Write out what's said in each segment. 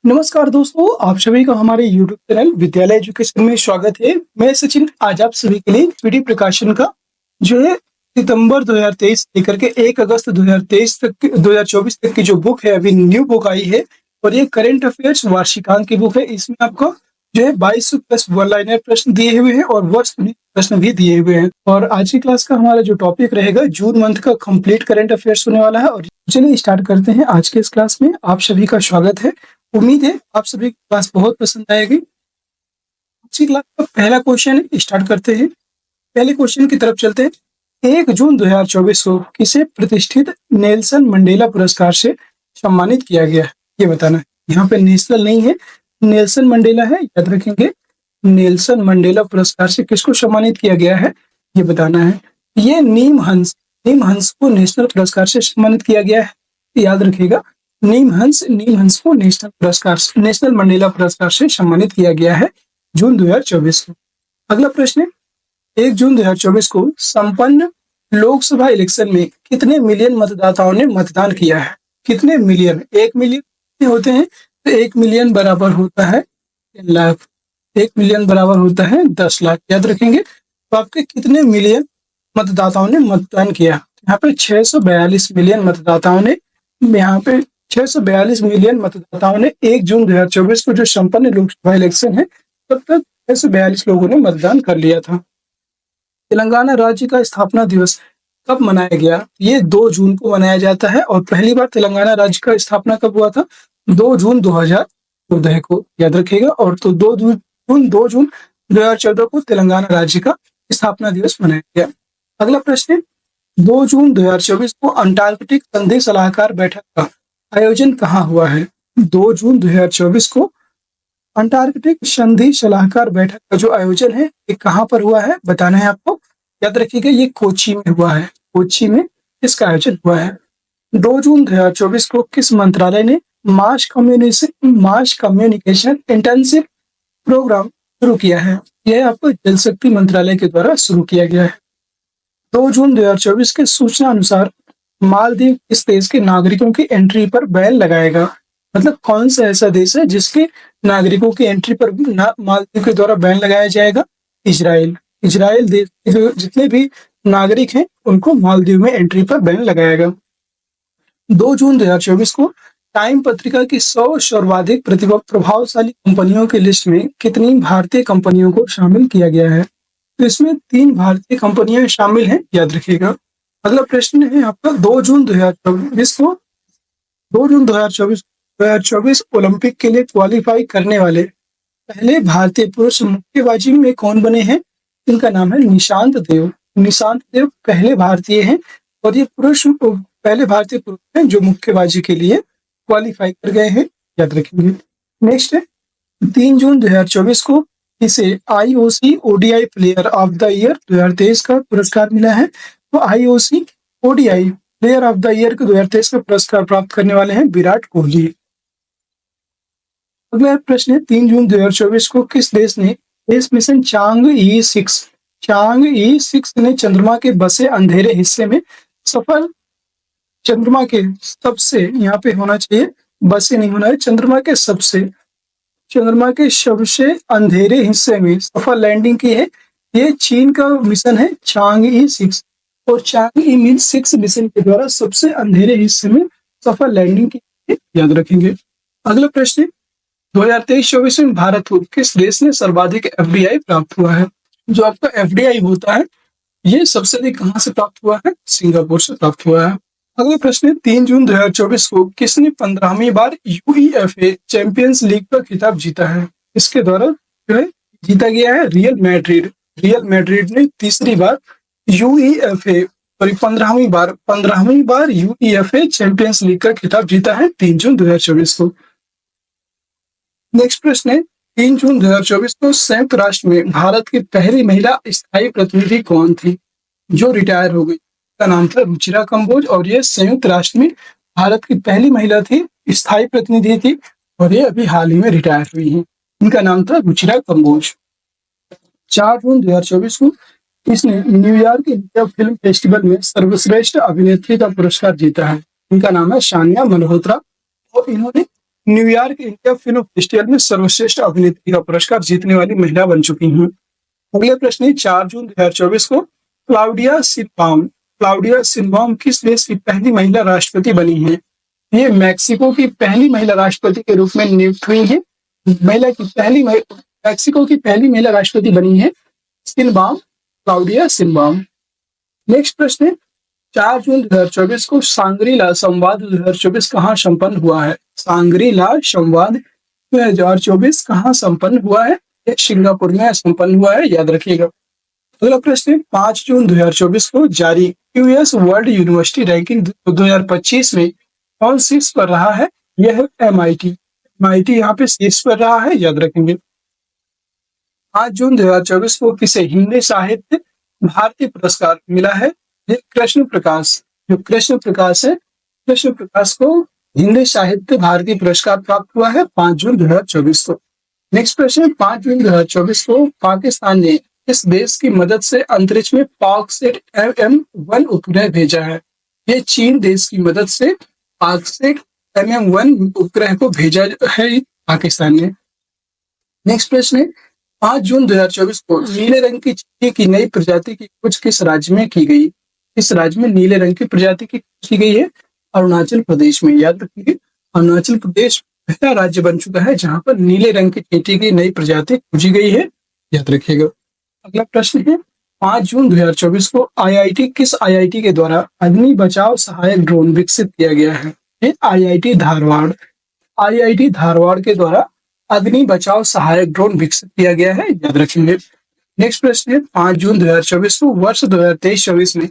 नमस्कार दोस्तों, आप सभी का हमारे YouTube चैनल विद्यालय एजुकेशन में स्वागत है। मैं सचिन आज आप सभी के लिए पीडी प्रकाशन का जो है सितंबर 2023 लेकर के 1 अगस्त 2023 तक 2024 तक की जो बुक है, अभी न्यू बुक आई है और ये करंट अफेयर्स वार्षिकांक की बुक है। इसमें आपको जो है 2200 प्लस वन लाइनर प्रश्न दिए हुए हैं और वर्ष प्रश्न भी दिए हुए हैं। और आज की क्लास का हमारा जो टॉपिक रहेगा जून मंथ का कंप्लीट करंट अफेयर्स होने वाला है। और चलिए स्टार्ट करते हैं आज के इस क्लास में। आप सभी का स्वागत है। उम्मीद है आप सभी की क्लास बहुत पसंद आएगी। अच्छी क्लास का पहला क्वेश्चन स्टार्ट करते हैं। पहले क्वेश्चन की तरफ चलते हैं। 1 जून 2024 को किसे प्रतिष्ठित नेल्सन मंडेला पुरस्कार से सम्मानित किया गया है, ये बताना है। यहाँ पे नेशनल नहीं है, नेल्सन मंडेला है, याद रखेंगे। नेल्सन मंडेला पुरस्कार से किसको सम्मानित किया गया है, ये बताना है। ये नीम हंस को नेशनल पुरस्कार से सम्मानित किया गया है, याद रखिएगा। नीम हंस को नेशनल मंडेला पुरस्कार से सम्मानित किया गया है जून 2024 को। अगला प्रश्न है, 1 जून 2024 को संपन्न लोकसभा इलेक्शन में कितने मिलियन मतदाताओं ने मतदान किया है? कितने मिलियन? 1 मिलियन होते हैं तो 1 मिलियन बराबर होता है 10 लाख। 1 मिलियन बराबर होता है 10 लाख, याद रखेंगे। तो आपके कितने मिलियन मतदाताओं ने मतदान किया? यहाँ पे 642 मिलियन मतदाताओं ने 642 मिलियन मतदाताओं ने 1 जून 2024 को जो संपन्न लोकसभा इलेक्शन है तब तक 642 लोगों ने मतदान कर लिया था। तेलंगाना राज्य का स्थापना दिवस कब मनाया गया? ये 2 जून को मनाया जाता है और पहली बार तेलंगाना राज्य का स्थापना कब हुआ था? 2 जून 2014 को, याद रखिएगा। और तो 2 जून 2014 को तेलंगाना राज्य का स्थापना दिवस मनाया गया। अगला प्रश्न, 2 जून 2024 को अंटार्कटिक संधि सलाहकार बैठक का आयोजन कहाँ हुआ है? 2 जून 2024 को अंटार्कटिक संधि सलाहकार बैठक का जो आयोजन है ये कहाँ पर हुआ है, बताना है आपको। याद रखिएगा, ये कोच्चि में हुआ है। कोच्चि में इसका आयोजन हुआ है। 2 जून 2024 को किस मंत्रालय ने मास कम्युनिकेशन इंटर्नशिप प्रोग्राम शुरू किया है? यह आपको जल शक्ति मंत्रालय के द्वारा शुरू किया गया है। 2 जून 2024 के सूचना अनुसार मालदीव किस देश के नागरिकों की एंट्री पर बैन लगाएगा? मतलब कौन सा ऐसा देश है जिसके नागरिकों की एंट्री पर मालदीव के द्वारा बैन लगाया जाएगा? इजराइल देश के जितने भी नागरिक हैं उनको मालदीव में एंट्री पर बैन लगाएगा। 2 जून 2024 को टाइम पत्रिका की 100 सर्वाधिक प्रभावशाली कंपनियों की लिस्ट में कितनी भारतीय कंपनियों को शामिल किया गया है? तो इसमें 3 भारतीय कंपनियां शामिल हैं, याद रखिएगा। अगला प्रश्न है आपका, 2 जून 2024 ओलंपिक के लिए क्वालिफाई करने वाले पहले भारतीय पुरुष मुक्केबाजी में कौन बने हैं? इनका नाम है निशांत देव। पहले भारतीय हैं और ये पहले भारतीय पुरुष हैं जो मुक्केबाजी के लिए क्वालिफाई कर गए हैं, याद रखेंगे। नेक्स्ट है, 3 जून 2024 को इसे IOC ODI player of the year 2023 का पुरस्कार मिला है। तो IOC ODI player of the year के 2023 का पुरस्कार प्राप्त करने वाले हैं विराट कोहली। अगला प्रश्न है, 3 जून 2024 को किस देश ने स्पेस मिशन चांग-ई 6 ने चंद्रमा के बसे अंधेरे हिस्से में सफल चंद्रमा के सबसे, यहाँ पे होना चाहिए बसे नहीं होना है, चंद्रमा के सबसे अंधेरे हिस्से में सफल लैंडिंग की है। ये चीन का मिशन है चांग-ई 6 और चांग-ई 6 मिशन के द्वारा सबसे अंधेरे हिस्से में सफल लैंडिंग की है, याद रखेंगे। अगला प्रश्न, 2023-24 में भारत को किस देश ने सर्वाधिक FDI प्राप्त हुआ है? जो आपका FDI होता है ये सबसे अधिक कहाँ से प्राप्त हुआ है? सिंगापुर से प्राप्त हुआ है। अगला प्रश्न, 3 जून 2024 को किसने 15वीं बार UEFA चैंपियंस लीग का खिताब जीता है? इसके द्वारा जो है जीता गया है रियल मैड्रिड ने तीसरी बार UEFA और 15वीं बार UEFA चैंपियंस लीग का खिताब जीता है 3 जून 2024 को। नेक्स्ट प्रश्न है, 3 जून 2024 को संयुक्त राष्ट्र में भारत की पहली महिला स्थायी प्रतिनिधि कौन थी जो रिटायर हो गई? का नाम था रुचिरा कंबोज और ये संयुक्त राष्ट्र में भारत की पहली महिला थी, स्थायी प्रतिनिधि थी और ये अभी हाल ही में रिटायर हुई हैं। इनका नाम था रुचिरा कंबोज। 4 जून 2024 को इसने न्यूयॉर्क इंडिया फिल्म फेस्टिवल में सर्वश्रेष्ठ अभिनेत्री का पुरस्कार जीता है। इनका नाम है सानिया मल्होत्रा और इन्होंने न्यूयॉर्क इंडिया फिल्म फेस्टिवल में सर्वश्रेष्ठ अभिनेत्री का पुरस्कार जीतने वाली महिला बन चुकी हैं। अगला प्रश्न है 4 जून 2024 को क्लाउडिया सिनबाम किस देश की पहली महिला राष्ट्रपति बनी है? ये मैक्सिको की पहली महिला राष्ट्रपति के रूप में नियुक्त हुई है। मैक्सिको की पहली महिला राष्ट्रपति बनी है क्लाउडिया सिनबाम। नेक्स्ट प्रश्न है 4 जून 2024 को सांग्रीला संवाद 2024 कहाँ संपन्न हुआ है? सांग्रीला संवाद 2024 कहाँ संपन्न हुआ है? ये सिंगापुर में संपन्न हुआ है, याद रखिएगा। अगला प्रश्न है 5 जून 2024 को जारी यूएस वर्ल्ड यूनिवर्सिटी रैंकिंग 2025 में कौन शीर्ष पर रहा है? यह है एमआईटी यहाँ पे शीर्ष पर रहा है, याद रखेंगे। 5 जून 2024 को किसे हिंदी साहित्य भारती पुरस्कार मिला है? ये कृष्ण प्रकाश है, कृष्ण प्रकाश को हिंदी साहित्य भारती पुरस्कार प्राप्त हुआ है 5 जून 2024 को। नेक्स्ट प्रश्न 5 जून 2024 को पाकिस्तान ने इस देश की मदद से अंतरिक्ष में पाकसेट MM-1 उपग्रह भेजा है? ये चीन देश की मदद से पाकसेट MM-1 उपग्रह को भेजा है पाकिस्तान ने। नेक्स्ट प्रश्न है 5 जून 2024 को नीले रंग की चींटी की नई प्रजाति की खोज किस राज्य में की गई? इस राज्य में नीले रंग की प्रजाति की खोज की गई है अरुणाचल प्रदेश में, याद रखिए। अरुणाचल प्रदेश पहला राज्य बन चुका है जहां पर नीले रंग की चींटी की नई प्रजाति खोजी गई है, याद रखिएगा। अगला प्रश्न है 5 जून 2024 को किस आईआईटी के द्वारा अग्नि बचाव सहायक ड्रोन विकसित किया गया है? ये आईआईटी धारवाड़ के द्वारा अग्नि बचाव सहायक ड्रोन विकसित किया गया है, याद रखेंगे। नेक्स्ट प्रश्न है 5 जून 2024 को वर्ष 2023-24 में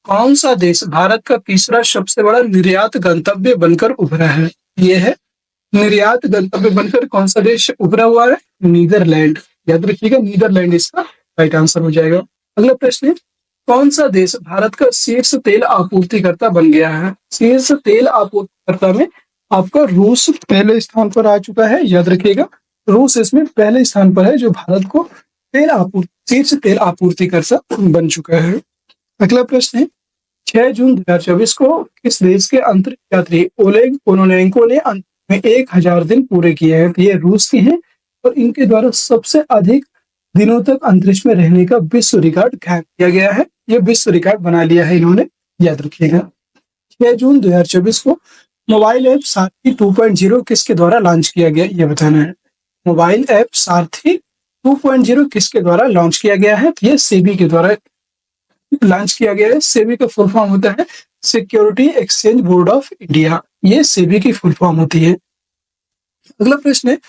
कौन सा देश भारत का तीसरा सबसे बड़ा निर्यात गंतव्य बनकर उभरा है? यह है निर्यात गंतव्य बनकर कौन सा देश उभरा हुआ है? नीदरलैंड, याद रखिएगा। नीदरलैंड इसका राइट आंसर हो जाएगा। अगला प्रश्न है कौन सा देश भारत का शीर्ष तेल आपूर्तिकर्ता बन गया है? शीर्ष तेल आपूर्तिकर्ता में आपका रूस पहले स्थान पर आ चुका है, याद रखिएगा। रूस इसमें पहले स्थान पर है जो भारत को शीर्ष तेल आपूर्तिकर्ता बन चुका है। अगला प्रश्न है 6 जून 2024 को किस देश के अंतरिक्ष यात्री ओलेग कोनोनेंको ने में 1000 दिन पूरे किए हैं? ये रूस के हैं और इनके द्वारा सबसे अधिक दिनों तक अंतरिक्ष में रहने का विश्व रिकॉर्ड कायम किया गया है। ये विश्व रिकॉर्ड बना लिया है इन्होंने, याद रखिएगा। 6 जून 2024 को मोबाइल ऐप सारथी 2.0 किसके द्वारा लॉन्च किया गया, ये बताना है। मोबाइल ऐप सारथी 2.0 किसके द्वारा लॉन्च किया गया है? तो ये सेबी के द्वारा लॉन्च किया गया है। सेबी का फुल फॉर्म होता है security exchange board of India, ये सेबी की फुल फॉर्म होती है। अगला प्रश्न है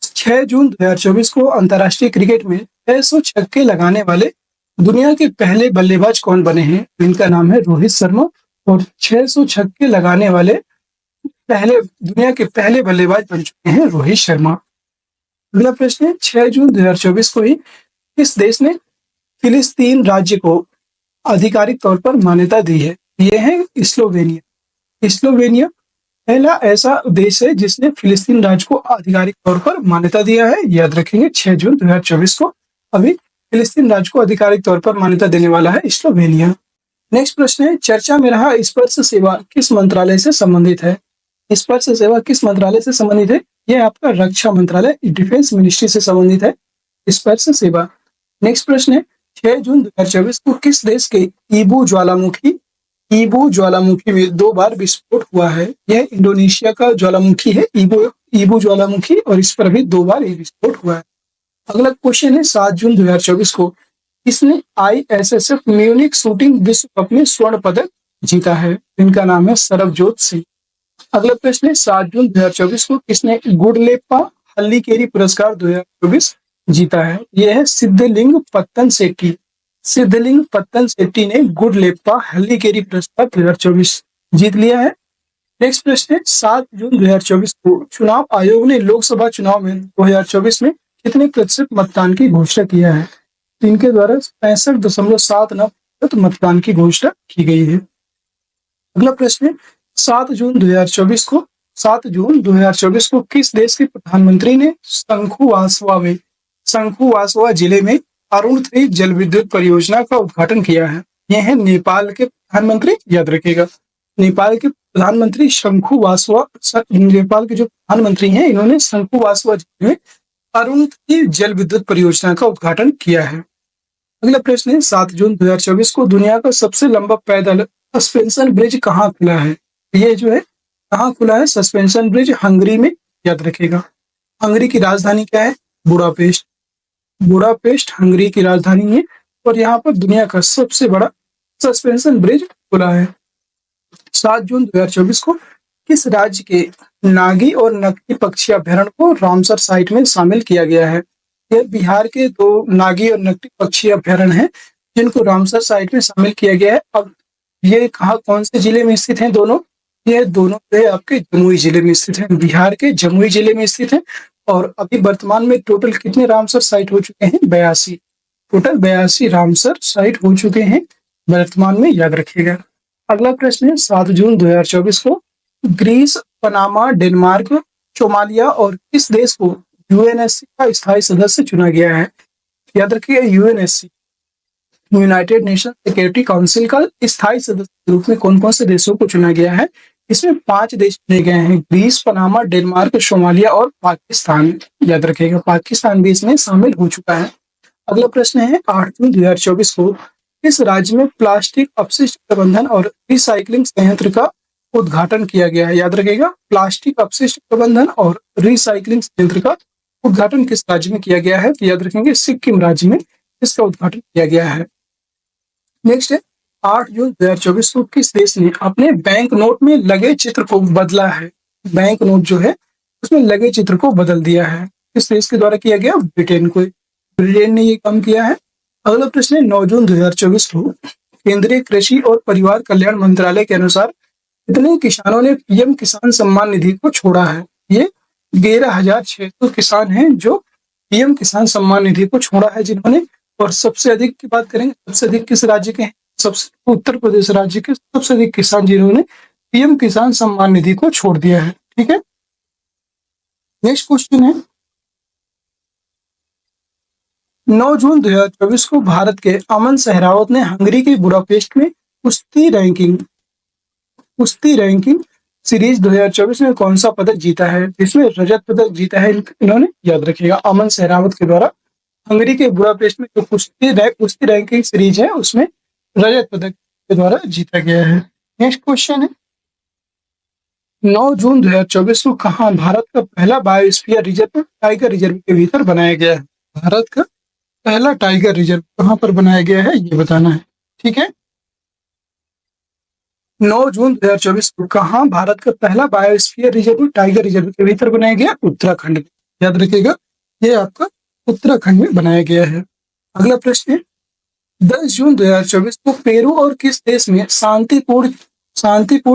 6 जून 2024 को अंतर्राष्ट्रीय क्रिकेट में 600 छक्के लगाने वाले दुनिया के पहले बल्लेबाज कौन बने हैं? इनका नाम है रोहित शर्मा और 600 छक्के लगाने वाले दुनिया के पहले बल्लेबाज बन चुके हैं रोहित शर्मा। अगला प्रश्न है 6 जून 2024 को ही किस देश ने फिलिस्तीन राज्य को आधिकारिक तौर पर मान्यता दी है? यह है स्लोवेनिया पहला ऐसा देश है जिसने फिलिस्तीन राज्य को आधिकारिक तौर पर मान्यता दिया है, याद रखेंगे। 6 जून 2024 को अभी फिलिस्तीन राज्य को आधिकारिक तौर पर मान्यता देने वाला है स्लोवेनिया। नेक्स्ट प्रश्न है चर्चा में रहा स्पर्श सेवा किस मंत्रालय से संबंधित है? स्पर्श सेवा किस मंत्रालय से संबंधित है? यह आपका रक्षा मंत्रालय डिफेंस मिनिस्ट्री से संबंधित है स्पर्श सेवा। नेक्स्ट प्रश्न है 6 जून 2024 को किस देश के ईबू ज्वालामुखी में 2 बार विस्फोट हुआ है? यह इंडोनेशिया का ज्वालामुखी है ईबू ज्वालामुखी और इस पर भी 2 बार विस्फोट हुआ है। अगला क्वेश्चन है 7 जून 2024 को किसने ISSF म्यूनिख शूटिंग विश्व कप में स्वर्ण पदक जीता है? इनका नाम है सरबजोत सिंह। अगला प्रश्न है 7 जून 2024 को किसने गुडलेप्पा हल्लीकेरी पुरस्कार 2024 जीता है? यह है सिद्धलिंग पत्तन शेट्टी ने गुडलेप्पा हल्लीकेरी पुरस्कार 2024 जीत लिया है। नेक्स्ट प्रश्न है 7 जून 2024 को चुनाव आयोग ने लोकसभा चुनाव में 2024 में कितने प्रतिशत मतदान की घोषणा किया है? इनके द्वारा 65.79% मतदान की घोषणा की गई है। अगला प्रश्न है 7 जून 2024 को किस देश के प्रधानमंत्री ने शंखुवासवा जिले में अरुण 3 जल विद्युत परियोजना का उद्घाटन किया है? यह है नेपाल के प्रधानमंत्री, याद रखिएगा। नेपाल के प्रधानमंत्री शंखु वासवा नेपाल के जो प्रधानमंत्री हैं, इन्होंने शंखु वासवा जिले में अरुणधति जल विद्युत परियोजना का उद्घाटन किया है। अगला प्रश्न है 7 जून 2024 को दुनिया का सबसे लंबा पैदल सस्पेंशन ब्रिज कहाँ खुला है? ये जो है कहाँ खुला है? सस्पेंशन ब्रिज हंगरी में, याद रखिएगा। हंगरी की राजधानी क्या है? बुडापेस्ट। बुडापेस्ट हंगरी की राजधानी है और यहाँ पर दुनिया का सबसे बड़ा सस्पेंशन ब्रिज खुला है। 7 जून 2024 को किस राज्य के नागी और नकटी पक्षी अभ्यारण्य को रामसर साइट में शामिल किया गया है? ये बिहार के 2 नागी और नकटी पक्षी अभ्यारण्य हैं जिनको रामसर साइट में शामिल किया गया है। अब ये कहाँ, कौन से जिले में स्थित हैं दोनों? ये दोनों जो आपके जमुई जिले में स्थित हैं, बिहार के जमुई जिले में स्थित हैं। और अभी वर्तमान में टोटल कितने रामसर साइट हो चुके हैं? 82। टोटल 82 रामसर साइट हो चुके हैं वर्तमान में, याद रखिएगा। अगला प्रश्न है 7 जून 2024 को ग्रीस, पनामा, डेनमार्क, सोमालिया और किस देश को यूएनएससी का स्थायी सदस्य चुना गया है? याद रखिएगा, UNSC United nation security council का स्थायी सदस्य के रूप में कौन कौन से देशों को चुना गया है? इसमें 5 देश चुने गए हैं, ग्रीस, पनामा, डेनमार्क, सोमालिया और पाकिस्तान। याद रखिएगा, पाकिस्तान भी इसमें शामिल हो चुका है। अगला प्रश्न है 8 जून 2024 को किस राज्य में प्लास्टिक अपशिष्ट प्रबंधन और रिसाइकलिंग संयंत्र का उद्घाटन किया गया है? याद रखिएगा, प्लास्टिक अपशिष्ट प्रबंधन और रिसाइकलिंग संयंत्र का उद्घाटन किस राज्य में किया गया है? तो याद रखेंगे, सिक्किम राज्य में इसका उद्घाटन किया गया है। नेक्स्ट है 8 जून 2024 को किस देश ने अपने बैंक नोट में लगे चित्र को बदला है? बैंक नोट जो है उसमें लगे चित्र को बदल दिया है। किस देश के द्वारा किया गया? ब्रिटेन को। ब्रिटेन ने ये काम किया है। अगला प्रश्न है 9 जून 2024 को केंद्रीय कृषि और परिवार कल्याण मंत्रालय के अनुसार कितने किसानों ने पीएम किसान सम्मान निधि को छोड़ा है? ये 13,600 किसान हैं जो पीएम किसान सम्मान निधि को छोड़ा है जिन्होंने। और सबसे अधिक की बात करेंगे, सबसे अधिक किस राज्य के हैं? सबसे उत्तर प्रदेश राज्य के सबसे अधिक किसान जिन्होंने पीएम किसान सम्मान निधि को छोड़ दिया है। ठीक है, नेक्स्ट क्वेश्चन है 9 जून 2024 को भारत के अमन सहरावत ने हंगरी के बुडापेस्ट में कुश्ती रैंकिंग सीरीज 2024 में कौन सा पदक जीता है? इसमें रजत पदक जीता है इन्होंने, याद रखिएगा। अमन सहरावत के द्वारा हंगरी के बुडापेस्ट में जो कुश्ती रैंकिंग सीरीज है उसमें रजत पदक के द्वारा जीता गया है। नेक्स्ट क्वेश्चन है 9 जून 2024 को कहाँ भारत का पहला बायोस्फीयर रिजर्व टाइगर रिजर्व के भीतर बनाया गया है? भारत का पहला टाइगर रिजर्व कहाँ पर बनाया गया है ये बताना है। ठीक है, 9 जून 2024 को कहाँ भारत का पहला बायोस्फीयर रिजर्व टाइगर रिजर्व के भीतर बनाया गया? उत्तराखंड में। याद रखिएगा, ये आपका उत्तराखंड में बनाया गया है। अगला प्रश्न है 10 जून 2024 को पेरू और किस देश में शांतिपूर्ण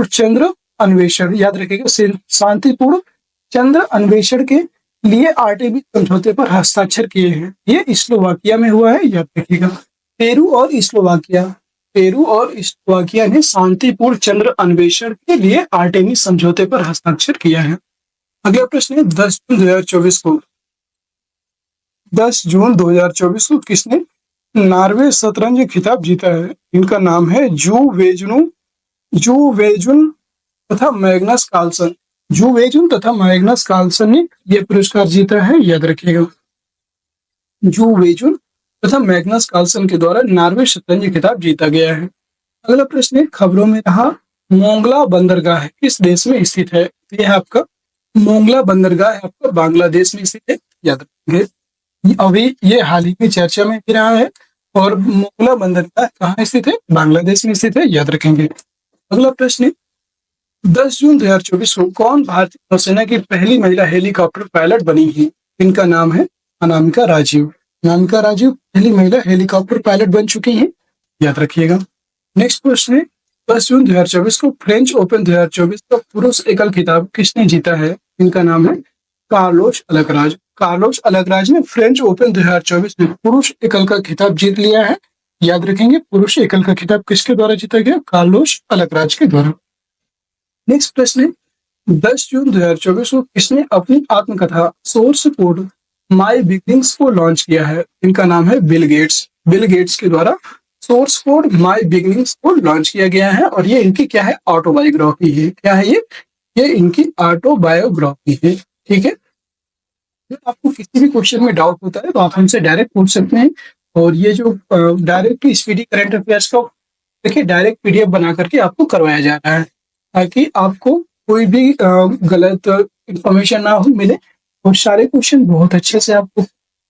चंद्र अन्वेषण, याद रखिएगा, शांतिपूर्ण चंद्र अन्वेषण के लिए आर्टेमिस समझौते पर हस्ताक्षर किए हैं? ये स्लोवाकिया में हुआ है, याद रखिएगा। पेरू और स्लोवाकिया ने शांतिपूर्ण चंद्र अन्वेषण के लिए आर्टेमिस समझौते पर हस्ताक्षर किया है। अगला प्रश्न है 10 जून 2024 को किसने नॉर्वे शतरंज खिताब जीता है? इनका नाम है जू वेजुन तथा मैग्नस कार्लसन ने यह पुरस्कार जीता है, याद रखिएगा। जू वेजुन तथा मैग्नस कार्लसन के द्वारा नॉर्वे शतरंज खिताब जीता गया है। अगला प्रश्न है खबरों में रहा मोंगला बंदरगाह किस देश में स्थित है? यह आपका मोंगला बंदरगाह आपका बांग्लादेश में स्थित है, याद रखेंगे। अभी ये हाल ही में चर्चा में भी रहा है। और मोंगला बंदरगाह कहाँ स्थित है? बांग्लादेश में स्थित है, याद रखेंगे। अगला प्रश्न है 10 जून 2024 को कौन भारतीय नौसेना की पहली महिला हेलीकॉप्टर पायलट बनी है? इनका नाम है अनामिका राजीव। अनामिका राजीव पहली महिला हेलीकॉप्टर पायलट बन चुकी हैं, याद रखिएगा। नेक्स्ट प्रश्न है 10 जून 2024 को फ्रेंच ओपन 2024 का पुरुष एकल खिताब किसने जीता है? इनका नाम है कार्लोस अल्कराज। कार्लोस अल्कराज ने फ्रेंच ओपन 2024 में पुरुष एकल का खिताब जीत लिया है, याद रखेंगे। पुरुष एकल का खिताब किसके द्वारा जीता गया? कार्लोस अल्कराज के द्वारा। नेक्स्ट प्रश्न है 10 जून 2024 को किसने अपनी आत्मकथा सोर्स कोड माय बिगिनिंग्स को लॉन्च किया है? इनका नाम है बिल गेट्स। बिल गेट्स के द्वारा सोर्स कोड माय बिगिनिंग्स को लॉन्च किया गया है और ये इनकी क्या है, ऑटोबायोग्राफी है। क्या है ये इनकी ऑटोबायोग्राफी है। ठीक है, अगर आपको किसी भी क्वेश्चन में डाउट होता है तो आप हमसे डायरेक्ट पूछ सकते हैं। और ये जो डायरेक्ट स्पीडी करंट अफेयर्स का देखिए डायरेक्ट पीडीएफ बना करके आपको करवाया जा रहा है, ताकि आपको कोई भी गलत इंफॉर्मेशन ना हो मिले और सारे क्वेश्चन बहुत अच्छे से आपको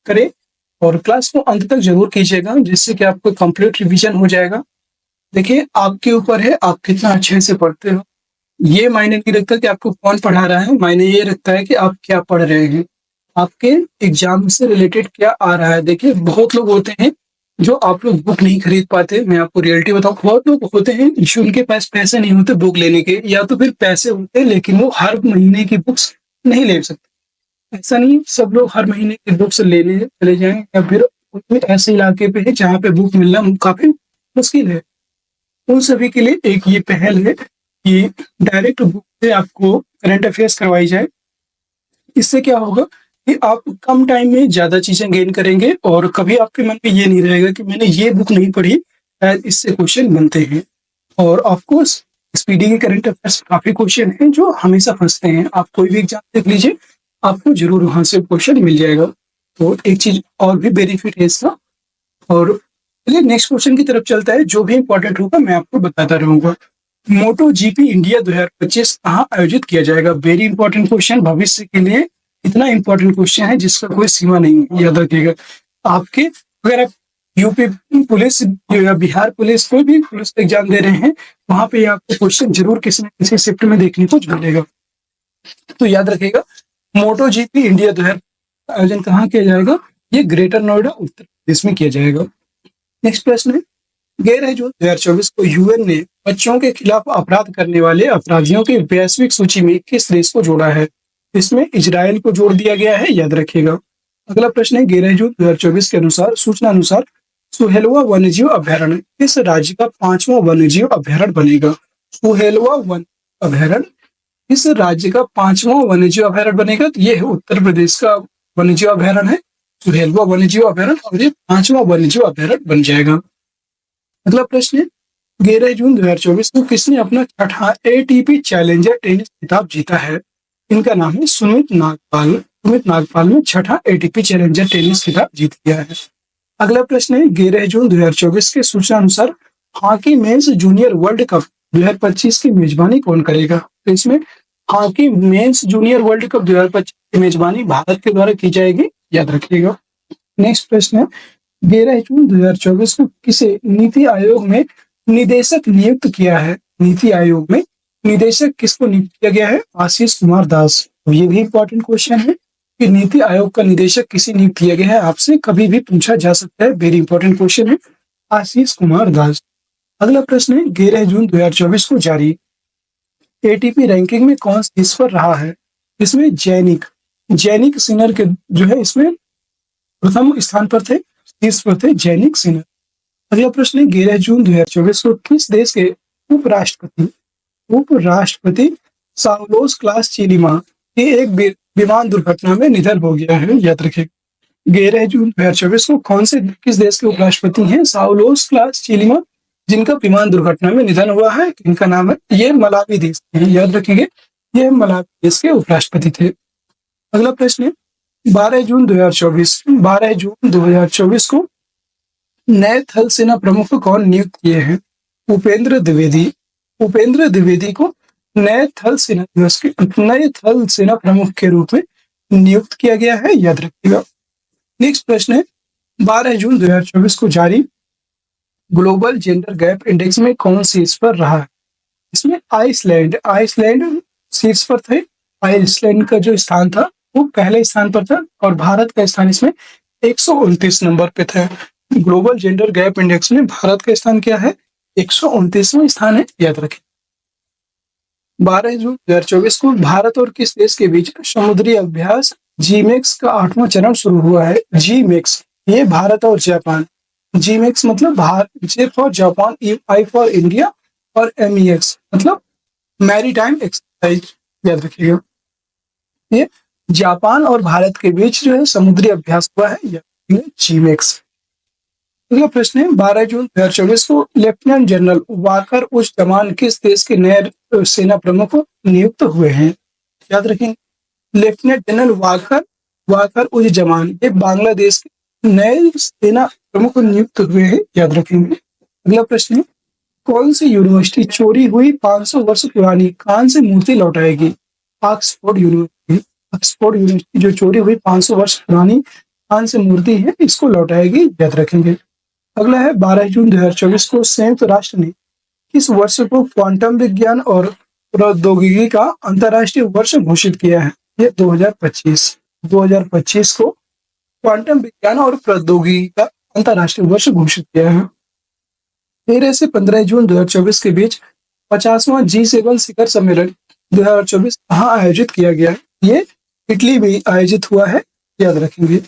करें। और क्लास को अंत तक जरूर कीजिएगा, जिससे कि आपको कंप्लीट रिवीजन हो जाएगा। देखिए आपके ऊपर है, आप कितना अच्छे से पढ़ते हो। ये मायने नहीं रखता कि आपको कौन पढ़ा रहा है, मायने ये रखता है कि आप क्या पढ़ रहे हैं, आपके एग्जाम से रिलेटेड क्या आ रहा है। देखिए बहुत लोग होते हैं जो आप लोग बुक नहीं खरीद पाते। मैं आपको रियलिटी बताऊं, बहुत लोग होते हैं जो उनके पास पैसे नहीं होते बुक लेने के, या तो फिर पैसे होते हैं लेकिन वो हर महीने की बुक्स नहीं ले सकते। ऐसा नहीं सब लोग हर महीने की बुक्स लेने चले जाएं, या फिर कोई ऐसे इलाके पे है जहाँ पे बुक मिलना काफी मुश्किल है। उन सभी के लिए एक ये पहल है कि डायरेक्ट बुक से आपको करंट अफेयर्स करवाई जाए। इससे क्या होगा कि आप कम टाइम में ज्यादा चीजें गेन करेंगे और कभी आपके मन में ये नहीं रहेगा कि मैंने ये बुक नहीं पढ़ी, शायद इससे क्वेश्चन बनते हैं। और ऑफकोर्स स्पीडी के करंट अफेयर्स काफी क्वेश्चन हैं जो हमेशा फंसते हैं। आप कोई भी एग्जाम देख लीजिए, आपको जरूर वहां से क्वेश्चन मिल जाएगा। तो एक चीज और भी बेनिफिट है इसका। और चलिए नेक्स्ट क्वेश्चन की तरफ चलता है, जो भी इंपॉर्टेंट होगा मैं आपको बताता रहूंगा। मोटो जीपी इंडिया 2025 कहाँ आयोजित किया जाएगा? वेरी इंपॉर्टेंट क्वेश्चन, भविष्य के लिए इतना इंपॉर्टेंट क्वेश्चन है जिसका कोई सीमा नहीं है, याद रखिएगा। आपके अगर आप यूपी पुलिस या बिहार पुलिस कोई भी पुलिस एग्जाम दे रहे हैं, वहां पे आपको क्वेश्चन जरूर किसी न किसी शिफ्ट में देखने को मिलेगा। तो याद रखिएगा, मोटो जीपी इंडिया 2025 आयोजन कहाँ किया जाएगा? ये ग्रेटर नोएडा उत्तर प्रदेश में किया जाएगा। नेक्स्ट प्रश्न है, 11 जून 2024 को यूएन ने बच्चों के खिलाफ अपराध करने वाले अपराधियों की वैश्विक सूची में किस देश को जोड़ा है? इसमें इजराइल को जोड़ दिया गया है, याद रखिएगा। अगला प्रश्न है, 11 जून 2024 के अनुसार सूचना अनुसार सुहेलवा वन्यजीव अभ्यारण्य किस राज्य का 5वां वन्यजीव अभ्यारण्य बनेगा? सुहेलवा वन अभ्यारण्य किस राज्य का 5वां वन्यजीव अभ्यारण्य बनेगा? तो ये है उत्तर प्रदेश का वन्यजीव अभ्यारण्य है सुहेलवा वन्यजीव अभ्यारण्य, और ये 5वां वन्यजीव अभ्यारण्य बन जाएगा। अगला प्रश्न है, 11 जून 2024 को किसने अपना छठा एटीपी चैलेंजर टेनिस खिताब जीता है? इनका नाम है सुमित नागपाल। सुमित नागपाल ने छठा एटीपी चैलेंजर टेनिस खिताब जीत लिया है। अगला प्रश्न है, 11 जून 2024 के सूचना अनुसार hockey mains junior world cup 2025 की मेजबानी कौन करेगा? तो इसमें hockey mains junior world cup 2025 की मेजबानी भारत के द्वारा की जाएगी, याद रखिएगा। नेक्स्ट प्रश्न है, 11 जून 2024 को किसे नीति आयोग में निदेशक नियुक्त किया है? नीति आयोग में निदेशक किसको नियुक्त किया गया है? आशीष कुमार दास। तो ये भी इंपॉर्टेंट क्वेश्चन है कि नीति आयोग का निदेशक किसे नियुक्त किया गया है, आपसे कभी भी पूछा जा सकता है। वेरी इंपॉर्टेंट क्वेश्चन है, आशीष कुमार दास। अगला प्रश्न है, 11 जून 2024 को जारी एटीपी रैंकिंग में कौन शीर्ष पर रहा है? इसमें जैनिक सिन्नर के जो है इसमें प्रथम स्थान पर थे, शीर्ष पर थे जैनिक सिन्हा। अगला प्रश्न है, 11 जून 2024 को किस देश के उपराष्ट्रपति साउलोस क्लास चिलीमा के एक विमान दुर्घटना में निधन हो गया है, याद रखें। 11 जून 2024 को किस देश के उपराष्ट्रपति हैं? साउलोस क्लास चिलीमा, जिनका विमान दुर्घटना में निधन हुआ है। इनका नाम है, ये मलावी देश है, याद रखेंगे, ये मलावी देश के उपराष्ट्रपति थे। अगला प्रश्न है, 12 जून 2024 को नए थल सेना प्रमुख कौन नियुक्त किए हैं? उपेंद्र द्विवेदी को नए थल सेना प्रमुख के रूप में नियुक्त किया गया है, याद रखिएगा। नेक्स्ट प्रश्न है, 12 जून 2024 को जारी ग्लोबल जेंडर गैप इंडेक्स में कौन शीर्ष पर रहा? इसमें आइसलैंड शीर्ष पर थे। आइसलैंड का जो स्थान था वो पहले स्थान पर था और भारत का स्थान इसमें 129 नंबर पे था। ग्लोबल जेंडर गैप इंडेक्स में भारत का स्थान क्या है? 129वां स्थान है, याद रखें। 12 जून 2024 को भारत और किस देश के बीच समुद्री अभ्यास जीमेक्स का 8वां चरण शुरू हुआ है? जीमेक्स, ये भारत और जापान। जीमेक्स मतलब J for Japan, I for India, और MEX मतलब मैरीटाइम एक्सरसाइज, याद रखिएगा। ये जापान और भारत के बीच जो है समुद्री अभ्यास हुआ है, जीमेक्स। अगला प्रश्न है 12 जून 2024 को लेफ्टिनेंट जनरल वाकर उज़-ज़मान किस देश के नए सेना प्रमुख नियुक्त हुए हैं? याद रखेंगे, लेफ्टिनेंट जनरल वाकर वाकर उज़-ज़मान ये बांग्लादेश के नए सेना प्रमुख नियुक्त हुए हैं, याद रखेंगे। अगला प्रश्न है कौन सी यूनिवर्सिटी चोरी हुई 500 वर्ष पुरानी कांस्य मूर्ति लौटाएगी? Oxford university. ऑक्सफोर्ड यूनिवर्सिटी जो चोरी हुई 500 वर्ष पुरानी कांस्य मूर्ति है इसको लौटाएगी, याद रखेंगे। अगला है 12 जून 2024 को संयुक्त राष्ट्र ने किस वर्ष को क्वांटम विज्ञान और प्रौद्योगिकी का अंतर्राष्ट्रीय वर्ष घोषित किया है? ये 2025 को क्वांटम विज्ञान और प्रौद्योगिकी का अंतर्राष्ट्रीय वर्ष घोषित किया है। 13 से 15 जून 2024 के बीच 50वां G7 शिखर सम्मेलन 2024 कहाँ आयोजित किया गया? ये इटली में आयोजित हुआ है, याद रखेंगे।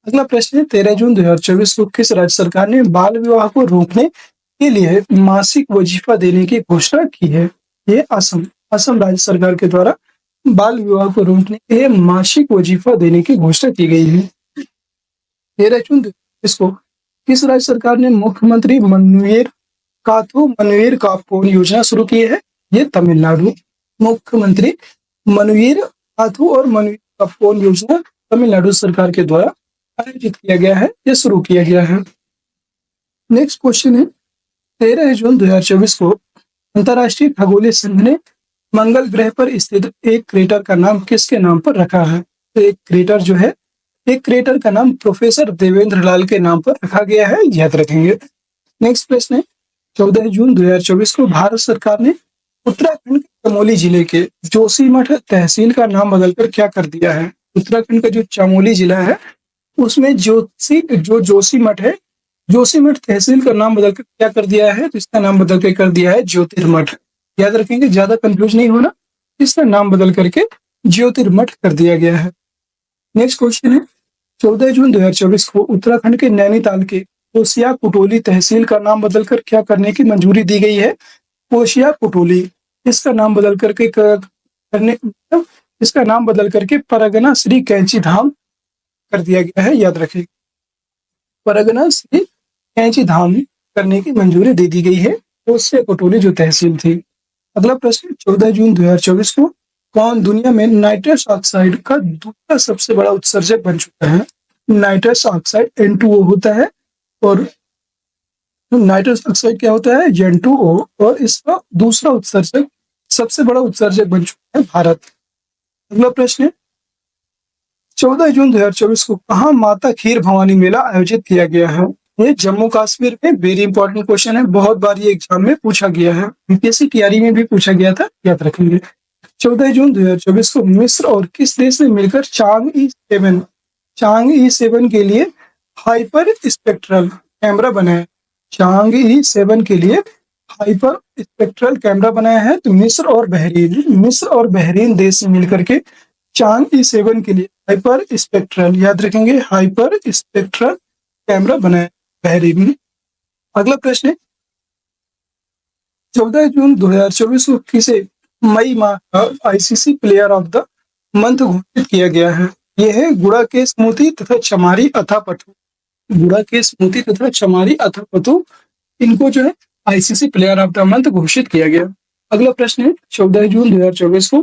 अगला प्रश्न है 13 जून 2024 को किस राज्य सरकार ने बाल विवाह को रोकने के लिए मासिक वजीफा देने की घोषणा की है? ये असम राज्य सरकार के द्वारा बाल विवाह को रोकने के लिए मासिक वजीफा देने की घोषणा की गई है। 13 जून 2024 को किस राज्य सरकार ने मुख्यमंत्री मनोहर काथू योजना शुरू की है? ये तमिलनाडु। मुख्यमंत्री मनोहर काथू और मनोहर कापोन योजना तमिलनाडु सरकार के द्वारा आयोजित किया गया है, ये शुरू किया गया है। नेक्स्ट क्वेश्चन है 13 जून 2024 को अंतर्राष्ट्रीय खगोलीय संघ ने मंगल ग्रह पर स्थित एक क्रेटर का नाम किसके नाम पर रखा है? तो एक क्रेटर का नाम प्रोफेसर देवेंद्र लाल के नाम पर रखा गया है, याद रखेंगे। नेक्स्ट प्रश्न है 14 जून 2024 को भारत सरकार ने उत्तराखंड के चमोली जिले के जोशीमठ तहसील का नाम बदलकर क्या कर दिया है? उत्तराखंड का जो चमोली जिला है उसमें जोशीमठ है, जोशीमठ तहसील का नाम बदलकर क्या कर दिया है? तो इसका नाम बदल के कर दिया है ज्योतिर्मठ, याद रखेंगे, ज्यादा कंफ्यूज नहीं होना। इसका नाम बदल करके ज्योतिर्मठ कर दिया गया है। नेक्स्ट क्वेश्चन है 14 जून 2024 को उत्तराखंड के नैनीताल के कोसिया कुटोली तहसील का नाम बदलकर क्या करने की मंजूरी दी गई है? कोसिया कुटोली। इसका नाम बदल करके परगना श्री कैंची धाम कर दिया गया है, याद रखिए, परगना श्री कैंची धाम करने की मंजूरी दे दी गई है कोसिया कुटोली जो तहसील थी। अगला प्रश्न 14 जून 2024 को कौन दुनिया में नाइट्रस ऑक्साइड का दूसरा सबसे बड़ा उत्सर्जक बन चुका है? नाइट्रस ऑक्साइड N2O होता है और नाइट्रस ऑक्साइड क्या होता है? N2O, और इसका दूसरा उत्सर्जक सबसे बड़ा उत्सर्जक बन चुका है भारत। अगला प्रश्न है 14 जून 2024 को कहाँ माता खीर भवानी मेला आयोजित किया गया है? ये जम्मू कश्मीर में। वेरी इंपॉर्टेंट क्वेश्चन है, बहुत बार ये एग्जाम में पूछा गया है, बीपीएससी टीआरई में भी पूछा गया था, याद रखेंगे। 14 जून 2024 को मिस्र और किस देश ने मिलकर चांग-ई 7 के लिए हाइपर स्पेक्ट्रल कैमरा बनाया? चांग-ई 7 के लिए हाइपर स्पेक्ट्रल कैमरा बनाया है। तो मिस्र और बहरीन देश मिलकर के चांग-ई 7 के लिए हाइपर स्पेक्ट्रल, याद रखेंगे, हाइपर स्पेक्ट्रल कैमरा बनाया बहरीन में। अगला प्रश्न है 14 जून 2024 को किसे मई माह का ICC player of the month घोषित किया गया है? यह है गुड़ाकेश मोती तथा चमारी अथापथु। इनको जो है ICC player of the month घोषित किया गया। अगला प्रश्न है 14 जून 2024 को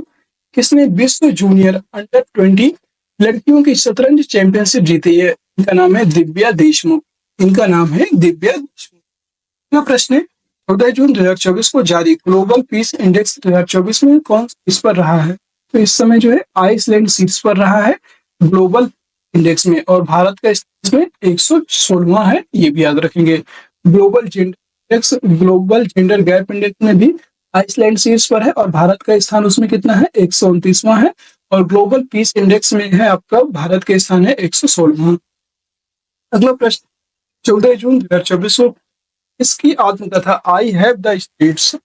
किसने विश्व जूनियर अंडर-20 लड़कियों की शतरंज चैंपियनशिप जीती है? इनका नाम है दिव्या देशमुख। अगला प्रश्न है 14 जून 2024 को जारी ग्लोबल पीस इंडेक्स 2024 में कौन इस पर रहा है? तो इस समय जो है आइसलैंड शीर्ष पर रहा है ग्लोबल इंडेक्स में, और भारत का इसमें 116वां है, ये भी याद रखेंगे। ग्लोबल जेंडर गैप इंडेक्स में भी आइसलैंड शीर्ष पर है और भारत का स्थान उसमें कितना है? 129वां है, और ग्लोबल पीस इंडेक्स में है आपका भारत का स्थान है 116वां। अगला प्रश्न 14 जून 2024 को इसकी आत्मकथा I have the streets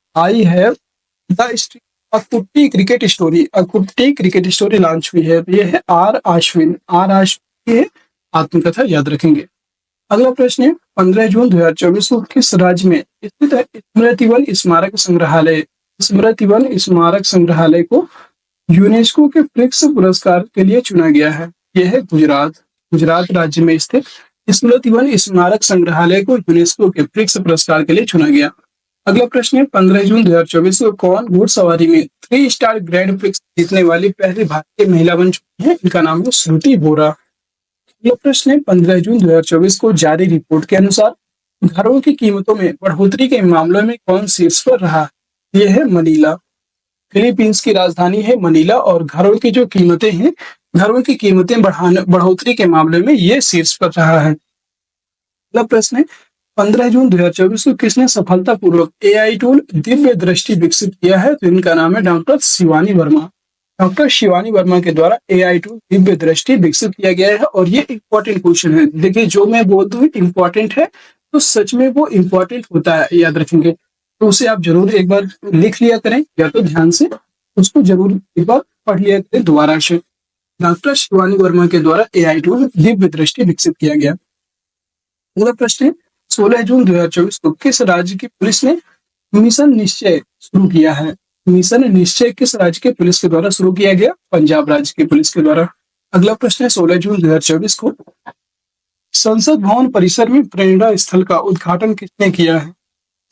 a kutty cricket story launch हुई है। ये है आर आश्विन की आत्मकथा, याद रखेंगे। अगला प्रश्न है 15 जून 2024 को किस राज्य में स्थित स्मृति वन स्मारक संग्रहालय को यूनेस्को के प्रिक्स पुरस्कार के लिए चुना गया है? यह है गुजरात राज्य में स्थित स्मृति वन स्मारक संग्रहालय को यूनेस्को के ब्रिक्स पुरस्कार के लिए चुना गया। अगला प्रश्न है 15 जून 2024 को कौन घुड़सवारी में 3 स्टार ग्रैंड प्रिक्स जीतने वाली पहली भारतीय महिला बन चुकी है? इनका नाम है श्रुति बोरा। अगला प्रश्न है 15 जून 2024 को जारी रिपोर्ट के अनुसार घरों की कीमतों में बढ़ोतरी के मामलों में कौन शीर्ष पर रहा? यह है मनीला। फिलीपींस की राजधानी है मनीला और घरों की जो कीमतें हैं, घरों की कीमतें बढ़ोतरी के मामले में ये शीर्ष पर रहा है। अगला प्रश्न है 15 जून 2024 को किसने सफलतापूर्वक एआई टूल दिव्य दृष्टि विकसित किया है? तो इनका नाम है डॉक्टर शिवानी वर्मा। डॉक्टर शिवानी वर्मा के द्वारा एआई टूल दिव्य दृष्टि विकसित किया गया है और ये इंपॉर्टेंट क्वेश्चन है। देखिए, जो मैं बोलता हूँ इंपॉर्टेंट है तो सच में वो इंपॉर्टेंट होता है, याद रखेंगे। तो उसे आप जरूर एक बार लिख लिया करें या तो ध्यान से उसको जरूर एक बार पढ़ लिया करें दोबारा से। डॉक्टर शिवानी वर्मा के द्वारा एआई टूल दिव्य दृष्टि विकसित किया गया। अगला प्रश्न है 16 जून 2024 को किस राज्य की पुलिस ने मिशन निश्चय शुरू किया है? मिशन निश्चय किस राज्य के पुलिस के द्वारा शुरू किया गया? पंजाब राज्य की पुलिस के द्वारा। अगला प्रश्न है 16 जून 2024 को संसद भवन परिसर में प्रेरणा स्थल का उद्घाटन किसने किया है?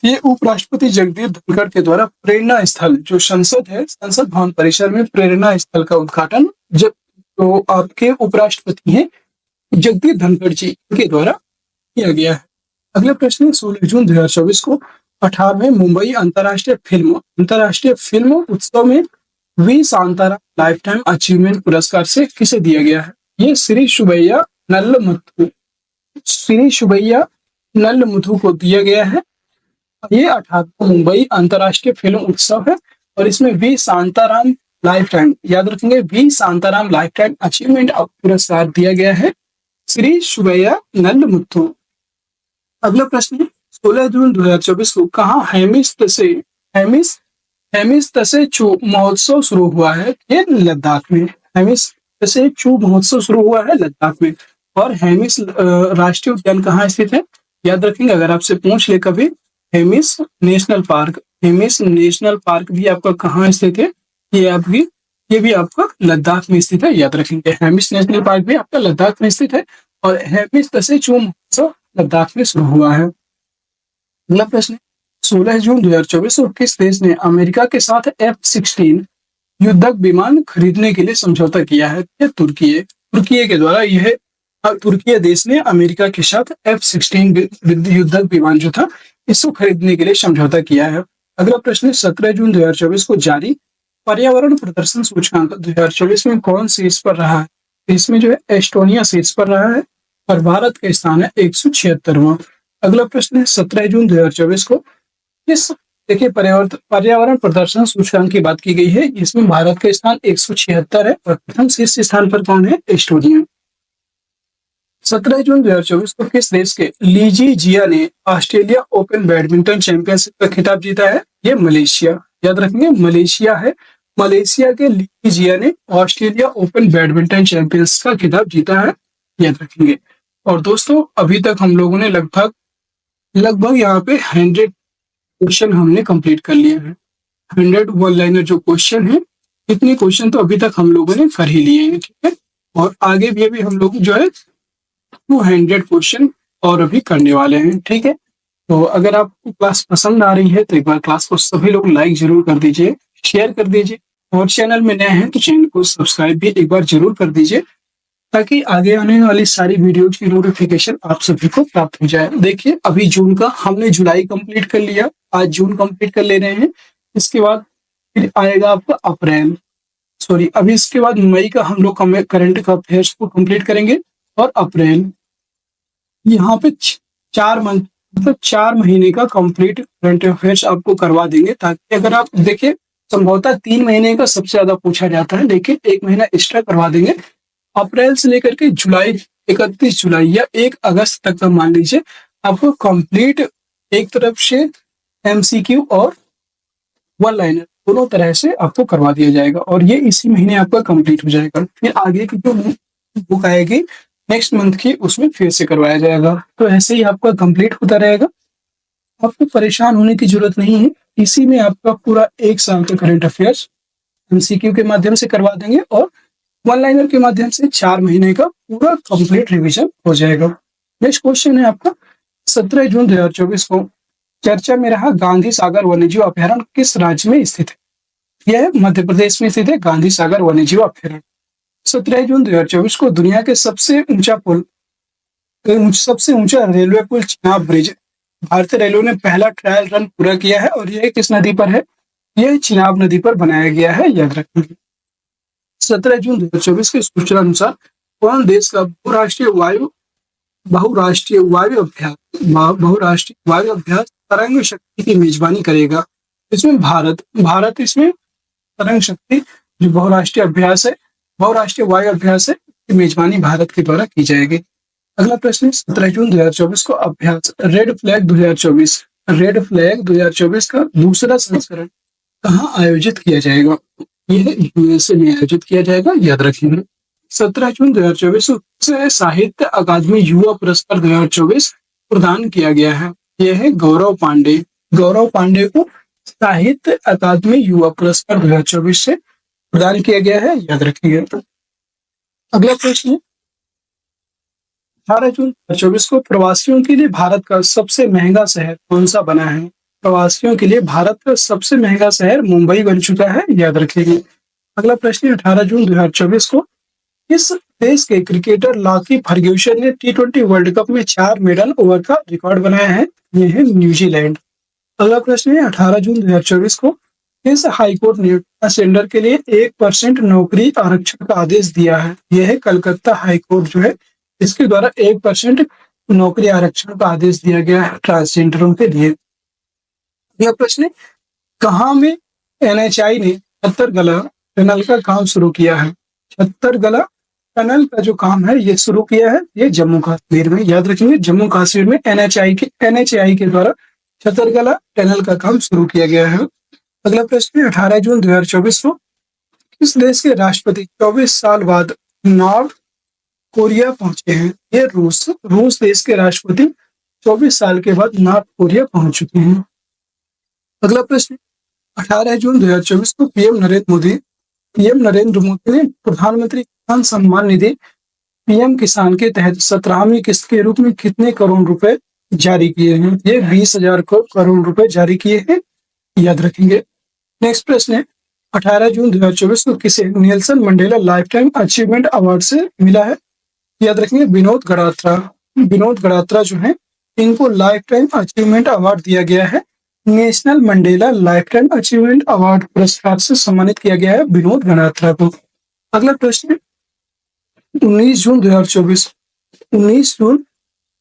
ये उपराष्ट्रपति जगदीप धनखड़ के द्वारा प्रेरणा स्थल जो संसद है, संसद भवन परिसर में प्रेरणा स्थल का उद्घाटन जब तो आपके उपराष्ट्रपति हैं जगदीप धनखड़ जी के द्वारा किया गया है। अगला प्रश्न है 16 जून 2024 को 18वें मुंबई अंतर्राष्ट्रीय फिल्म उत्सव में V Shantaram lifetime achievement पुरस्कार से किसे दिया गया है? ये श्री सुबैया नल्लमुथु को दिया गया है। ये 18वां मुंबई अंतर्राष्ट्रीय फिल्म उत्सव है और इसमें वी शांताराम लाइफ टाइम, याद रखेंगे, V Shantaram lifetime achievement पुरस्कार दिया गया है श्री सुबैया नल्लमुथु। अगला प्रश्न है 16 जून 2024 को कहाँ हेमिस तसे महोत्सव शुरू हुआ है? ये लद्दाख में। हेमिस तसे महोत्सव शुरू हुआ है लद्दाख में। और हेमिस राष्ट्रीय उद्यान कहाँ स्थित है? याद रखेंगे, अगर आपसे पूछ ले कभी, हेमिस नेशनल पार्क भी आपका कहाँ स्थित है? ये भी आपका लद्दाख में स्थित है, याद रखेंगे। हेमिस नेशनल पार्क भी आपका लद्दाख में स्थित है और हेमिस तसे महोत्सव लद्दाख में शुरू हुआ है। अगला प्रश्न 16 जून 2024 को किस देश ने अमेरिका के साथ F-16 युद्धक विमान खरीदने के लिए समझौता किया है? तुर्की के द्वारा यह तुर्की देश ने अमेरिका के साथ F-16 युद्धक विमान जो था इसको खरीदने के लिए समझौता किया है। अगला प्रश्न 17 जून 2024 को जारी पर्यावरण प्रदर्शन सूचकांक 2024 में कौन शीर्ष पर रहा है? इसमें जो है एस्टोनिया शीर्ष पर रहा है और भारत का स्थान है 176वां। अगला प्रश्न है 17 जून 2024 को देखिए पर्यावरण प्रदर्शन सूचकांक की बात की गई है। इसमें भारत का स्थान 176 है और प्रथम शीर्ष स्थान पर कौन है? एस्टोनिया। 17 जून 2024 को किस देश के लीजी जिया ने ऑस्ट्रेलिया ओपन बैडमिंटन चैंपियनशिप का खिताब जीता है? ये मलेशिया, याद रखेंगे, मलेशिया है। मलेशिया के लीजी जिया ने ऑस्ट्रेलिया ओपन बैडमिंटन चैंपियंस का खिताब जीता है, याद रखेंगे। और दोस्तों अभी तक हम लोगों ने लगभग यहाँ पे 100 क्वेश्चन हमने कंप्लीट कर लिए हैं। 100 वन लाइनर जो क्वेश्चन है, इतने क्वेश्चन तो अभी तक हम लोगों ने कर ही लिए हैं, ठीक है। और आगे भी अभी हम लोग जो है 200 क्वेश्चन और अभी करने वाले हैं, ठीक है। तो अगर आपको क्लास पसंद आ रही है तो एक बार क्लास को सभी लोग लाइक जरूर कर दीजिए, शेयर कर दीजिए और चैनल में नए हैं तो चैनल को सब्सक्राइब भी एक बार जरूर कर दीजिए ताकि आगे आने वाली सारी वीडियोज की नोटिफिकेशन आप सभी को प्राप्त हो जाए। देखिए अभी जून का हमने जुलाई कंप्लीट कर लिया, आज जून कंप्लीट कर ले रहे हैं। इसके बाद फिर आएगा आपका अभी इसके बाद मई का हम लोग करंट अफेयर्स को कंप्लीट करेंगे और अप्रैल, यहाँ पे 4 महीने का कंप्लीट करंट अफेयर्स आपको करवा देंगे ताकि अगर आप देखिए संभवतः 3 महीने का सबसे ज्यादा पूछा जाता है, लेकिन 1 महीना एक्स्ट्रा करवा देंगे। अप्रैल से लेकर के जुलाई 31 जुलाई या 1 अगस्त तक का मान लीजिए आपको कंप्लीट एक तरफ से एमसीक्यू और वन लाइनर दोनों तरह से आपको करवा दिया जाएगा और ये इसी महीने आपका कंप्लीट हो जाएगा। फिर आगे की जो बुक आएगी नेक्स्ट मंथ की उसमें फिर से करवाया जाएगा। तो ऐसे ही आपका कंप्लीट होता रहेगा, आपको परेशान होने की जरूरत नहीं है। इसी में आपका पूरा 1 साल का करंट अफेयर्स एमसीक्यू के माध्यम से करवा देंगे और वन लाइनर के माध्यम से 4 महीने का पूरा कंप्लीट रिवीजन हो जाएगा। नेक्स्ट क्वेश्चन है आपका 17 जून 2024 को चर्चा में रहा गांधी सागर वन्यजीव अभयारण्य किस राज्य में स्थित है? यह मध्य प्रदेश में स्थित है गांधी सागर वन्यजीव अभयारण्य। 17 जून 2024 को दुनिया के सबसे ऊंचा रेलवे पुल चिनाब ब्रिज भारतीय रेलवे ने पहला ट्रायल रन पूरा किया है और यह किस नदी पर है? यह चिनाब नदी पर बनाया गया है, याद रखेंगे। 17 जून 2024 की सूचना अनुसार कौन देश का बहुराष्ट्रीय वायु अभ्यास तरंग शक्ति की मेजबानी करेगा? इसमें भारत इसमें तरंग शक्ति जो बहुराष्ट्रीय वायु अभ्यास है की मेजबानी भारत के द्वारा की जाएगी। अगला प्रश्न 17 जून 2024 को अभ्यास रेड फ्लैग 2024 का दूसरा संस्करण कहाँ आयोजित किया जाएगा? यह यूएसए में आयोजित किया जाएगा, याद रखेंगे। 17 जून 2024 से साहित्य अकादमी युवा पुरस्कार 2024 प्रदान किया गया है। यह है गौरव पांडे को साहित्य अकादमी युवा पुरस्कार 2024 से प्रदान किया गया है, याद रखिएगा। अगला प्रश्न 18 जून 2024 को प्रवासियों के लिए भारत का सबसे महंगा शहर कौन सा बना है? प्रवासियों के लिए भारत का सबसे महंगा शहर मुंबई बन चुका है, याद रखिएगा। अगला प्रश्न 18 जून 2024 को किस देश के क्रिकेटर लॉकी फर्ग्यूसन ने T20 वर्ल्ड कप में 4 मेडल ओवर का रिकॉर्ड बनाया है? यह है न्यूजीलैंड। अगला प्रश्न है 18 जून 2024 को किस हाईकोर्ट ने ट्रांसजेंडर के लिए 1% नौकरी आरक्षण का आदेश दिया है? यह है कलकत्ता हाईकोर्ट जो है इसके द्वारा 1% नौकरी आरक्षण का आदेश दिया गया है ट्रांसजेंडरों के लिए। यह प्रश्न कहाँ में NHI ने छत्तरगला टनल का काम शुरू किया है? छत्तरगला टनल का जो काम है ये शुरू किया है ये जम्मू कश्मीर में, याद रखेंगे। जम्मू कश्मीर में NHI के द्वारा छत्तरगला टनल का काम शुरू किया गया है। अगला प्रश्न 18 जून 2024 को किस देश के राष्ट्रपति 24 साल बाद नॉर्थ कोरिया पहुंचे हैं? ये रूस देश के राष्ट्रपति 24 साल के बाद नॉर्थ कोरिया पहुंच चुके हैं। अगला प्रश्न 18 जून 2024 को पीएम नरेंद्र मोदी ने प्रधानमंत्री किसान सम्मान निधि पीएम किसान के तहत 17वीं किस्त के रूप में कितने करोड़ रुपए जारी किए हैं? ये 20,000 करोड़ रुपए जारी किए हैं, याद रखेंगे। नेक्स्ट प्रश्न है 18 जून 2024 को किसे Nelson Mandela life time achievement award से मिला है? याद रखेंगे विनोद गड़ात्रा जो है इनको लाइफ टाइम अचीवमेंट अवार्ड दिया गया है। National Mandela life time achievement award पुरस्कार से सम्मानित किया गया है विनोद गड़ात्रा को। अगला प्रश्न 19 जून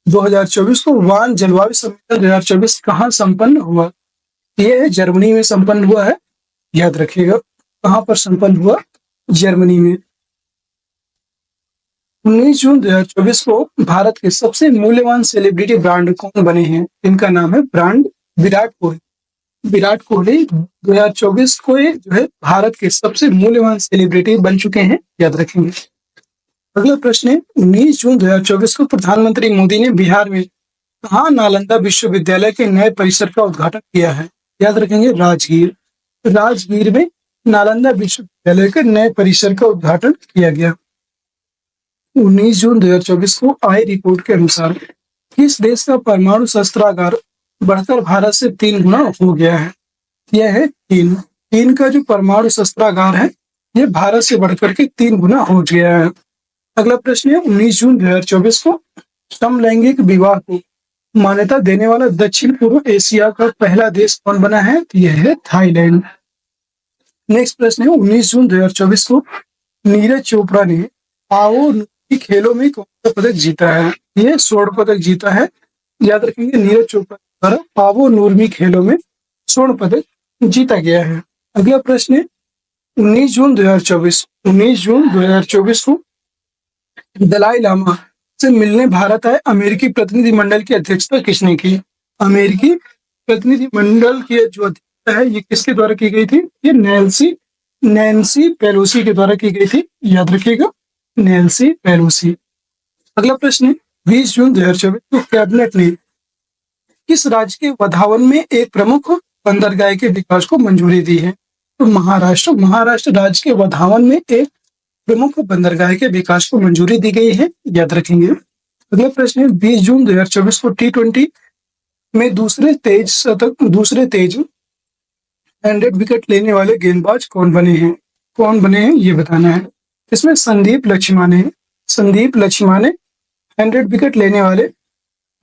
2024 को वान जलवायु सम्मेलन 2024 कहाँ संपन्न हुआ? यह जर्मनी में संपन्न हुआ है, याद रखिएगा। कहाँ पर संपन्न हुआ? जर्मनी में। 19 जून 2024 को भारत के सबसे मूल्यवान सेलिब्रिटी ब्रांड कौन बने हैं? इनका नाम है ब्रांड विराट कोहली 2024 को जो है भारत के सबसे मूल्यवान सेलिब्रिटी बन चुके हैं, याद रखेंगे। अगला प्रश्न है 19 जून 2024 को प्रधानमंत्री मोदी ने बिहार में कहाँ नालंदा विश्वविद्यालय के नए परिसर का उद्घाटन किया है? याद रखेंगे राजगीर में नालंदा विश्वविद्यालय के नए परिसर का उद्घाटन किया गया। 19 जून 2024 को आई रिपोर्ट के अनुसार किस देश का परमाणु शस्त्रागार बढ़कर भारत से 3 गुना हो गया है? यह है चीन का जो परमाणु शस्त्रागार है ये भारत से बढ़कर के 3 गुना हो गया है। अगला प्रश्न है 19 जून 2024 को समलैंगिक विवाह को मान्यता देने वाला दक्षिण पूर्व एशिया का पहला देश कौन बना है? यह है थाईलैंड। नेक्स्ट प्रश्न है 19 जून 2024 को नीरज चोपड़ा ने पाओ खेलों में कौन सा पदक जीता है? यह स्वर्ण पदक जीता है, याद रखेंगे। नीरज चोपड़ा द्वारा पावो नूर्मी खेलों में स्वर्ण पदक जीता गया है। अगला प्रश्न है 19 जून 2024 को दलाई लामा से मिलने भारत आए अमेरिकी प्रतिनिधिमंडल की अध्यक्षता किसने की? अमेरिकी प्रतिनिधिमंडल की जो अध्यक्षता है ये किसके द्वारा की गई थी? ये नैन्सी पेलोसी के द्वारा की गई थी, याद रखिएगा, नैन्सी पेलोसी। अगला प्रश्न है 20 जून 2024 को कैबिनेट ने किस राज्य के वधावन में एक प्रमुख बंदरगाह के विकास को मंजूरी दी है? तो महाराष्ट्र राज्य के वधावन में एक प्रमुख बंदरगाह के विकास को मंजूरी दी गई है, याद रखेंगे। अगला प्रश्न है 20 जून 2024 को T20 में दूसरे तेज 100 विकेट लेने वाले गेंदबाज कौन बने हैं ये बताना है। इसमें संदीप लक्ष्मा ने 100 विकेट लेने वाले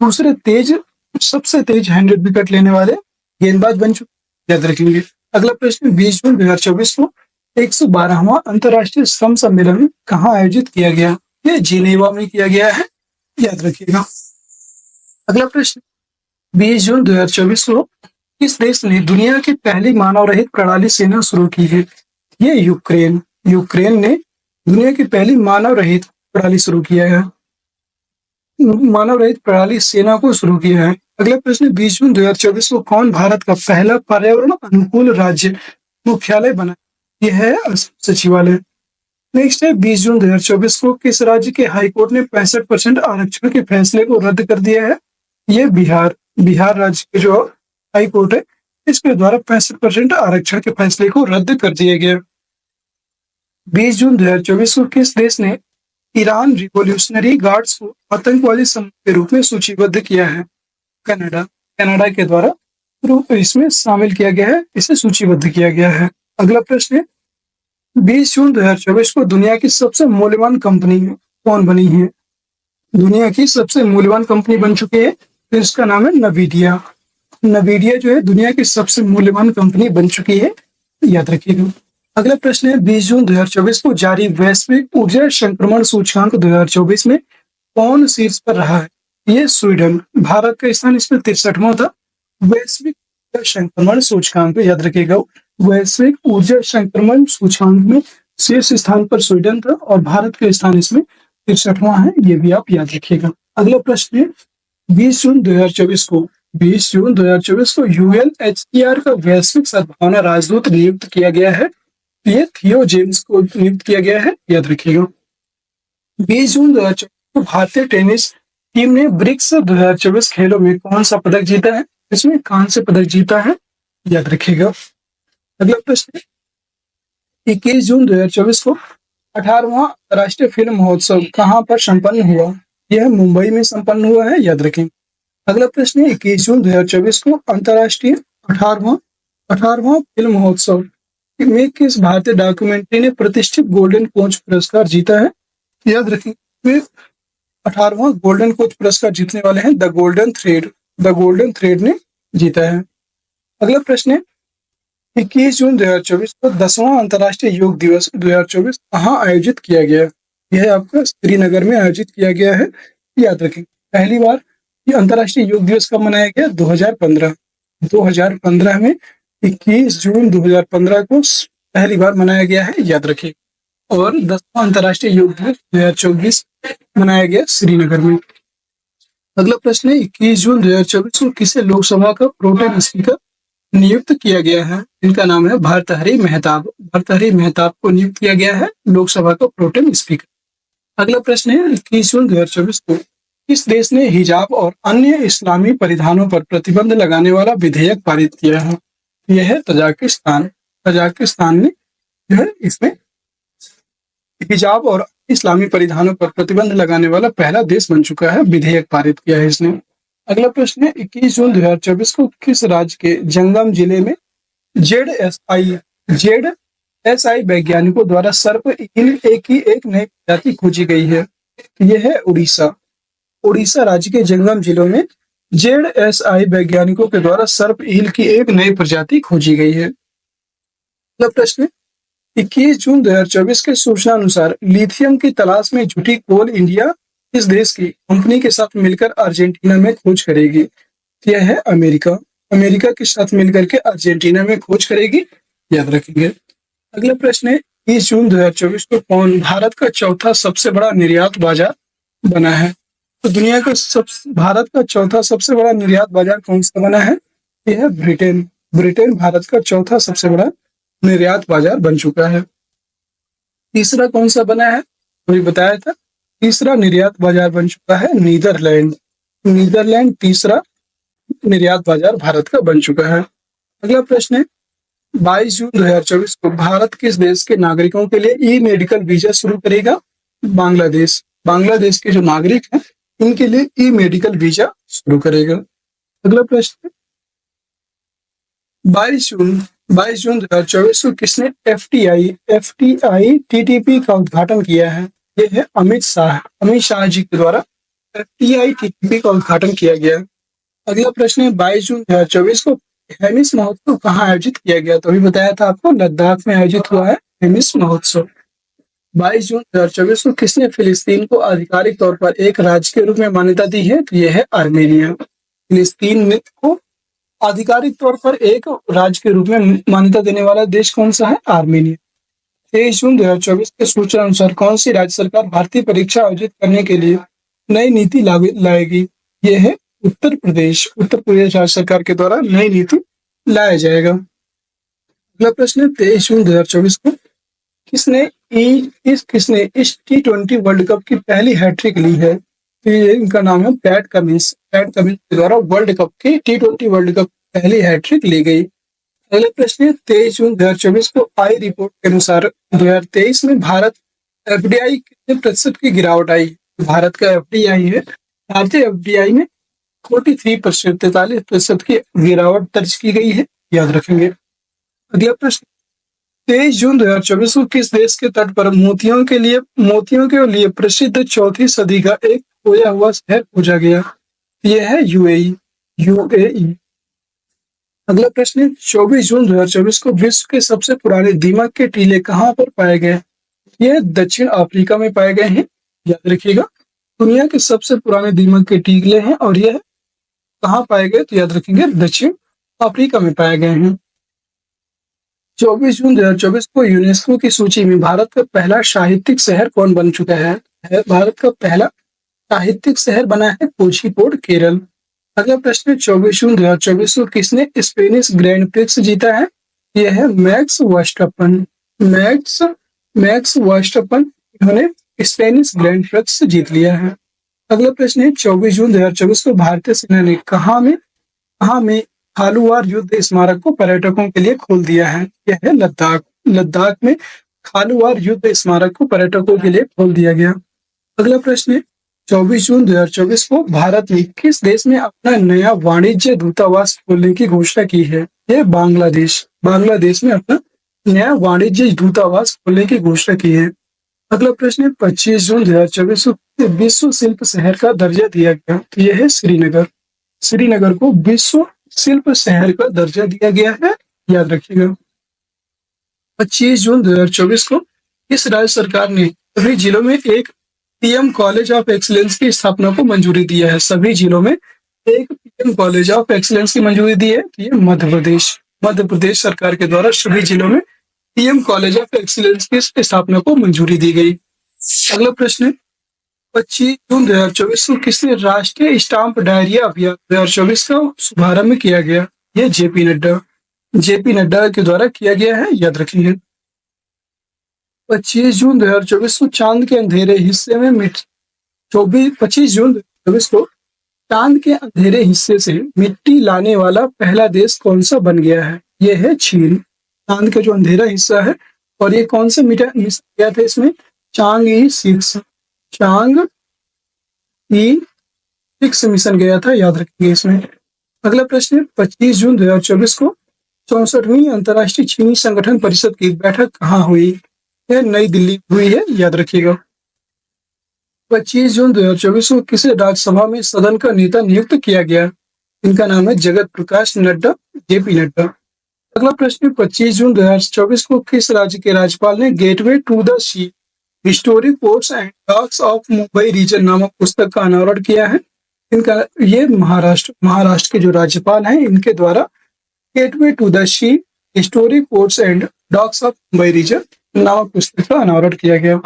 सबसे तेज 100 विकेट लेने वाले गेंदबाज बन चुके, याद रखेंगे। अगला प्रश्न 20 जून 2024 को 112वां अंतर्राष्ट्रीय श्रम सम्मेलन कहाँ आयोजित किया गया? ये जिनेवा में किया गया है, याद रखिएगा। अगला प्रश्न 20 जून 2024 को किस देश ने दुनिया की पहली मानव रहित प्रणाली सेना शुरू की है? ये यूक्रेन ने दुनिया की पहली मानव रहित प्रणाली शुरू किया है, मानव रहित प्रणाली सेना को शुरू किया है। अगला प्रश्न 20 जून 2024 को कौन भारत का पहला पर्यावरण अनुकूल राज्य मुख्यालय बना? यह है सचिवालय। नेक्स्ट है 20 जून 2024 को किस राज्य के हाईकोर्ट ने 65% आरक्षण के फैसले को रद्द कर दिया है? ये बिहार राज्य के जो हाईकोर्ट है इसके द्वारा 65% आरक्षण के फैसले को रद्द कर दिया गया। 20 जून 2024 को किस देश ने ईरान रिवॉल्यूशनरी गार्ड्स को आतंकवादी समूह के रूप में सूचीबद्ध किया है? कनाडा के द्वारा इसमें शामिल किया गया है, इसे सूचीबद्ध किया गया है। अगला प्रश्न है 20 जून 2024 को दुनिया की सबसे मूल्यवान कंपनी कौन बनी है? दुनिया की सबसे मूल्यवान कंपनी बन चुकी है, फिर इसका नाम है नवीडिया। नवीडिया जो है दुनिया की सबसे मूल्यवान कंपनी बन चुकी है, याद रखिएगा। अगला प्रश्न है 20 जून 2024 को जारी वैश्विक ऊर्जा संक्रमण सूचकांक 2024 में कौन शीर्ष पर रहा है? ये स्वीडन। भारत का स्थान इसमें 63वां था। वैश्विक ऊर्जा संक्रमण सूचकांक, याद रखिएगा, वैश्विक ऊर्जा संक्रमण सूचकांक में शीर्ष स्थान पर स्वीडन था और भारत का स्थान इसमें 63वां है, ये भी आप याद रखिएगा। अगला प्रश्न है 20 जून 2024 को UNHCR का वैश्विक सद्भावना राजदूत नियुक्त किया गया है, ये थियो जेम्स को नियुक्त किया गया है, याद रखिएगा। 20 जून 2024 को भारतीय टेनिस टीम ने ब्रिक्स 2024 खेलों में कौन सा पदक जीता है? इसमें कांस्य पदक जीता है, याद रखिएगा। अगला प्रश्न 21 जून 2024 को 18वां राष्ट्रीय फिल्म महोत्सव कहाँ पर संपन्न हुआ? यह मुंबई में संपन्न हुआ है, याद रखें। अगला प्रश्न है 21 जून 2024 को अंतर्राष्ट्रीय 18वां फिल्म महोत्सव में किस भारतीय डॉक्यूमेंट्री ने प्रतिष्ठित गोल्डन कोच पुरस्कार जीता है? याद रखें, वे 18वां गोल्डन कोच पुरस्कार जीतने वाले हैं द गोल्डन थ्रेड ने जीता है। अगला प्रश्न है 21 जून 2024 को 10वां अंतर्राष्ट्रीय योग दिवस 2024 कहाँ आयोजित किया गया? यह आपका श्रीनगर में आयोजित किया गया है, याद रखें। पहली बार ये अंतर्राष्ट्रीय योग दिवस कब मनाया गया? 2015 में 21 जून 2015 को पहली बार मनाया गया है, याद रखिए। और 10वां अंतर्राष्ट्रीय योग दिवस 2024 मनाया गया श्रीनगर में। अगला प्रश्न है 21 जून 2024 को किसे लोकसभा का प्रोटेम स्पीकर नियुक्त किया गया है? इनका नाम है भर्तृहरि मेहताब। भर्तृहरि मेहताब को नियुक्त किया गया है लोकसभा का प्रोटेम स्पीकर। अगला प्रश्न है 21 जून 2024 को किस देश ने हिजाब और अन्य इस्लामी परिधानों पर प्रतिबंध लगाने वाला विधेयक पारित किया है? यह है तजाकिस्तान। तजाकिस्तान ने जो है इसमें हिजाब और इस्लामी परिधानों पर प्रतिबंध लगाने वाला पहला देश बन चुका है, विधेयक पारित किया है इसने। अगला प्रश्न है 21 जून 2024 को किस राज्य के जंगम जिले में जेडएसआई वैज्ञानिकों द्वारा सर्प ईल की एक नई प्रजाति खोजी गई है? यह है उड़ीसा राज्य के जंगम जिलों में जेडएसआई वैज्ञानिकों के द्वारा सर्प ईल की एक नई प्रजाति खोजी गई है। अगला प्रश्न 21 जून 2024 के सूचना अनुसार लिथियम की तलाश में जुटी कोल इंडिया किस देश की कंपनी के साथ मिलकर अर्जेंटीना में खोज करेगी? यह है अमेरिका के साथ मिलकर के अर्जेंटीना में खोज करेगी, याद रखेंगे। अगला प्रश्न है 20 जून 2024 को कौन भारत का चौथा सबसे बड़ा निर्यात बाजार बना है? तो दुनिया का भारत का चौथा सबसे बड़ा निर्यात बाजार कौन सा बना है? यह है ब्रिटेन भारत का चौथा सबसे बड़ा निर्यात बाजार बन चुका है। तीसरा कौन सा बना है? अभी बताया था, तीसरा निर्यात बाजार बन चुका है नीदरलैंड तीसरा निर्यात बाजार भारत का बन चुका है। अगला प्रश्न है 22 जून 2024 को भारत किस देश के नागरिकों के लिए ई मेडिकल वीजा शुरू करेगा? बांग्लादेश के जो नागरिक हैं इनके लिए ई मेडिकल वीजा शुरू करेगा। अगला प्रश्न, 22 जून 2024 को किसने एफटीआई टीटीपी का उद्घाटन किया है? ये है अमित शाह जी के द्वारा एफटीआई टीटीपी का उद्घाटन किया गया। अगला प्रश्न है, 22 जून 2024 को हेमिस महोत्सव कहाँ आयोजित किया गया? तो अभी बताया था आपको, लद्दाख में आयोजित हुआ है हेमिस महोत्सव। 22 जून 2024 को किसने फिलिस्तीन को आधिकारिक तौर पर एक राज्य के रूप में मान्यता दी है? तो यह है आर्मेनिया। फिलिस्तीन को आधिकारिक तौर पर एक राज्य के रूप में मान्यता देने वाला देश कौन सा है? आर्मेनिया। 23 जून 2024 के सूचना अनुसार कौन सी राज्य सरकार भारतीय परीक्षा आयोजित करने के लिए नई नीति लाएगी? यह है उत्तर प्रदेश राज्य सरकार के द्वारा नई नीति लाया जाएगा। अगला प्रश्न है, 23 जून 2024 को किसने इस T20 वर्ल्ड कप की पहली हैट्रिक ली है? तो इनका नाम है पैट कमिंस के द्वारा वर्ल्ड कप की T20 वर्ल्ड कप पहली हैट्रिक ली गई। अगला प्रश्न है, 23 जून 2024 को आई रिपोर्ट के अनुसार 2023 में भारत एफडीआई कितने प्रतिशत की गिरावट आई? भारत का एफडीआई है, भारतीय एफडीआई में 43% की गिरावट दर्ज की गई है, याद रखेंगे। अगला प्रश्न, 23 जून 2024 को किस देश के तट पर मोतियों के लिए प्रसिद्ध चौथी सदी का एक खोया हुआ शहर खोजा गया? यह है यूएई। अगला प्रश्न है, 24 जून 2024 को विश्व के सबसे पुराने दीमक के टीले कहाँ पर पाए गए? यह दक्षिण अफ्रीका में पाए गए हैं, याद रखिएगा। दुनिया के सबसे पुराने दीमक के टीले हैं और यह कहाँ पाए गए? तो याद रखेंगे दक्षिण अफ्रीका में पाए गए हैं। 24 जून 2024 को यूनेस्को की सूची में भारत का पहला साहित्यिक शहर कौन बन चुका है? भारत का पहला साहित्यिक शहर बना है कोझिकोड, केरल। अगला प्रश्न, 24 जून 2024 को किसने स्पेनिश ग्रैंड प्रिक्स जीता है? यह है मैक्स वर्स्टप्पन। इन्होंने स्पेनिश ग्रैंड प्रिक्स जीत लिया है। अगला प्रश्न है, 24 जून 2024 को भारतीय सेना ने कहाँ में खालूवार युद्ध स्मारक को पर्यटकों के लिए खोल दिया है? यह है लद्दाख में खालूवार युद्ध स्मारक को पर्यटकों के लिए खोल दिया गया। अगला प्रश्न है, 24 जून 2024 को भारत ने किस देश में अपना नया वाणिज्य दूतावास खोलने की घोषणा की है? यह बांग्लादेश में अपना नया वाणिज्य दूतावास खोलने की घोषणा की है। अगला प्रश्न है, 25 जून 2024 को विश्व शिल्प शहर का दर्जा दिया गया? तो यह है श्रीनगर को विश्व शिल्प शहर का दर्जा दिया गया है, याद रखिएगा। 25 जून 2024 को इस राज्य सरकार ने सभी जिलों में एक पीएम कॉलेज ऑफ एक्सीलेंस की स्थापना को मंजूरी दिया है? सभी जिलों में एक पीएम कॉलेज ऑफ एक्सीलेंस की मंजूरी दी है। ये मध्य प्रदेश सरकार के द्वारा सभी जिलों में पीएम कॉलेज ऑफ एक्सीलेंस की स्थापना को मंजूरी दी गई। अगला प्रश्न है, 25 जून 2024 को किसने राष्ट्रीय स्टाम्प डायरिया अभियान 2024 का शुभारंभ किया गया? यह जेपी नड्डा के द्वारा किया गया है, याद रखिए। 25 जून 2024 को चांद के अंधेरे हिस्से में 25 जून 2024 को चांद के अंधेरे हिस्से से मिट्टी लाने वाला पहला देश कौन सा बन गया है? यह है चीन। चांद का जो अंधेरा हिस्सा है, और ये कौन सा मिशन गया था इसमें? चांग-E6 मिशन गया था, याद रखेंगे इसमें। अगला प्रश्न है, 25 जून 2024 को 64वीं अंतर्राष्ट्रीय चीनी संगठन परिषद की बैठक कहाँ हुई? यह नई दिल्ली हुई है, याद रखिएगा। 25 जून 2024 को किसे राज्यसभा में सदन का नेता नियुक्त किया गया? इनका नाम है जगत प्रकाश नड्डा, जेपी नड्डा। अगला प्रश्न, 25 जून 2024 को किस राज्य के राज्यपाल ने gateway to the sea historic ports and docks of Mumbai region नामक पुस्तक का अनावरण किया है? इनका ये महाराष्ट्र के जो राज्यपाल हैं, इनके द्वारा gateway to the sea historic ports and docks of Mumbai region नामक पुस्तक का अनावरण किया गया।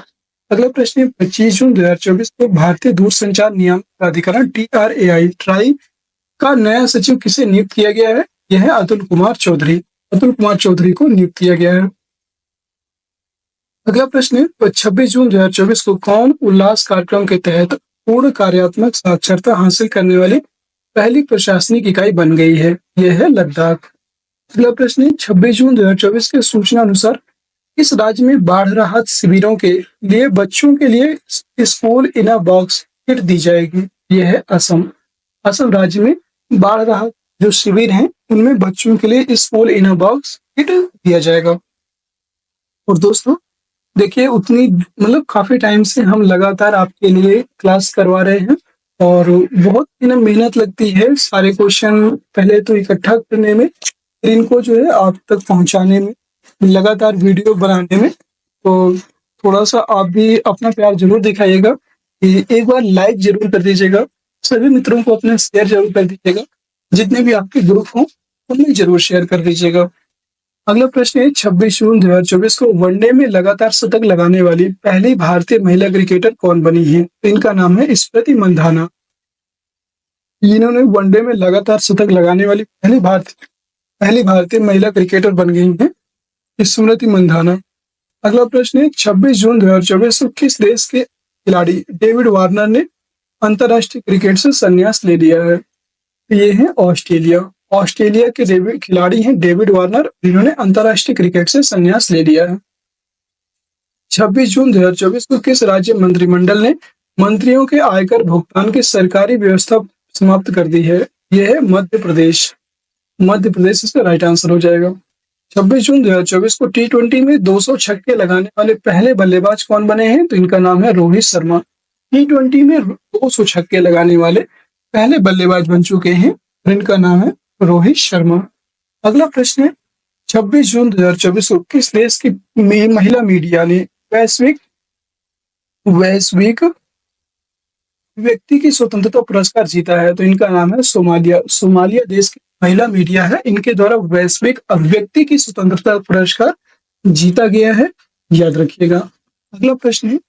अगला प्रश्न, 25 जून 2024 को भारतीय दूरसंचार नियामक प्राधिकरण ट्राई का नया सचिव किसे नियुक्त किया गया है? यह है अतुल कुमार चौधरी को नियुक्त किया गया है। अगला प्रश्न, 26 जून 2024 को कौन उल्लास कार्यक्रम के तहत पूर्ण कार्यात्मक साक्षरता हासिल करने वाली पहली प्रशासनिक इकाई बन गई है? यह है लद्दाख। अगला प्रश्न, 26 जून 2024 के सूचना अनुसार इस राज्य में बाढ़ राहत शिविरों के लिए बच्चों के लिए school in a box kit दी जाएगी? यह है असम। असम राज्य में बाढ़ राहत जो शिविर हैं उनमें बच्चों के लिए school in a box kit दिया जाएगा। और दोस्तों देखिए उतनी मतलब काफी टाइम से हम लगातार आपके लिए क्लास करवा रहे हैं और बहुत मेहनत लगती है सारे क्वेश्चन पहले तो इकट्ठा करने में, फिर इनको जो है आप तक पहुंचाने में, लगातार वीडियो बनाने में। तो थोड़ा सा आप भी अपना प्यार जरूर दिखाइएगा कि एक बार लाइक जरूर कर दीजिएगा, सभी मित्रों को अपने शेयर जरूर कर दीजिएगा, जितने भी आपके ग्रुप हों उनमें जरूर शेयर कर दीजिएगा। अगला प्रश्न है 26 जून 2024 को वनडे में लगातार शतक लगाने वाली पहली भारतीय महिला क्रिकेटर कौन बनी है? तो इनका नाम है स्मृति मंधाना। इन्होंने वनडे में लगातार शतक लगाने वाली पहली भारतीय महिला क्रिकेटर बन गई हैं स्मृति मंधाना। अगला प्रश्न है 26 जून 2024 को किस देश के खिलाड़ी डेविड वार्नर ने अंतरराष्ट्रीय क्रिकेट से संन्यास ले लिया है? ये है ऑस्ट्रेलिया। ऑस्ट्रेलिया के खिलाड़ी हैं डेविड वार्नर, जिन्होंने अंतरराष्ट्रीय क्रिकेट से संन्यास ले लिया है। 26 जून 2024 को किस राज्य मंत्रिमंडल ने मंत्रियों के आयकर भुगतान की सरकारी व्यवस्था समाप्त कर दी है? यह है मध्य प्रदेश। मध्य प्रदेश इसका राइट आंसर हो जाएगा। 26 जून 2024 को T20 में 200 छक्के लगाने वाले पहले बल्लेबाज कौन बने हैं? तो इनका नाम है रोहित शर्मा। T20 में 200 छक्के लगाने वाले पहले बल्लेबाज बन चुके हैं, इनका नाम है रोहित शर्मा। अगला प्रश्न है 26 जून 2024 को किस देश की महिला मीडिया ने वैश्विक व्यक्ति की स्वतंत्रता पुरस्कार जीता है? तो इनका नाम है सोमालिया। सोमालिया देश की महिला मीडिया है, इनके द्वारा वैश्विक व्यक्ति की स्वतंत्रता पुरस्कार जीता गया है, याद रखिएगा। अगला प्रश्न है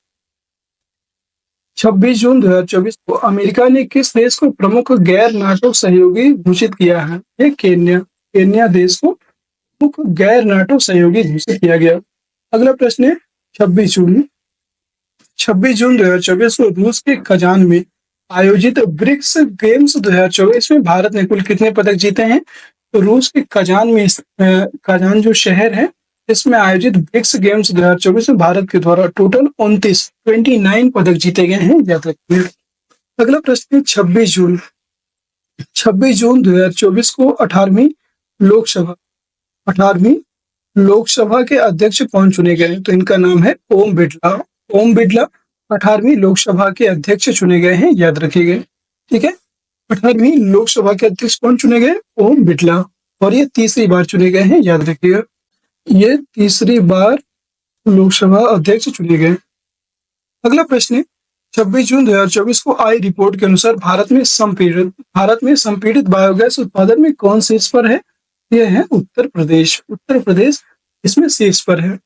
26 जून 2024 को अमेरिका ने किस देश को प्रमुख गैर नाटो सहयोगी घोषित किया है? ये केन्या। केन्या देश को प्रमुख गैर नाटो सहयोगी घोषित किया गया। अगला प्रश्न है 26 जून 2024 को रूस के कजान में आयोजित ब्रिक्स गेम्स 2024 में भारत ने कुल कितने पदक जीते हैं? तो रूस के कजान जो शहर है इसमें आयोजित ब्रिक्स गेम्स 2024 में भारत के द्वारा टोटल 29 पदक जीते गए हैं, याद रखिए। अगला प्रश्न है 26 जून 2024 को 18वीं लोकसभा के अध्यक्ष कौन चुने गए? तो इनका नाम है ओम बिड़ला। ओम बिड़ला 18वीं लोकसभा के अध्यक्ष चुने गए हैं, याद रखिएगा। ठीक है, 18वीं लोकसभा के अध्यक्ष कौन चुने गए? ओम बिड़ला। और ये तीसरी बार चुने गए हैं, याद रखिएगा, ये तीसरी बार लोकसभा अध्यक्ष चुने गए। अगला प्रश्न है 26 जून 2024 को आई रिपोर्ट के अनुसार भारत में संपीड़ित बायोगैस उत्पादन में कौन शीर्ष पर है? यह है उत्तर प्रदेश। उत्तर प्रदेश इसमें शीर्ष पर है।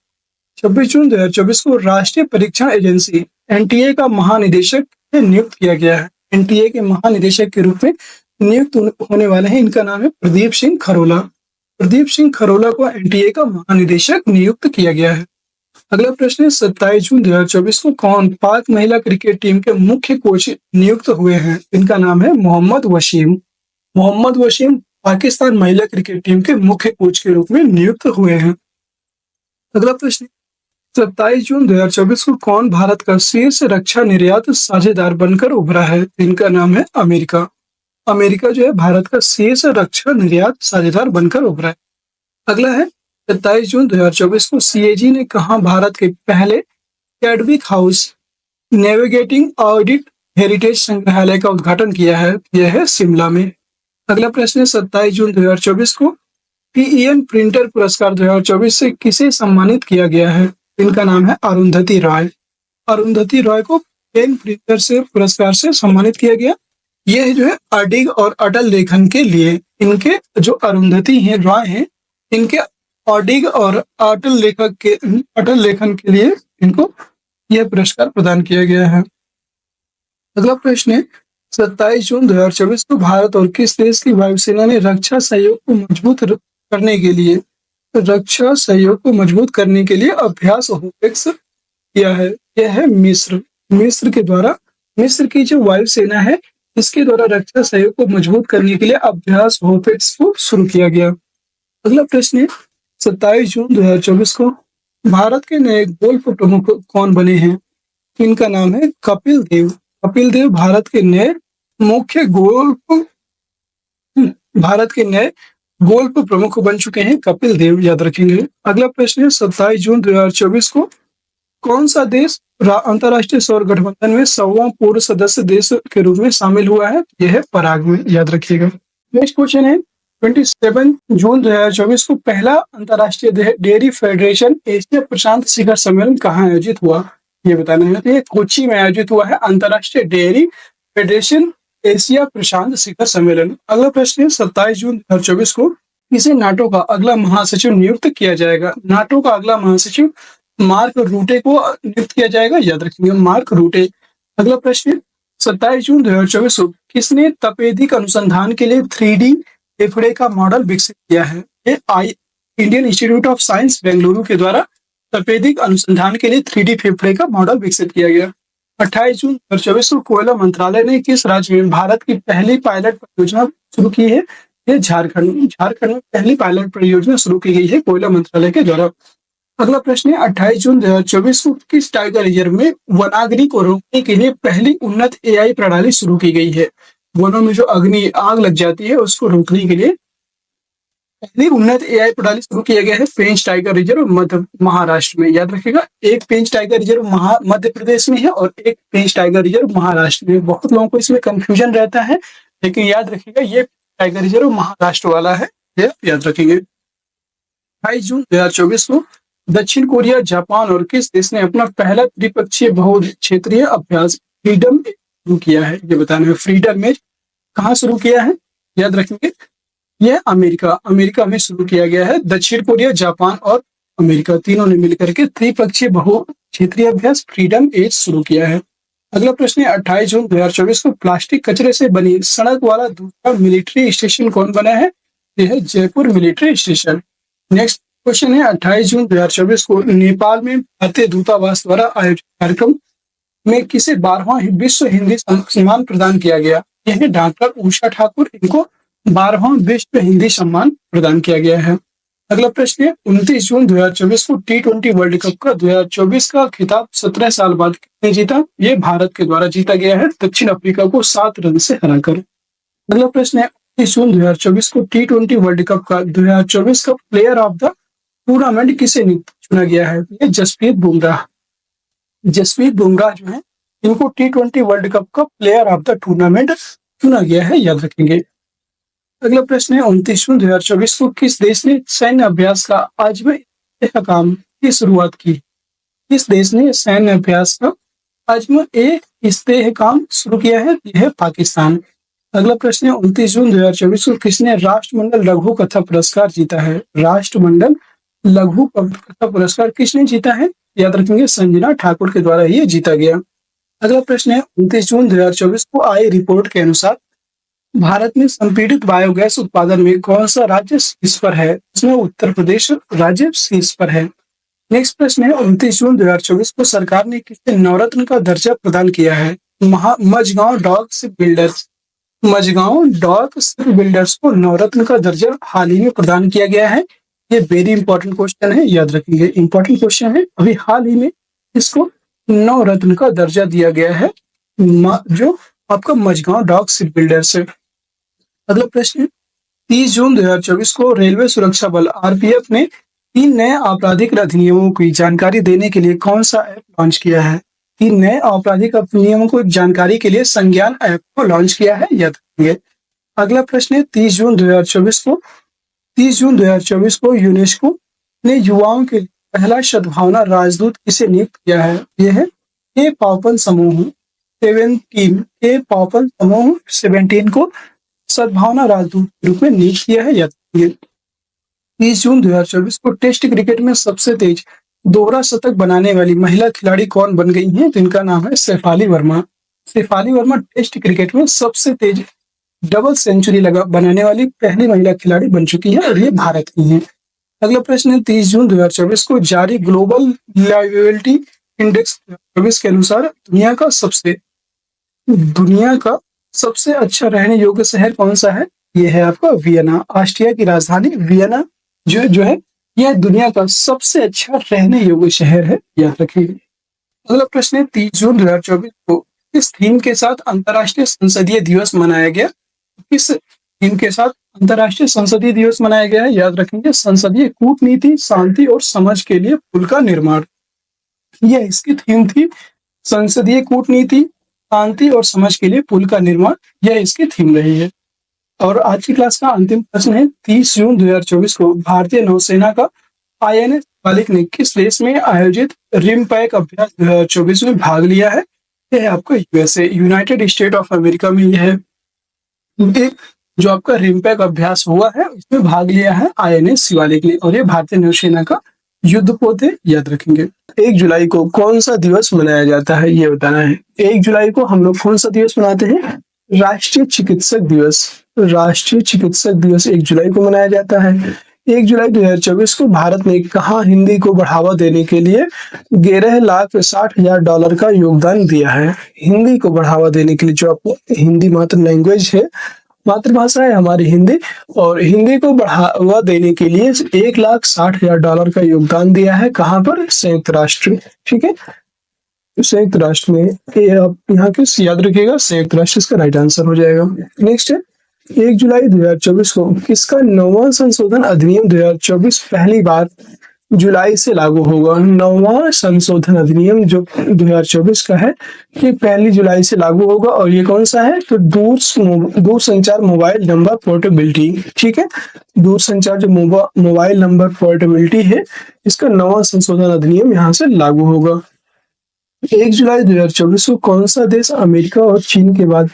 26 जून 2024 को राष्ट्रीय परीक्षण एजेंसी एनटीए का महानिदेशक नियुक्त किया गया है। एनटीए के महानिदेशक के रूप में नियुक्त होने वाले हैं, इनका नाम है प्रदीप सिंह खरोला। प्रदीप सिंह खरोला को एनटीए का महानिदेशक नियुक्त किया गया है। अगला प्रश्न है 27 जून 2024 को कौन पाक महिला क्रिकेट टीम के मुख्य कोच नियुक्त हुए हैं? इनका नाम है मोहम्मद वसीम। मोहम्मद वसीम पाकिस्तान महिला क्रिकेट टीम के मुख्य कोच के रूप में नियुक्त हुए हैं। अगला प्रश्न 27 जून 2024 को कौन भारत का शीर्ष रक्षा निर्यात साझेदार बनकर उभरा है? इनका नाम है अमेरिका। अमेरिका जो है भारत का शीर्ष रक्षा निर्यात साझेदार बनकर उभरा है। अगला है 27 जून 2024 को सीएजी ने कहा भारत के पहले Chadwick house navigating audit heritage संग्रहालय का उद्घाटन किया है? यह है शिमला में। अगला प्रश्न है 27 जून 2024 को पीईएन प्रिंटर पुरस्कार 2024 से किसे सम्मानित किया गया है? इनका नाम है अरुंधति रॉय। अरुंधति रॉय को पेन प्रिंटर से पुरस्कार से सम्मानित किया गया। यह जो है अडिग और अटल लेखन के लिए, इनके जो अरुंधति हैं रॉय हैं, इनके अडिग और अटल लेखन के लिए इनको यह पुरस्कार प्रदान किया गया है। अगला प्रश्न है 27 जून 2024 को भारत और किस देश की वायुसेना ने रक्षा सहयोग को मजबूत करने के लिए अभ्यास होपेक्स किया है? यह है मिस्र। मिस्र की जो वायुसेना है इसके द्वारा रक्षा सहयोग को मजबूत करने के लिए अभ्यास होपेक्स को शुरू किया गया। अगला प्रश्न है 27 जून 2024 को भारत के नए गोल्फ प्रमुख कौन बने हैं? इनका नाम है कपिल देव। कपिल देव भारत के नए मुख्य गोल्फ भारत के नए गोल्फ प्रमुख बन चुके हैं कपिल देव, याद रखेंगे। अगला प्रश्न है 27 जून 2024 को कौन सा देश अंतर्राष्ट्रीय सौर गठबंधन में 100वां पूर्व सदस्य देश के रूप में शामिल हुआ है? यह है पराग्वे, याद रखिएगा। नेक्स्ट क्वेश्चन है 27 जून 2024 को पहला अंतर्राष्ट्रीय डेयरी फेडरेशन एशिया प्रशांत शिखर सम्मेलन कहाँ आयोजित हुआ? ये बताना है। तो ये कोच्चि में आयोजित हुआ है अंतर्राष्ट्रीय डेयरी फेडरेशन एशिया प्रशांत शिखर सम्मेलन। अगला प्रश्न है 27 जून 2024 को किसे नाटो का अगला महासचिव नियुक्त किया जाएगा? नाटो का अगला महासचिव मार्क रूटे को नियुक्त किया जाएगा, याद रखेंगे, मार्क रूटे। अगला प्रश्न 27 जून 2024 को किसने तपेदिक अनुसंधान के लिए 3D फेफड़े का मॉडल विकसित किया है? ये Indian institute of science Bengaluru के द्वारा तपेदिक अनुसंधान के लिए 3D फेफड़े का मॉडल विकसित किया गया। 28 जून 2024 को कोयला मंत्रालय ने किस राज्य में भारत की पहली पायलट परियोजना शुरू की है? ये झारखंड। झारखंड में पहली पायलट परियोजना शुरू की गई है कोयला मंत्रालय के द्वारा। अगला प्रश्न है 28 जून 2024 को किस टाइगर रिजर्व में वनाग्नि को रोकने के लिए पहली उन्नत AI प्रणाली शुरू की गई है? वनों में जो आग लग जाती है उसको रोकने के लिए पहली उन्नत AI प्रणाली शुरू किया गया है पेंच टाइगर रिजर्व मध्य महाराष्ट्र में, याद रखिएगा। एक पेंच टाइगर रिजर्व मध्य प्रदेश में है और एक पेंच टाइगर रिजर्व महाराष्ट्र में। बहुत लोगों को इसमें कंफ्यूजन रहता है, लेकिन याद रखिएगा ये टाइगर रिजर्व महाराष्ट्र वाला है, ये याद रखेंगे। 28 जून 2024 को दक्षिण कोरिया, जापान और किस देश ने अपना पहला त्रिपक्षीय बहुक्षेत्रीय अभ्यास फ्रीडम शुरू किया है? ये बताना है। फ्रीडम में कहाँ शुरू किया है? याद रखेंगे, यह अमेरिका में शुरू किया गया है। दक्षिण कोरिया, जापान और अमेरिका तीनों ने मिलकर के त्रिपक्षीय बहुक्षेत्रीय अभ्यास फ्रीडम 8 शुरू किया है। अगला प्रश्न है 28 जून 2024 को प्लास्टिक कचरे से बनी सड़क वाला दूसरा मिलिट्री स्टेशन कौन बना है? यह है Jaipur military station. Next question है 28 जून 2024 को नेपाल में भारतीय दूतावास द्वारा आयोजित कार्यक्रम में किसे 12वां विश्व हिंदी सम्मान प्रदान किया गया? यह है डॉक्टर उषा ठाकुर, इनको 12वां विश्व हिंदी सम्मान प्रदान किया गया है। अगला प्रश्न है 29 जून 2024 को T20 वर्ल्ड कप का 2024 का खिताब 17 साल बाद किसने जीता? ये भारत के द्वारा जीता गया है दक्षिण अफ्रीका को 7 रन से हराकर। अगला प्रश्न है 29 जून 2024 को T20 वर्ल्ड कप का 2024 का प्लेयर ऑफ द टूर्नामेंट किसे चुना गया है? ये जसप्रीत बुमराह। जसप्रीत बुमराह जो है इनको T20 वर्ल्ड कप का प्लेयर ऑफ द टूर्नामेंट चुना गया है, याद रखेंगे। अगला प्रश्न है 29 जून 2024 को किस देश ने सैन्य अभ्यास का आज़म इस्तेहकाम की शुरुआत की? किस देश ने सैन्य अभ्यास का आज़म इस्तेहकाम शुरू किया है? यह है पाकिस्तान। अगला प्रश्न है 29 जून 2024 को किसने राष्ट्रमंडल लघु कथा पुरस्कार जीता है? राष्ट्रमंडल लघु कथा पुरस्कार किसने जीता है? याद रखेंगे, संजना ठाकुर के द्वारा ये जीता गया। अगला प्रश्न है 29 जून 2024 को आई रिपोर्ट के अनुसार भारत में संपीड़ित बायोगैस उत्पादन में कौन सा राज्य शीर्ष पर है? इसमें उत्तर प्रदेश राज्य शीर्ष पर है। नेक्स्ट प्रश्न है 29 जून 2024 को सरकार ने किसे नवरत्न का दर्जा प्रदान किया है? Mazagaon dock shipbuilders. Mazagaon dock shipbuilders को नवरत्न का दर्जा हाल ही में प्रदान किया गया है। ये वेरी इंपॉर्टेंट क्वेश्चन है, याद रखिए, इंपॉर्टेंट क्वेश्चन है। अभी हाल ही में इसको नवरत्न का दर्जा दिया गया है जो आपका मझगांव डॉक शिप बिल्डर्स है। अगला प्रश्न 30 जून 2024 को रेलवे सुरक्षा बल RPF ने 3 नए आपराधिक अधिनियमों की जानकारी देने के लिए कौन सा ऐप लॉन्च किया है? 3 नए आपराधिक अधिनियमों को जानकारी के लिए संज्ञान ऐप को लॉन्च किया है, याद रखिए। अगला प्रश्न है 30 जून 2024 को यूनेस्को ने युवाओं के लिए पहला सद्भावना राजदूत किसे नियुक्त किया है? यह है के पापन समूह 17 को सद्भावना राजदूत के रूप में नियुक्त किया है, याद रखिए। 30 जून 2024 को टेस्ट क्रिकेट में सबसे तेज दोहरा शतक बनाने वाली महिला खिलाड़ी कौन बन गई हैं? तो इनका नाम है शेफाली वर्मा। शेफाली वर्मा टेस्ट क्रिकेट में सबसे तेज डबल सेंचुरी बनाने वाली पहली महिला खिलाड़ी बन चुकी है और ये भारत की हैं। अगला प्रश्न है 30 जून 2024 को जारी ग्लोबल लाइबिलिटी इंडेक्स 2024 के अनुसार दुनिया का सबसे अच्छा रहने योग्य शहर कौन सा है? यह है आपका वियना। ऑस्ट्रिया की राजधानी वियना जो है यह दुनिया का सबसे अच्छा रहने योग्य शहर है, याद रखिए। अगला प्रश्न है 30 जून 2024 को किस थीम के साथ अंतर्राष्ट्रीय संसदीय दिवस मनाया गया? किस थीम के साथ अंतर्राष्ट्रीय संसदीय दिवस मनाया गया है? याद रखेंगे, संसदीय कूटनीति, शांति और समझ के लिए पुल का निर्माण। यह इसकी थीम थी, संसदीय कूटनीति, शांति और समझ के लिए पुल का निर्माण, यह इसकी थीम रही है। और आज की क्लास का अंतिम प्रश्न है, 30 जून 2024 को भारतीय नौसेना का INS शिवालिक ने किस देश में आयोजित रिमपैक अभ्यास 2024 में भाग लिया है? यह है आपका USA, United state of America में यह है एक जो आपका रिमपैक अभ्यास हुआ है, इसमें भाग लिया है INS शिवालिक ने, और ये भारतीय नौसेना का युद्धपोत है, याद रखेंगे। 1 जुलाई को कौन सा दिवस मनाया जाता है, ये बताना है। 1 जुलाई को हम लोग कौन सा दिवस मनाते हैं? राष्ट्रीय चिकित्सक दिवस। राष्ट्रीय चिकित्सक दिवस 1 जुलाई को मनाया जाता है। 1 जुलाई 2024 को भारत ने कहाँ हिंदी को बढ़ावा देने के लिए $11,60,000 का योगदान दिया है? हिंदी को बढ़ावा देने के लिए, जो आपको हिंदी मात्र लैंग्वेज है, मातृभाषा है हमारी हिंदी, और हिंदी को बढ़ावा देने के लिए $1,60,000 का योगदान दिया है। कहाँ पर? संयुक्त राष्ट्र। ठीक है, संयुक्त राष्ट्र में। ये आप यहाँ के याद रखिएगा, संयुक्त राष्ट्र इसका राइट आंसर हो जाएगा। नेक्स्ट है, 1 जुलाई 2024 को किसका 9वां संशोधन अधिनियम 2024 पहली बार जुलाई से लागू होगा? 9वां संशोधन अधिनियम जो 2024 का है, कि 1 जुलाई से लागू होगा, और ये कौन सा है? तो दूरसंचार मोबाइल नंबर पोर्टेबिलिटी। ठीक है, दूरसंचार जो मोबाइल नंबर पोर्टेबिलिटी है, इसका 9वां संशोधन अधिनियम यहाँ से लागू होगा। 1 जुलाई 2024 को कौन सा देश अमेरिका और चीन के बाद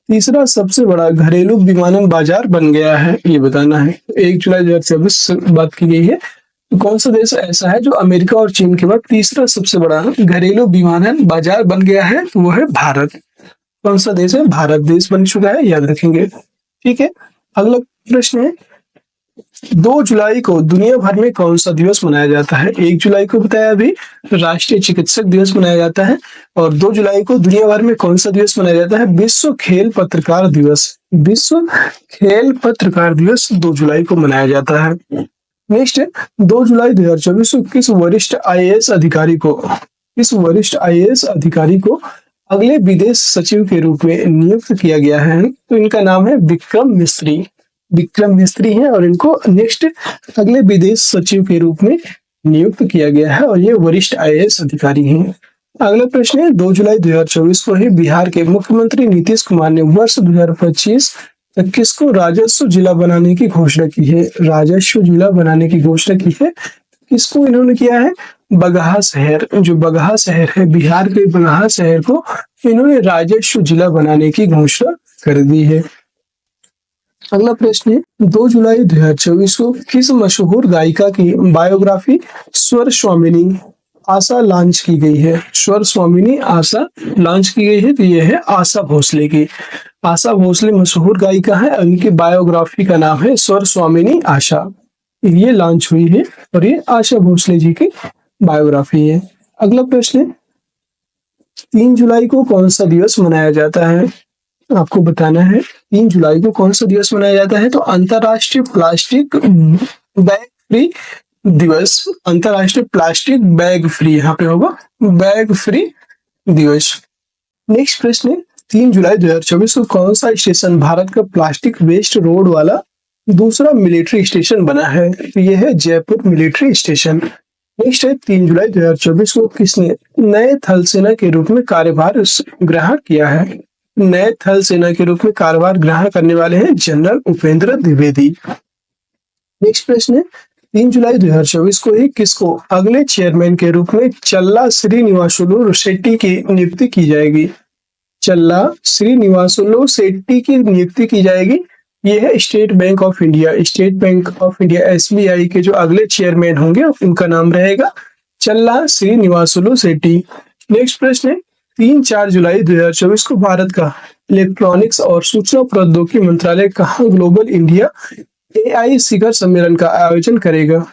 तीसरा सबसे बड़ा घरेलू विमानन बाजार बन गया है? ये बताना है। 1 जुलाई 2024 से बात की गई है, तो कौन सा देश ऐसा है जो अमेरिका और चीन के बाद तीसरा सबसे बड़ा घरेलू विमानन बाजार बन गया है? तो वो है भारत। कौन सा देश है? भारत देश बन चुका है, याद रखेंगे। ठीक है, अगला प्रश्न है, 2 जुलाई को दुनिया भर में कौन सा दिवस मनाया जाता है? 1 जुलाई को बताया अभी, राष्ट्रीय चिकित्सक दिवस मनाया जाता है, और 2 जुलाई को दुनिया भर में कौन सा दिवस मनाया जाता है? विश्व खेल पत्रकार दिवस। विश्व खेल पत्रकार दिवस 2 जुलाई को मनाया जाता है। नेक्स्ट है, 2 जुलाई 2024 को किस वरिष्ठ IAS अधिकारी को अगले विदेश सचिव के रूप में नियुक्त किया गया है? तो इनका नाम है विक्रम मिस्त्री। विक्रम मिस्त्री हैं, और इनको नेक्स्ट अगले विदेश सचिव के रूप में नियुक्त किया गया है, और ये वरिष्ठ IAS अधिकारी हैं। अगला प्रश्न है, 2 जुलाई 2024 को ही बिहार के मुख्यमंत्री नीतीश कुमार ने वर्ष 2025 तक किसको राजस्व जिला बनाने की घोषणा की है? राजस्व जिला बनाने की घोषणा की है, किसको इन्होंने किया है? बगहा शहर। जो बगहा शहर है, बिहार के बगहा शहर को इन्होंने राजस्व जिला बनाने की घोषणा कर दी है। अगला प्रश्न है, 2 जुलाई 2024 को किस मशहूर गायिका की बायोग्राफी स्वर स्वामिनी आशा लॉन्च की गई है? स्वर स्वामिनी आशा लॉन्च की गई है, तो ये है आशा भोसले की। आशा भोसले मशहूर गायिका है, उनकी बायोग्राफी का नाम है स्वर स्वामिनी आशा, ये लॉन्च हुई है, और ये आशा भोसले जी की बायोग्राफी है। अगला प्रश्न है, 3 जुलाई को कौन सा दिवस मनाया जाता है? आपको बताना है 3 जुलाई को कौन सा दिवस मनाया जाता है? तो अंतरराष्ट्रीय प्लास्टिक बैग फ्री दिवस। अंतरराष्ट्रीय प्लास्टिक बैग फ्री, यहाँ पे होगा बैग फ्री दिवस। नेक्स्ट प्रश्न है, 3 जुलाई 2024 को कौन सा स्टेशन भारत का प्लास्टिक वेस्ट रोड वाला दूसरा मिलिट्री स्टेशन बना है? तो यह है जयपुर मिलिट्री स्टेशन। नेक्स्ट है, 3 जुलाई 2024 को किसने नए थल सेना के रूप में कार्यभार ग्रहण किया है? नए थल सेना के रूप में कार्यभार ग्रहण करने वाले हैं जनरल उपेंद्र द्विवेदी। नेक्स्ट प्रश्न है, 3 जुलाई 2024 को ही किसको अगले चेयरमैन के रूप में चल्ला श्रीनिवासुलु शेट्टी की नियुक्ति की जाएगी? चल्ला श्रीनिवासुलु शेट्टी की नियुक्ति की जाएगी। ये है state bank of India. State bank of India SBI के जो अगले चेयरमैन होंगे उनका नाम रहेगा चल्ला श्रीनिवासुलु शेट्टी। नेक्स्ट प्रश्न है, 3-4 जुलाई 2024 को भारत का इलेक्ट्रॉनिक्स और सूचना प्रौद्योगिकी मंत्रालय कहाँ ग्लोबल इंडिया AI शिखर सम्मेलन का आयोजन करेगा?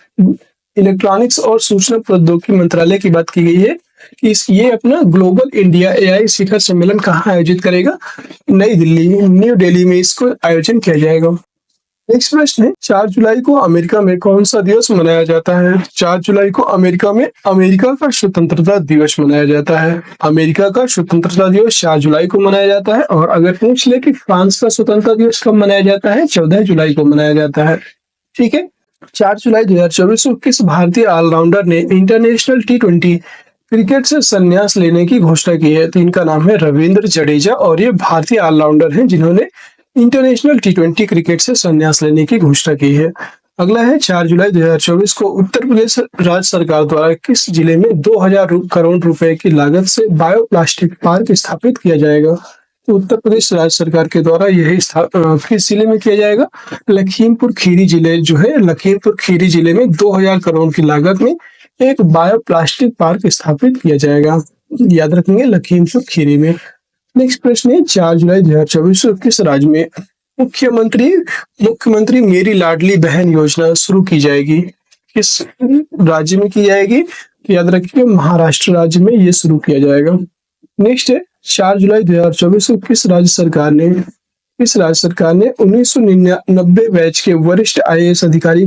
इलेक्ट्रॉनिक्स और सूचना प्रौद्योगिकी मंत्रालय की बात की गई है कि ये अपना ग्लोबल इंडिया AI शिखर सम्मेलन कहाँ आयोजित करेगा? नई दिल्ली, न्यू दिल्ली में इसको आयोजन किया जाएगा। नेक्स्ट प्रश्न है, 4 जुलाई को अमेरिका में कौन सा दिवस मनाया जाता है? 4 जुलाई को अमेरिका में अमेरिका का स्वतंत्रता दिवस मनाया जाता है। अमेरिका का स्वतंत्रता दिवस 4 जुलाई को मनाया जाता है। और अगर पूछ ले कि फ्रांस का स्वतंत्रता दिवस कब मनाया जाता है? 14 जुलाई को मनाया जाता है। ठीक है। 4 जुलाई 2024 को किस भारतीय ऑलराउंडर ने इंटरनेशनल T20 क्रिकेट से संन्यास लेने की घोषणा की है? तो इनका नाम है रविंद्र जडेजा और ये भारतीय ऑलराउंडर हैं जिन्होंने इंटरनेशनल T20 क्रिकेट से संन्यास लेने की घोषणा की है। अगला है, 4 जुलाई 2024 को उत्तर प्रदेश राज्य सरकार द्वारा किस जिले में 2000 करोड़ रुपए की लागत से बायोप्लास्टिक पार्क स्थापित किया जाएगा? तो उत्तर प्रदेश राज्य सरकार के द्वारा यही किस जिले में किया जाएगा? लखीमपुर खीरी जिले जो है, लखीमपुर खीरी जिले में 2000 करोड़ की लागत में एक बायोप्लास्टिक पार्क स्थापित किया जाएगा। याद रखेंगे, लखीमपुर खीरी में। नेक्स्ट प्रश्न है, 4 जुलाई 2024 को किस राज्य में मुख्यमंत्री मेरी लाडली बहन योजना शुरू की जाएगी? किस राज्य में की जाएगी? याद रखिए, महाराष्ट्र राज्य में ये शुरू किया जाएगा। नेक्स्ट है, 4 जुलाई 2024 को किस राज्य सरकार ने 1999 बैच के वरिष्ठ आईएएस अधिकारी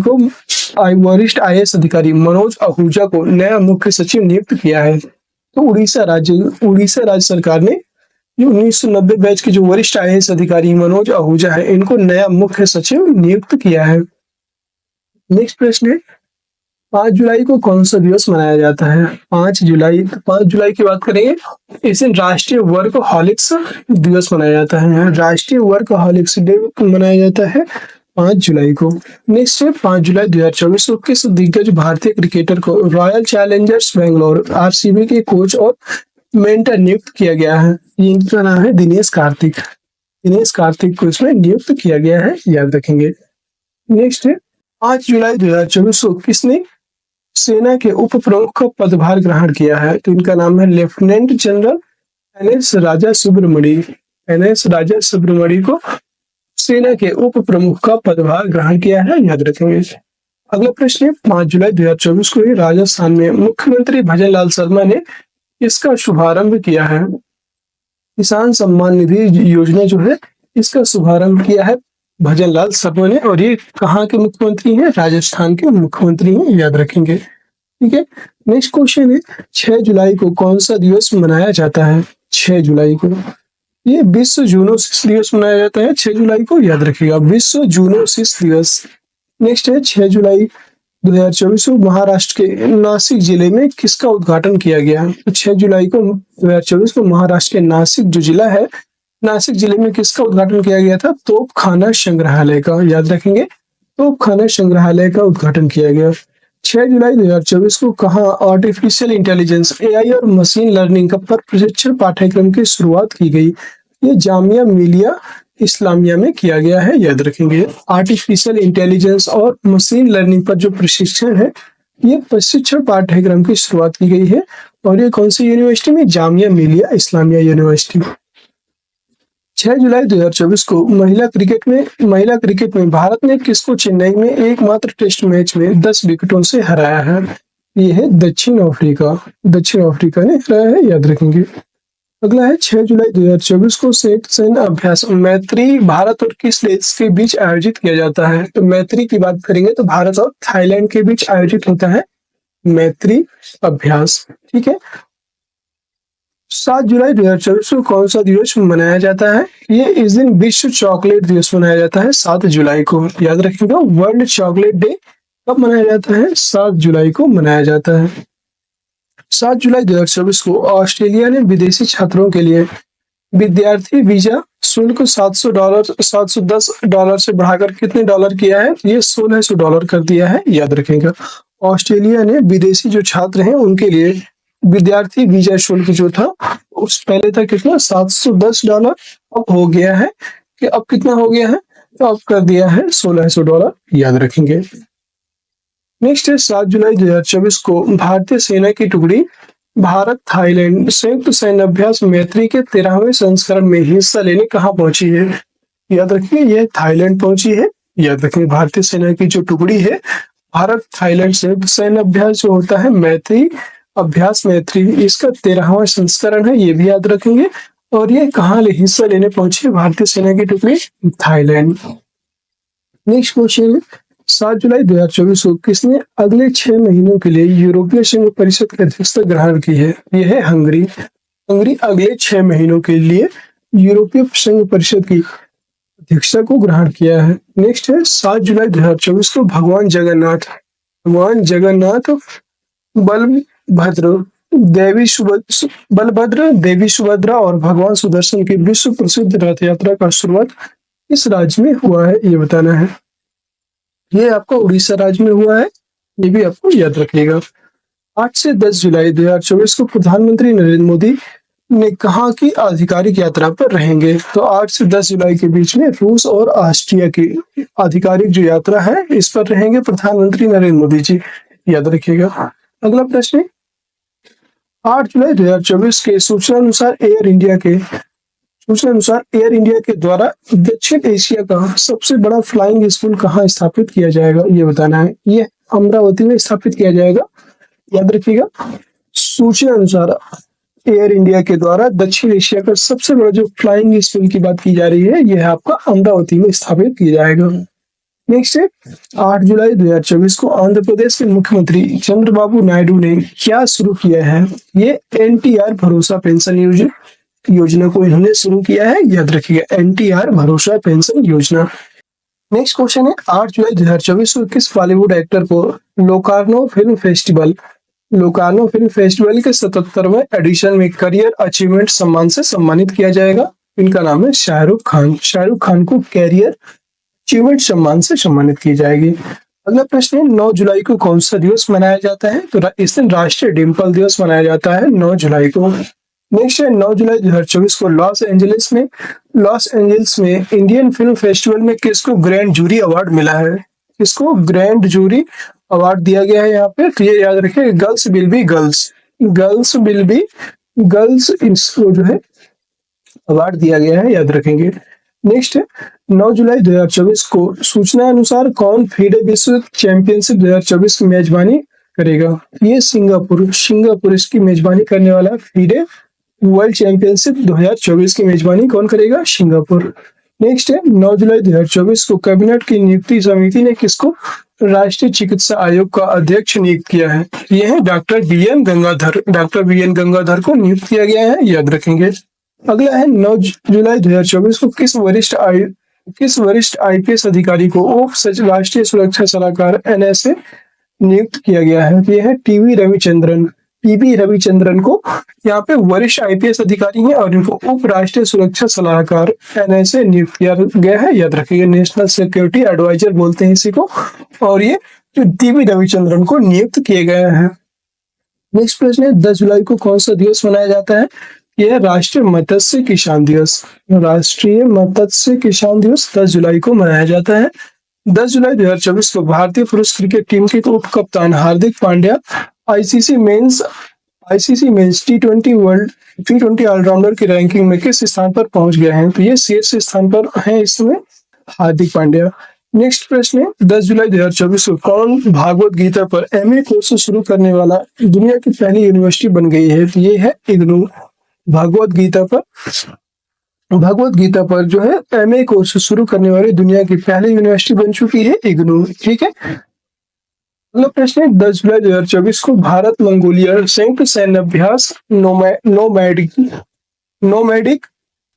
मनोज आहूजा को नया मुख्य सचिव नियुक्त किया है? तो उड़ीसा राज्य सरकार ने 1990 बैच के जो वरिष्ठ आईएएस अधिकारी मनोज आहूजा है, इनको नया मुख्य सचिव नियुक्त किया है। नेक्स्ट प्रश्न है, 5 जुलाई को कौन सा दिवस मनाया जाता है? 5 जुलाई की बात करेंगे, इस दिन राष्ट्रीय वर्कहॉलिक्स दिवस मनाया जाता है। राष्ट्रीय वर्कहॉलिक्स डे मनाया जाता है 5 जुलाई को। नेक्स्ट है, 5 जुलाई 2024 को किस दिग्गज भारतीय क्रिकेटर को रॉयल चैलेंजर्स बेंगलोर RCB के कोच और मेंटर नियुक्त किया गया है? इनका नाम है दिनेश कार्तिक को इसमें नियुक्त किया गया है, याद रखेंगे। नेक्स्ट है, 5 जुलाई 2024 को किसने सेना के उप प्रमुख का पदभार ग्रहण किया है? तो इनका नाम है लेफ्टिनेंट जनरल NS राजा सुब्रमणी को सेना के उप प्रमुख का पदभार ग्रहण किया है, याद रखेंगे। अगला प्रश्न है, 5 जुलाई 2024 को ही राजस्थान में मुख्यमंत्री भजन लाल शर्मा ने इसका शुभारंभ किया है? किसान सम्मान निधि योजना जो है, इसका शुभारंभ किया है भजन लाल शर्मा ने। और ये कहाँ के मुख्यमंत्री हैं? राजस्थान के मुख्यमंत्री हैं, याद रखेंगे। ठीक है। नेक्स्ट क्वेश्चन है, 6 जुलाई को कौन सा दिवस मनाया जाता है? 6 जुलाई को ये विश्व जूनोसिस दिवस मनाया जाता है। 6 जुलाई को याद रखिएगा, विश्व जूनोसिस दिवस। नेक्स्ट है, 6 जुलाई 2024 को महाराष्ट्र के नासिक जिले में किसका उद्घाटन किया गया? तो 6 जुलाई को 2024 को महाराष्ट्र के नासिक जो जिला है, नासिक जिले में किसका उद्घाटन किया गया था? तोपखाना संग्रहालय का, याद रखेंगे, तोपखाना संग्रहालय का उद्घाटन किया गया। 6 जुलाई 2024 को कहाँ आर्टिफिशियल इंटेलिजेंस AI और मशीन लर्निंग का पर प्रशिक्षण पाठ्यक्रम की शुरुआत की गई? ये जामिया मिलिया इस्लामिया में किया गया है, याद रखेंगे। आर्टिफिशियल इंटेलिजेंस और मशीन लर्निंग पर जो प्रशिक्षण है, ये प्रशिक्षण पाठ्यक्रम की शुरुआत की गई है। और ये कौन सी यूनिवर्सिटी में? जामिया मिलिया इस्लामिया यूनिवर्सिटी। 6 जुलाई 2024 को महिला क्रिकेट में भारत ने किसको चेन्नई में एकमात्र टेस्ट मैच में 10 विकेटों से हराया है? ये है दक्षिण अफ्रीका ने हराया है, याद रखेंगे। अगला है, 6 जुलाई 2024 को संयुक्त सैन्य अभ्यास मैत्री भारत और किस देश के बीच आयोजित किया जाता है? तो मैत्री की बात करेंगे तो भारत और थाईलैंड के बीच आयोजित होता है मैत्री अभ्यास। ठीक है। 7 जुलाई 2024 को कौन सा दिवस मनाया जाता है? ये इस दिन विश्व चॉकलेट दिवस मनाया जाता है 7 जुलाई को, याद रखिएगा। वर्ल्ड चॉकलेट डे कब मनाया जाता है? 7 जुलाई को मनाया जाता है। 7 जुलाई 2024 को ऑस्ट्रेलिया ने विदेशी छात्रों के लिए विद्यार्थी वीजा शुल्क $710 से बढ़ाकर कितने डॉलर किया है? ये $1600 कर दिया है, याद रखेगा। ऑस्ट्रेलिया ने विदेशी जो छात्र हैं उनके लिए विद्यार्थी वीजा शुल्क जो था, उस पहले था कितना? $710, अब हो गया है कि अब कितना हो गया है? तो अब कर दिया है $1600, याद रखेंगे। नेक्स्ट है, 7 जुलाई 2024 को भारतीय सेना की टुकड़ी भारत थाईलैंड संयुक्त सैन्य अभ्यास मैत्री के 13वें संस्करण में हिस्सा लेने कहाँ पहुंची है? याद रखिए, यह थाईलैंड पहुंची है, याद रखिए। भारतीय सेना की जो टुकड़ी है भारत थाईलैंड संयुक्त सैन्य अभ्यास जो होता है मैत्री, इसका 13वां संस्करण है, ये भी याद रखेंगे। और ये कहाँ हिस्सा लेने पहुंची है भारतीय सेना की टुकड़ी? थाईलैंड। नेक्स्ट क्वेश्चन है 7 जुलाई 2024 को किसने अगले 6 महीनों के लिए यूरोपीय संघ परिषद की अध्यक्षता ग्रहण की है? यह है हंगरी। हंगरी अगले 6 महीनों के लिए यूरोपीय संघ परिषद की अध्यक्षता को ग्रहण किया है। नेक्स्ट है 7 जुलाई 2024 को भगवान जगन्नाथ बलभद्र देवी सुभद्रा और भगवान सुदर्शन की विश्व प्रसिद्ध रथ यात्रा का शुरुआत किस राज्य में हुआ है, ये बताना है। ये आपका उड़ीसा राज्य में हुआ है, ये भी आपको याद रखिएगा। 8 से 10 जुलाई 2024 को प्रधानमंत्री नरेंद्र मोदी ने कहा कि आधिकारिक यात्रा पर रहेंगे। तो 8 से 10 जुलाई के बीच में रूस और ऑस्ट्रिया की आधिकारिक जो यात्रा है इस पर रहेंगे प्रधानमंत्री नरेंद्र मोदी जी, याद रखिएगा। अगला प्रश्न 8 जुलाई 2024 के सूचना अनुसार एयर इंडिया के द्वारा दक्षिण एशिया का सबसे बड़ा फ्लाइंग स्कूल कहाँ स्थापित किया जाएगा, ये बताना है। ये अमरावती में स्थापित किया जाएगा, याद रखिएगा। सूचना अनुसार एयर इंडिया के द्वारा दक्षिण एशिया का सबसे बड़ा जो फ्लाइंग स्कूल की बात की जा रही है यह आपका अमरावती में स्थापित किया जाएगा। नेक्स्ट है 8 जुलाई 2024 को आंध्र प्रदेश के मुख्यमंत्री चंद्रबाबू नायडू ने क्या शुरू किया है? ये एनटीआर भरोसा पेंशन योजना को इन्होंने शुरू किया है, याद रखिएगा, एनटीआर भरोसा पेंशन योजना। नेक्स्ट क्वेश्चन है 8 जुलाई 2024 को किस बॉलीवुड एक्टर को लोकार्नो फिल्म फेस्टिवल के 77वें एडिशन में करियर अचीवमेंट सम्मान से सम्मानित किया जाएगा? इनका नाम है शाहरुख खान। शाहरुख खान को कैरियर अचीवमेंट सम्मान से सम्मानित की जाएगी। अगला प्रश्न है 9 जुलाई को कौन सा दिवस मनाया जाता है? तो इस दिन राष्ट्रीय डिम्पल दिवस मनाया जाता है 9 जुलाई को। नेक्स्ट है 9 जुलाई 2024 को लॉस एंजलिस में इंडियन फिल्म फेस्टिवल में किसको ग्रैंड जूरी अवार्ड मिला है? किसको ग्रैंड जूरी अवार्ड दिया गया है यहाँ पे? तो ये याद रखिए, गर्ल्स विल बी गर्ल्स इसको जो है अवार्ड दिया गया है, याद रखेंगे। नेक्स्ट है 9 जुलाई 2024 को सूचना अनुसार कौन फीडे विश्व चैंपियनशिप 2024 की मेजबानी करेगा? ये सिंगापुर इसकी मेजबानी करने वाला। फीडे वर्ल्ड चैंपियनशिप 2024 की मेजबानी कौन करेगा? सिंगापुर। नेक्स्ट है 9 जुलाई 2024 को कैबिनेट की नियुक्ति समिति ने किसको राष्ट्रीय चिकित्सा आयोग का अध्यक्ष नियुक्त किया है? यह है डॉक्टर बी एन गंगाधर को नियुक्त किया गया है, याद रखेंगे। अगला है 9 जुलाई 2024 को किस वरिष्ठ आईपीएस अधिकारी को उप राष्ट्रीय सुरक्षा सलाहकार एनएसए नियुक्त किया गया है? यह है टीवी रविचंद्रन को यहाँ पे वरिष्ठ आईपीएस अधिकारी हैं और इनको उप राष्ट्रीय सुरक्षा सलाहकार एनएसए नियुक्त किया गया है, याद रखिएगा। नेशनल सिक्योरिटी एडवाइजर बोलते हैं इसी को, और ये जो टीवी रविचंद्रन को नियुक्त किया गया है। नेक्स्ट प्रश्न है 10 जुलाई को कौन सा दिवस मनाया जाता है? यह राष्ट्रीय मत्स्य किसान दिवस 10 जुलाई को मनाया जाता है। 10 जुलाई 2024 को भारतीय पुरुष क्रिकेट टीम के उप कप्तान हार्दिक पांड्या आईसीसी मेंस टी20 ऑलराउंडर की रैंकिंग में किस स्थान पर पहुंच गए हैं? तो ये शीर्ष स्थान पर है इसमें हार्दिक पांड्या। नेक्स्ट प्रश्न है 10 जुलाई 2024 को कौन भागवत गीता पर एमए कोर्स शुरू करने वाला दुनिया की पहली यूनिवर्सिटी बन गई है? तो ये है इग्नू। भागवत गीता पर जो है एमए कोर्स शुरू करने वाली दुनिया की पहली यूनिवर्सिटी बन चुकी है इग्नू, ठीक है। अगला प्रश्न है 10 जुलाई 2024 को भारत मंगोलिया संयुक्त सैन्य अभ्यास नोमैडिक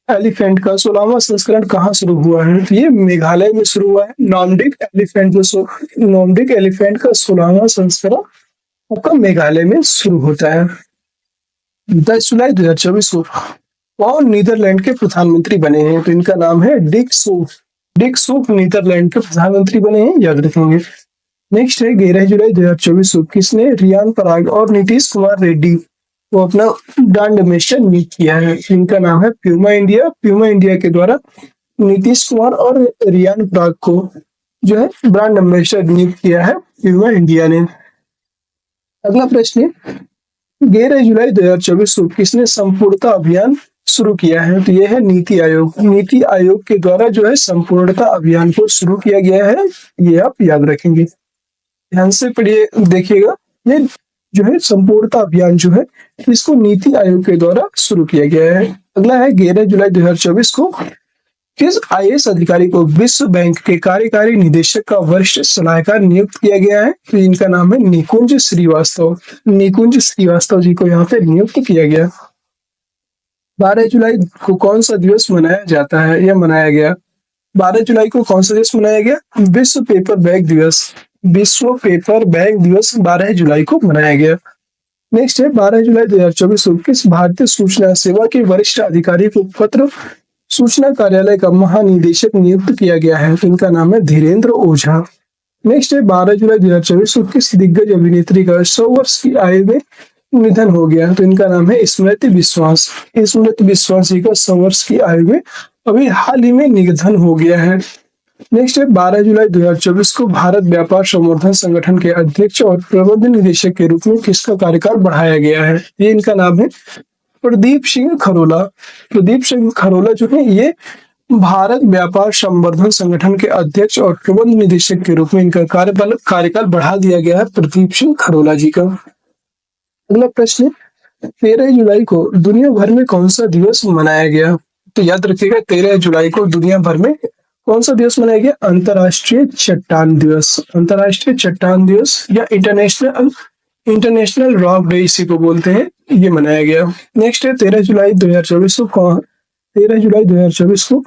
एलिफेंट का 16वां संस्करण कहाँ शुरू हुआ है? तो ये मेघालय में शुरू हुआ है। नॉर्डिक एलिफेंट का 16वां संस्करण आपका मेघालय में शुरू होता है। 10 जुलाई 2024 को कौन नीदरलैंड के प्रधानमंत्री बने हैं? तो इनका नाम है डिक सूफ नीदरलैंड के प्रधानमंत्री बने हैं, याद रखेंगे। नेक्स्ट है 11 जुलाई 2024 को किसने रियान पराग और नीतीश कुमार रेड्डी को अपना ब्रांड एम्बेसडर नियुक्त किया है? इनका नाम है प्यूमा इंडिया के द्वारा नीतीश कुमार और रियान पराग को जो है ब्रांड एम्बेसडर नियुक्त किया है प्यूमा इंडिया ने। अगला प्रश्न है 11 जुलाई 2024 को किसने संपूर्णता अभियान शुरू किया है? तो यह है नीति आयोग के द्वारा जो है संपूर्णता अभियान को शुरू किया गया है, ये आप याद रखेंगे। ध्यान से पढ़िए, देखिएगा, ये जो है संपूर्णता अभियान जो है इसको नीति आयोग के द्वारा शुरू किया गया है। अगला है 11 जुलाई 2024 को किस आईएएस अधिकारी को विश्व बैंक के कार्यकारी निदेशक का वरिष्ठ सलाहकार नियुक्त किया गया है? तो इनका नाम है निकुंज श्रीवास्तव। निकुंज श्रीवास्तव जी को यहाँ पे नियुक्त किया गया। 12 जुलाई को कौन सा दिवस मनाया जाता है या मनाया गया? 12 जुलाई को कौन सा दिवस मनाया गया? विश्व पेपर बैग दिवस। विश्व पेपर बैग दिवस 12 जुलाई को मनाया गया। नेक्स्ट है 12 जुलाई 2024 को किस भारतीय सूचना सेवा के वरिष्ठ अधिकारी को पत्र सूचना कार्यालय का महानिदेशक नियुक्त किया गया है? तो इनका नाम है धीरेन्द्र ओझा। नेक्स्ट है 12 जुलाई 2024 को किस दिग्गज अभिनेत्री का 100 वर्ष की आयु में निधन हो गया? तो इनका नाम है स्मृति विश्वास। स्मृति विश्वास जी का 100 वर्ष की आयु में अभी हाल ही में निधन हो गया है। नेक्स्ट है 12 जुलाई 2024 को भारत व्यापार संवर्धन संगठन के अध्यक्ष और प्रबंध निदेशक के रूप में किसका कार्यकाल बढ़ाया गया है? ये इनका नाम है प्रदीप सिंह खरोला। प्रदीप सिंह खरोला जो है ये भारत व्यापार संवर्धन संगठन के अध्यक्ष और प्रबंध निदेशक के रूप में इनका कार्यकाल बढ़ा दिया गया है प्रदीप सिंह खरोला जी का। अगला प्रश्न, 13 जुलाई को दुनिया भर में कौन सा दिवस मनाया गया? तो याद रखिएगा 13 जुलाई को दुनिया भर में कौन सा दिवस मनाया गया? अंतर्राष्ट्रीय चट्टान दिवस। अंतर्राष्ट्रीय चट्टान दिवस या इंटरनेशनल रॉक डे इसी को बोलते हैं, ये मनाया गया। नेक्स्ट है 13 जुलाई 2024 को 13 जुलाई 2024 को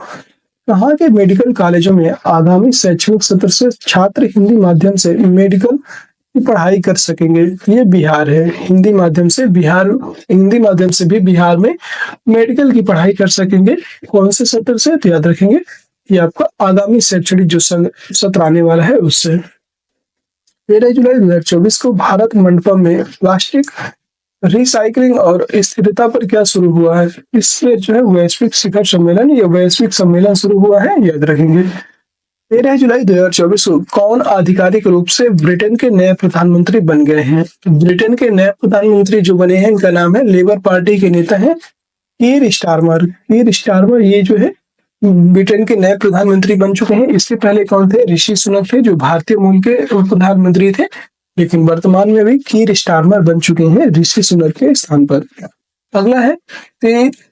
कहाँ के मेडिकल कॉलेजों में आगामी शैक्षणिक सत्र से छात्र हिंदी माध्यम से मेडिकल की पढ़ाई कर सकेंगे? ये बिहार है। हिंदी माध्यम से भी बिहार में मेडिकल की पढ़ाई कर सकेंगे। कौन से सत्र से? तो याद रखेंगे ये आपका आगामी शैक्षणिक जो सत्र आने वाला है उससे। 13 जुलाई 2024 को भारत मंडपम में प्लास्टिक रिसाइकलिंग और स्थिरता पर क्या शुरू हुआ है? इससे जो है वैश्विक शिखर सम्मेलन या वैश्विक सम्मेलन शुरू हुआ है, याद रखेंगे। 13 जुलाई 2024 को कौन आधिकारिक रूप से ब्रिटेन के नए प्रधानमंत्री बन गए हैं? ब्रिटेन के नए प्रधानमंत्री जो बने हैं इनका नाम है, लेबर पार्टी के नेता हैं कीर स्टारमर। कीर स्टारमर ये जो है ब्रिटेन के नए प्रधानमंत्री बन चुके हैं। इससे पहले कौन थे? ऋषि सुनक थे जो भारतीय मूल के प्रधानमंत्री थे, लेकिन वर्तमान में भी कीर स्टारमर बन चुके हैं ऋषि सुनक के स्थान पर। अगला है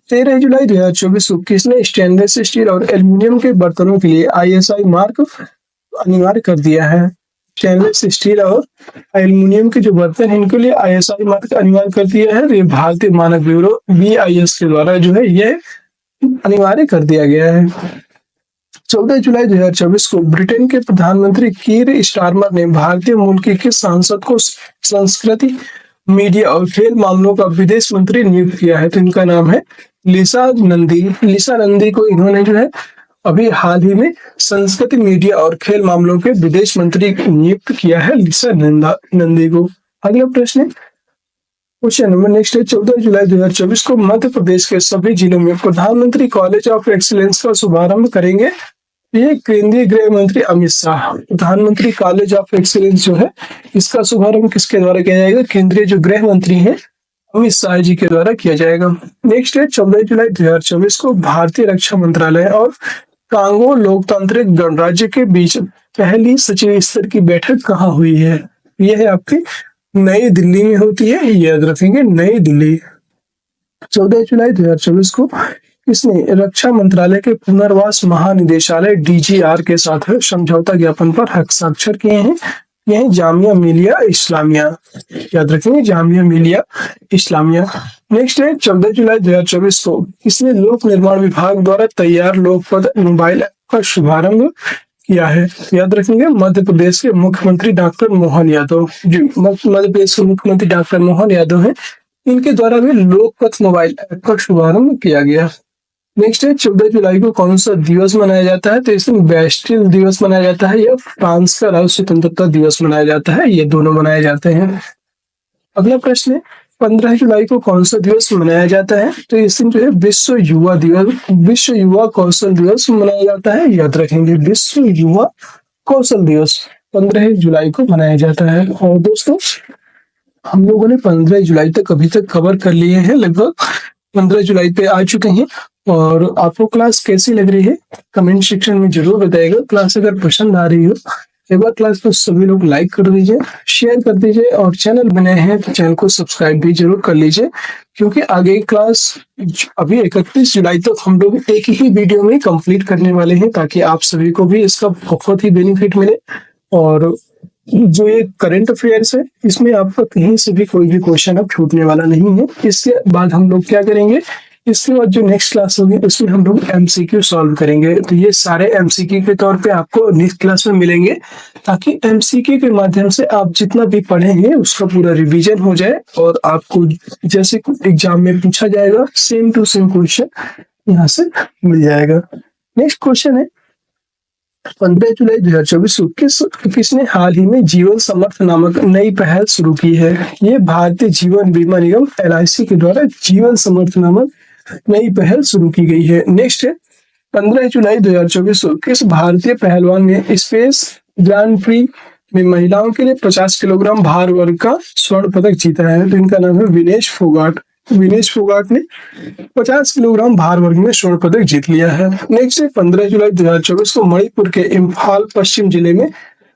13 जुलाई 2024 को किसने स्टेनलेस स्टील और एल्यूमिनियम के बर्तनों के लिए ISI मार्क अनिवार्य कर दिया है? स्टेनलेस स्टील और एल्यूमिनियम के जो बर्तन हैं इनके लिए ISI मार्क अनिवार्य कर दिया है। ये भारतीय मानक ब्यूरो BIS के द्वारा जो है ये अनिवार्य कर दिया गया है। 14 जुलाई 2024 को ब्रिटेन के प्रधानमंत्री कीर स्टारमर ने भारतीय मूल के किस सांसद को संस्कृति, मीडिया और खेल मामलों का विदेश मंत्री नियुक्त किया है? तो इनका नाम है लिसा नंदी। लिसा नंदी को इन्होंने जो है अभी हाल ही में संस्कृति, मीडिया और खेल मामलों के विदेश मंत्री नियुक्त किया है लिसा नंदी को। अगला प्रश्न, क्वेश्चन नंबर नेक्स्ट है 14 जुलाई 2024 को मध्य प्रदेश के सभी जिलों में प्रधानमंत्री कॉलेज ऑफ एक्सीलेंस का शुभारंभ करेंगे। ये केंद्रीय गृह मंत्री अमित शाह। प्रधानमंत्री कॉलेज ऑफ एक्सीलेंस जो है इसका शुभारंभ किसके द्वारा किया जाएगा? केंद्रीय जो गृह मंत्री हैं अमित शाह जी के द्वारा किया जाएगा। नेक्स्ट है 14 जुलाई 2024 को भारतीय रक्षा मंत्रालय और कांगो लोकतांत्रिक गणराज्य के बीच पहली सचिव स्तर की बैठक कहाँ हुई है? यह है आपकी नई दिल्ली में होती है, याद रखेंगे नई दिल्ली। 14 जुलाई 2024 को इसने रक्षा मंत्रालय के पुनर्वास महानिदेशालय DGR के साथ समझौता ज्ञापन पर हस्ताक्षर किए हैं। यह जामिया मिलिया इस्लामिया, याद रखेंगे जामिया मिलिया इस्लामिया। नेक्स्ट है 14 जुलाई 2024 को इसने लोक निर्माण विभाग द्वारा तैयार लोकपद मोबाइल ऐप का शुभारंभ किया है? याद रखेंगे मध्य प्रदेश के मुख्यमंत्री डॉक्टर मोहन यादव। जो मध्य प्रदेश के मुख्यमंत्री डॉक्टर मोहन यादव हैं, इनके द्वारा भी लोकपथ मोबाइल ऐप का शुभारंभ किया गया। नेक्स्ट है 14 जुलाई को कौन सा दिवस मनाया जाता है? तो इस दिन बैस्टिल दिवस मनाया जाता है या फ्रांस का राज्य स्वतंत्रता दिवस मनाया जाता है, ये दोनों मनाए जाते हैं। अगला प्रश्न है 15 जुलाई को कौन सा दिवस मनाया जाता है? तो इस दिन जो है विश्व युवा दिवस, विश्व युवा कौशल दिवस मनाया जाता है, याद रखेंगे विश्व युवा कौशल दिवस 15 जुलाई को मनाया जाता है। और दोस्तों हम लोगों ने 15 जुलाई तक अभी तक कवर कर लिए हैं, लगभग 15 जुलाई पे आ चुके हैं। और आपको क्लास कैसी लग रही है कमेंट सेक्शन में जरूर बताइएगा। क्लास अगर पसंद आ रही हो एक बार क्लास को सभी लोग लाइक कर दीजिए, शेयर कर दीजिए और चैनल बने हैं तो चैनल को सब्सक्राइब भी जरूर कर लीजिए, क्योंकि आगे की क्लास अभी 31 जुलाई तक हम लोग एक ही वीडियो में कंप्लीट करने वाले हैं, ताकि आप सभी को भी इसका बहुत ही बेनिफिट मिले। और जो ये करंट अफेयर्स है, इसमें आपका कहीं से भी कोई भी क्वेश्चन अब छूटने वाला नहीं है। इसके बाद हम लोग क्या करेंगे, इसके बाद जो नेक्स्ट क्लास होगी उसमें हम लोग एमसीक्यू सॉल्व करेंगे। तो ये सारे एमसीक्यू के तौर पे आपको नेक्स्ट क्लास में मिलेंगे, ताकि एमसीक्यू के माध्यम से आप जितना भी पढ़ेंगे उसका पूरा रिवीजन हो जाए और आपको जैसे एग्जाम में पूछा जाएगा सेम टू सेम क्वेश्चन यहाँ से मिल जाएगा। नेक्स्ट क्वेश्चन है 15 जुलाई 2024 को किसने हाल ही में जीवन समर्थ नामक नई पहल शुरू की है। ये भारतीय जीवन बीमा निगम LIC के द्वारा जीवन समर्थ नामक नई पहल शुरू की गई है। नेक्स्ट है 15 जुलाई 2024 को किस भारतीय पहलवान ने स्पेस ग्रांड प्री में महिलाओं के लिए 50 किलोग्राम भार वर्ग का स्वर्ण पदक जीता है। तो इनका नाम है विनेश फोगाट। विनेश फोगाट ने 50 किलोग्राम भार वर्ग में स्वर्ण पदक जीत लिया है। नेक्स्ट है 15 जुलाई 2024 को मणिपुर के इम्फाल पश्चिम जिले में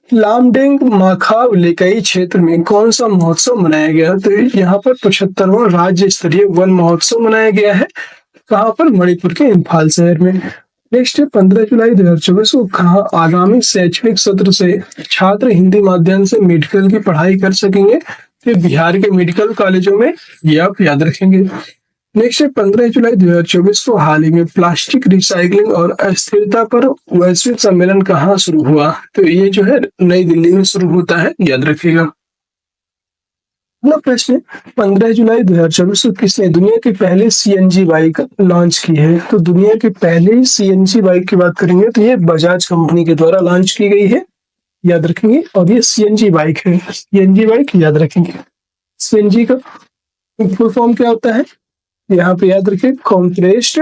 लामडेंग माखाव लेकई क्षेत्र में कौन सा महोत्सव मनाया गया। तो यहाँ पर 75वां राज्य स्तरीय वन महोत्सव मनाया गया है। कहाँ पर, मणिपुर के इम्फाल शहर में। नेक्स्ट है 15 जुलाई 2024 को कहा आगामी शैक्षणिक सत्र से छात्र हिंदी माध्यम से मेडिकल की पढ़ाई कर सकेंगे। तो बिहार के मेडिकल कॉलेजों में ये आप याद रखेंगे। नेक्स्ट है 15 जुलाई 2024 को हाल ही में प्लास्टिक रिसाइकलिंग और अस्थिरता पर वैश्विक सम्मेलन कहाँ शुरू हुआ। तो ये जो है नई दिल्ली में शुरू होता है, याद रखिएगा। अगला प्रश्न है 15 जुलाई 2024 को किसने दुनिया की पहली CNG बाइक लॉन्च की है। तो दुनिया की पहली CNG बाइक की बात करेंगे तो ये बजाज कंपनी के द्वारा लॉन्च की गई है, याद रखेंगे। और ये CNG बाइक है, CNG बाइक याद रखेंगे। CNG का फुल फॉर्म क्या होता है, यहाँ पे याद रखिए, compressed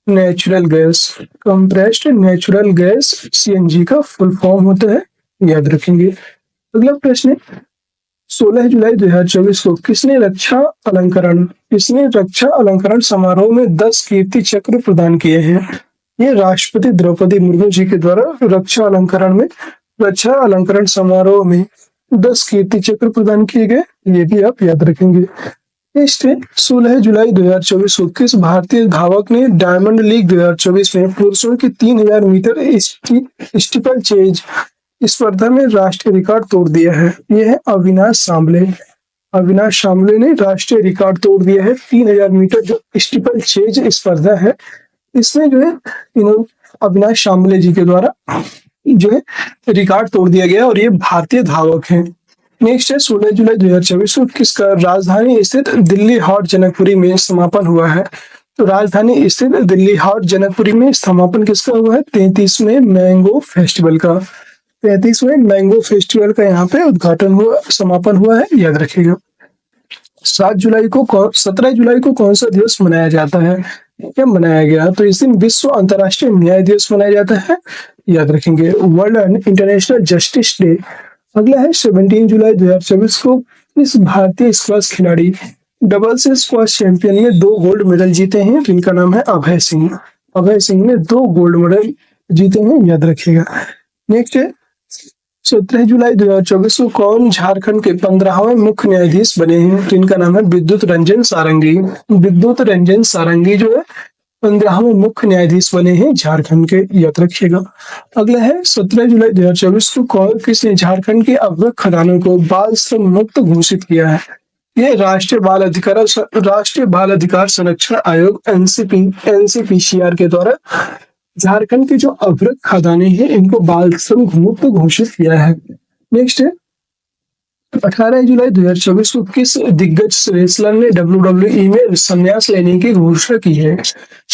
natural gas. Compressed natural gas CNG का फुल फॉर्म होता है, याद रखेंगे। अगला प्रश्न है 16 जुलाई 2024 को किसने रक्षा अलंकरण समारोह में 10 कीर्ति चक्र प्रदान किए हैं। ये राष्ट्रपति द्रौपदी मुर्मू जी के द्वारा रक्षा अलंकरण समारोह में 10 कीर्ति चक्र प्रदान किए गए, ये भी आप याद रखेंगे। नेक्स्ट है 16 जुलाई 2024 को किस भारतीय धावक ने डायमंड लीग 2024 में पुरुषों की 3000 मीटर स्टीपल चेज स्पर्धा में राष्ट्रीय रिकॉर्ड तोड़ दिया है। यह है अविनाश सांबले। अविनाश सांबले ने राष्ट्रीय रिकॉर्ड तोड़ दिया है। 3000 मीटर जो स्टीपल चेज स्पर्धा है, इसमें जो है अविनाश सांबले जी के द्वारा जो है रिकॉर्ड तोड़ दिया गया और ये भारतीय धावक हैं। नेक्स्ट है 16 जुलाई 2024 को किसका राजधानी स्थित दिल्ली हॉट जनकपुरी में समापन हुआ है। तो राजधानी स्थित दिल्ली हॉट जनकपुरी में समापन किसका हुआ है, 33वें मैंगो फेस्टिवल का। 33वें मैंगो फेस्टिवल का यहाँ पे उद्घाटन हुआ, समापन हुआ है, याद रखिएगा। 17 जुलाई को कौन सा दिवस मनाया जाता है, क्या मनाया गया। तो इस दिन विश्व अंतर्राष्ट्रीय न्याय दिवस मनाया जाता है, याद रखेंगे। World international justice day. अगला है 17 जुलाई 2024 को इस भारतीय स्क्वैश खिलाड़ी डबल्स स्क्वैश चैंपियन ने 2 गोल्ड मेडल जीते हैं, जिनका नाम है अभय सिंह। अभय सिंह ने 2 गोल्ड मेडल जीते हैं, याद रखिएगा। नेक्स्ट है 17 जुलाई 2024 को कौन झारखंड के 15वें मुख्य न्यायाधीश बने हैं। तो इनका नाम है विद्युत रंजन सारंगी। विद्युत रंजन सारंगी जो है 15वें मुख्य न्यायाधीश बने हैं झारखंड के, याद रखिएगा। अगला है 17 जुलाई 2024 को किसने झारखंड के अवैध खदानों को बाल श्रम मुक्त घोषित किया है। ये राष्ट्रीय बाल अधिकार संरक्षण आयोग NCPCR के द्वारा झारखंड के जो अवैध खदानें हैं इनको बाल श्रम मुक्त घोषित किया है। नेक्स्ट है 18 जुलाई 2024 को किस दिग्गज रेसलर ने WWE में संन्यास लेने की घोषणा की है।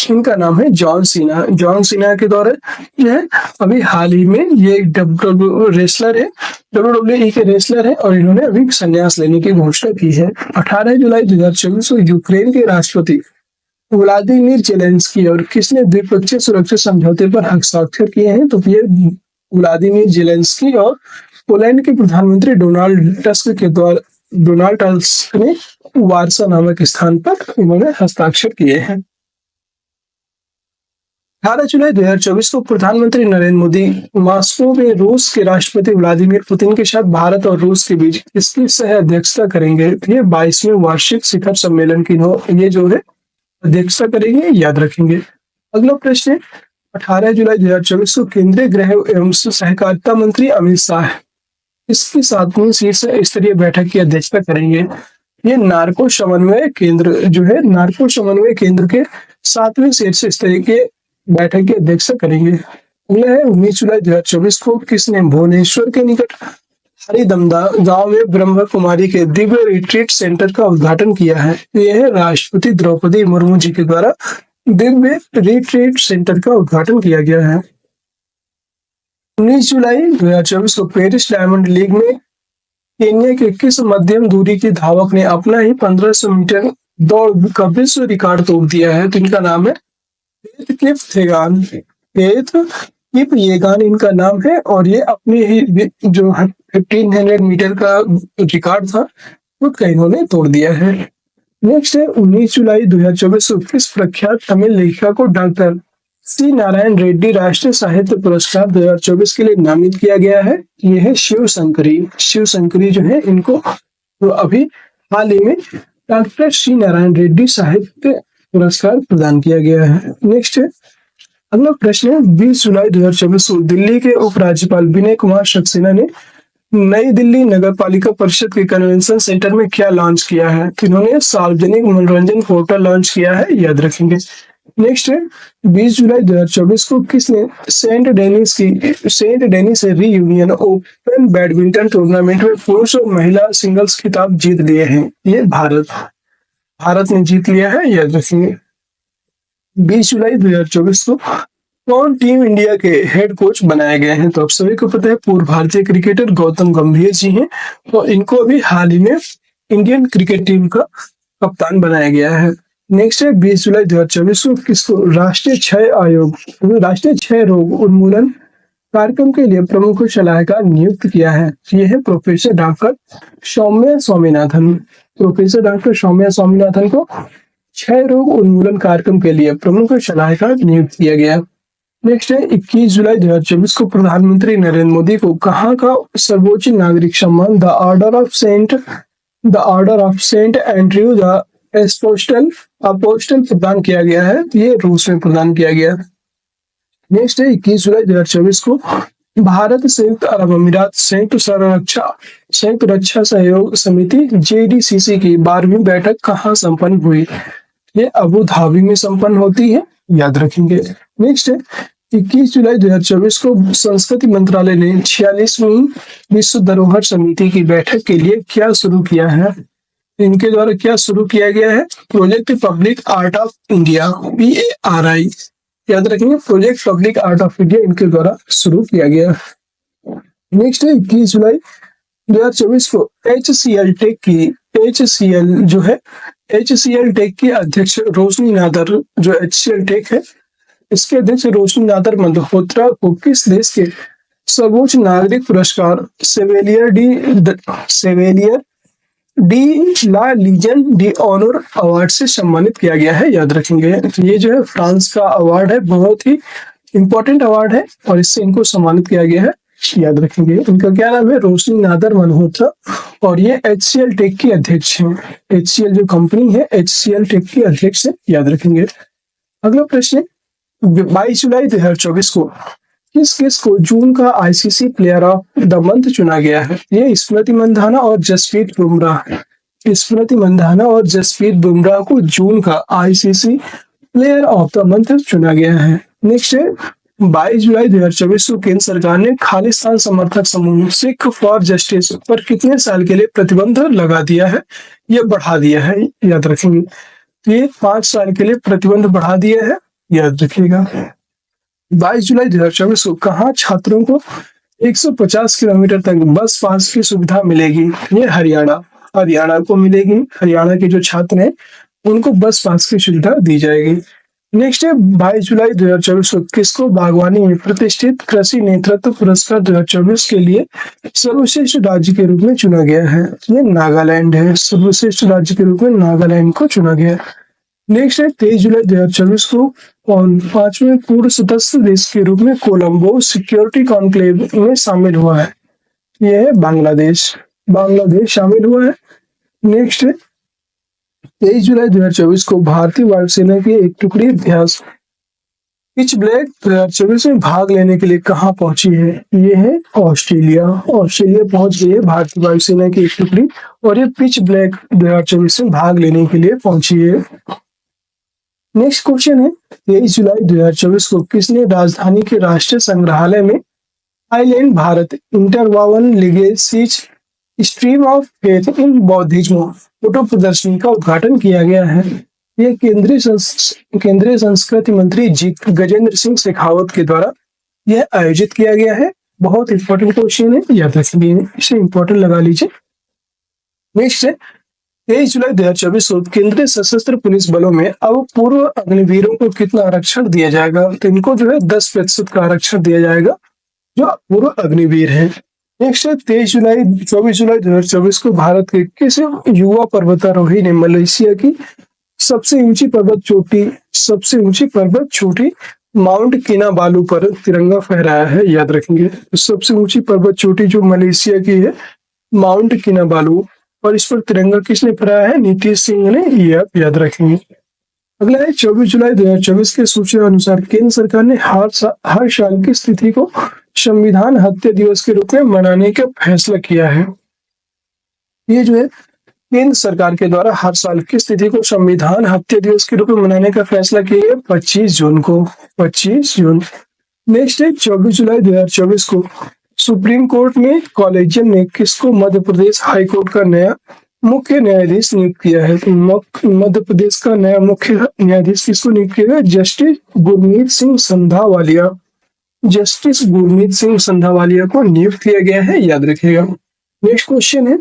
इनका नाम है जॉन सीना। जॉन सीना के द्वारा यह अभी हाल ही में ये WWE के रेसलर है और इन्होंने अभी संन्यास लेने की घोषणा की है। 18 जुलाई 2024 को यूक्रेन के राष्ट्रपति व्लादिमीर जेलेंस्की और किसने द्विपक्षीय सुरक्षा समझौते पर हस्ताक्षर किए हैं। तो ये व्लादिमीर जेलेंस्की और पोलैंड के प्रधानमंत्री डोनाल्ड टस्क ने वार्सा नामक स्थान पर इन्होंने हस्ताक्षर किए हैं। 18 जुलाई 2024 को प्रधानमंत्री नरेंद्र मोदी मॉस्को में रूस के राष्ट्रपति व्लादिमीर पुतिन के साथ भारत और रूस के बीच इसकी सह अध्यक्षता करेंगे। ये 22वें वार्षिक शिखर सम्मेलन की ये जो है अध्यक्षता करेंगे, याद रखेंगे। अगला प्रश्न है, 18 जुलाई 2024 को केंद्रीय गृह एवं सहकारिता मंत्री अमित शाह इसकी 7वीं शीर्ष स्तरीय बैठक की अध्यक्षता करेंगे। ये नार्को समन्वय केंद्र जो है, नार्को समन्वय केंद्र के 7वें शीर्ष स्तरीय के बैठक की अध्यक्षता करेंगे। अगला है, 19 जुलाई 2024 को किसने भुवनेश्वर के निकट हरिदमदा गांव में ब्रह्म कुमारी के दिव्य रिट्रीट सेंटर का उद्घाटन किया है। यह राष्ट्रपति द्रौपदी मुर्मू जी के द्वारा दिव्य रिट्रीट सेंटर का उद्घाटन किया गया है। 19 जुलाई 2024 को पेरिस डायमंड लीग में केन्या के किस मध्यम दूरी की धावक ने अपना ही 1500 मीटर दौड़ का विश्व रिकॉर्ड तोड़ दिया है? तो इनका नाम है फेथ किपयेगन। फेथ किपयेगन इनका नाम है और ये अपने ही जो 1500 मीटर का रिकॉर्ड था उसका इन्होंने तोड़ दिया है। नेक्स्ट है, 19 जुलाई 2024 को किस प्रख्यात तमिल लेखिका को डॉक्टर सी नारायण रेड्डी राष्ट्रीय साहित्य पुरस्कार 2024 के लिए नामित किया गया है? ये है शिव शंकरी। शिव शंकरी जो है इनको तो अभी हाल ही में डॉक्टर सी नारायण रेड्डी साहित्य पुरस्कार प्रदान किया गया है। नेक्स्ट है, अगला प्रश्न है, 20 जुलाई 2024 को दिल्ली के उपराज्यपाल विनय कुमार सक्सेना ने नई दिल्ली नगर पालिका परिषद के कन्वेंशन सेंटर में क्या लॉन्च किया है? इन्होंने सार्वजनिक मनोरंजन पोर्टल लॉन्च किया है, याद रखेंगे। नेक्स्ट है, 20 जुलाई 2024 को किसने Saint Denis Reunion open badminton tournament में पुरुष और महिला सिंगल्स खिताब जीत लिए हैं? ये भारत ने जीत लिया है, याद रखेंगे। 20 जुलाई 2024 को कौन टीम इंडिया के हेड कोच बनाए गए हैं? तो आप सभी को पता है पूर्व भारतीय क्रिकेटर गौतम गंभीर जी हैं, तो इनको अभी हाल ही में इंडियन क्रिकेट टीम का कप्तान बनाया गया है। नेक्स्ट है, 20 जुलाई 2024 को किसको राष्ट्रीय क्षय रोग उन्मूलन कार्यक्रम के लिए प्रमुख सलाहकार नियुक्त किया है? ये है professor doctor Soumya Swaminathan. Professor doctor Soumya Swaminathan को क्षय रोग उन्मूलन कार्यक्रम के लिए प्रमुख सलाहकार नियुक्त किया गया। नेक्स्ट है, 21 जुलाई 2024 को प्रधानमंत्री नरेंद्र मोदी को कहाँ का सर्वोच्च नागरिक सम्मान the Order of Saint Andrew the Apostle प्रदान किया गया है? ये रूस में प्रदान किया गया। नेक्स्ट है, 21 जुलाई 2024 को भारत संयुक्त अरब अमीरात संयुक्त रक्षा सहयोग समिति JDCC की 12वीं बैठक कहाँ संपन्न हुई? ये अबू धाबी में संपन्न होती है, याद रखेंगे। नेक्स्ट है, 21 जुलाई 2024 को संस्कृति मंत्रालय ने 46वीं विश्व धरोहर समिति की बैठक के लिए क्या शुरू किया है? इनके द्वारा क्या शुरू किया गया है? Project public art of India, PARI, याद रखेंगे। Project public art of India इनके द्वारा शुरू किया गया। नेक्स्ट है, 21 जुलाई 2024 को HCL टेक की अध्यक्ष रोशनी नादर, जो HCL टेक है इसके अध्यक्ष रोशनी नादर मल्होत्रा को किस देश के सर्वोच्च नागरिक पुरस्कार सेवेलियर डी ला लीजन डी ऑनर अवार्ड से सम्मानित किया गया है? याद रखेंगे। ये जो है फ्रांस का अवार्ड है, बहुत ही इंपॉर्टेंट अवार्ड है और इससे इनको सम्मानित किया गया है, याद रखेंगे। इनका क्या नाम है? रोशनी नादर मल्होत्रा और ये HCL टेक की अध्यक्ष हैं। HCL जो कंपनी है HCL टेक की अध्यक्ष है, याद रखेंगे। अगला प्रश्न, 22 जुलाई 2024 को किस को जून का ICC player of the month चुना गया है? ये स्मृति मंधाना और जसप्रीत बुमराह को जून का ICC player of the month चुना गया है। नेक्स्ट है, 22 जुलाई 2024 को केंद्र सरकार ने खालिस्तान समर्थक समूह सिख फॉर जस्टिस पर कितने साल के लिए प्रतिबंध लगा दिया है? ये बढ़ा दिया है, याद रखेंगे। तो ये 5 साल के लिए प्रतिबंध बढ़ा दिया है, याद रखिएगा। 22 जुलाई 2024 को कहाँ छात्रों को 150 किलोमीटर तक बस पास की सुविधा मिलेगी? ये हरियाणा को मिलेगी। हरियाणा के जो छात्र हैं उनको बस पास की सुविधा दी जाएगी। नेक्स्ट है, 22 जुलाई 2024 को किसको बागवानी में प्रतिष्ठित कृषि नेतृत्व पुरस्कार 2024 के लिए सर्वश्रेष्ठ राज्य के रूप में चुना गया है? ये नागालैंड है। सर्वश्रेष्ठ राज्य के रूप में नागालैंड को चुना गया। नेक्स्ट है, 23 जुलाई 2024 को कौन 5वें पूर्व सदस्य देश के रूप में कोलंबो सिक्योरिटी कॉन्क्लेव में शामिल हुआ है? यह है बांग्लादेश। बांग्लादेश शामिल हुआ है। नेक्स्ट, 23 जुलाई 2024 को भारतीय वायुसेना की एक टुकड़ी अभ्यास पिच ब्लैक 2024 में भाग लेने के लिए कहाँ पहुंची है? ये है ऑस्ट्रेलिया। ऑस्ट्रेलिया पहुंच गई है भारतीय वायुसेना की एक टुकड़ी और ये पिच ब्लैक 2024 में भाग लेने के लिए पहुंची है। नेक्स्ट क्वेश्चन है, 23 जुलाई 2024 को किसने राजधानी के राष्ट्रीय संग्रहालय में island Bharat interwoven legacies stream of faith in Buddhism photo प्रदर्शनी का उद्घाटन किया गया है? ये केंद्रीय संस्कृति मंत्री जी गजेंद्र सिंह शेखावत के द्वारा यह आयोजित किया गया है। बहुत इंपॉर्टेंट क्वेश्चन है, याद रखिए, इसे इंपॉर्टेंट लगा लीजिए। नेक्स्ट है, 23 जुलाई 2024 को केंद्रीय सशस्त्र पुलिस बलों में अब पूर्व अग्निवीरों को कितना आरक्षण दिया जाएगा? तो इनको जो है 10% का आरक्षण दिया जाएगा जो पूर्व अग्निवीर हैं। नेक्स्ट है, 24 जुलाई 2024 को भारत के किस युवा पर्वतारोही ने मलेशिया की सबसे ऊंची पर्वत चोटी माउंट किनाबालू पर तिरंगा फहराया है? याद रखेंगे, सबसे ऊंची पर्वत चोटी जो मलेशिया की है माउंट किनाबालू, और इस पर तिरंगा किसने फहराया है? नीतीश सिंह ने। ये आप याद रखेंगे। अगला है, 24 जुलाई 2024 के सूचना अनुसार केंद्र सरकार ने हर साल की तिथि को संविधान हत्या दिवस के रूप में मनाने का फैसला किया है। ये जो है केंद्र सरकार के द्वारा हर साल किस तिथि को संविधान हत्या दिवस के रूप में मनाने का फैसला किया गया? 25 जून को। 25 जून। नेक्स्ट है, 24 जुलाई 2024 को सुप्रीम कोर्ट में कॉलेजियम ने किसको मध्य प्रदेश हाई कोर्ट का नया मुख्य न्यायाधीश नियुक्त किया है? मध्य प्रदेश का नया मुख्य न्यायाधीश किसको नियुक्त किया गया? जस्टिस गुरमीत सिंह संधावालिया। जस्टिस गुरमीत सिंह संधावालिया को नियुक्त किया गया है, याद रखिएगा। नेक्स्ट क्वेश्चन है,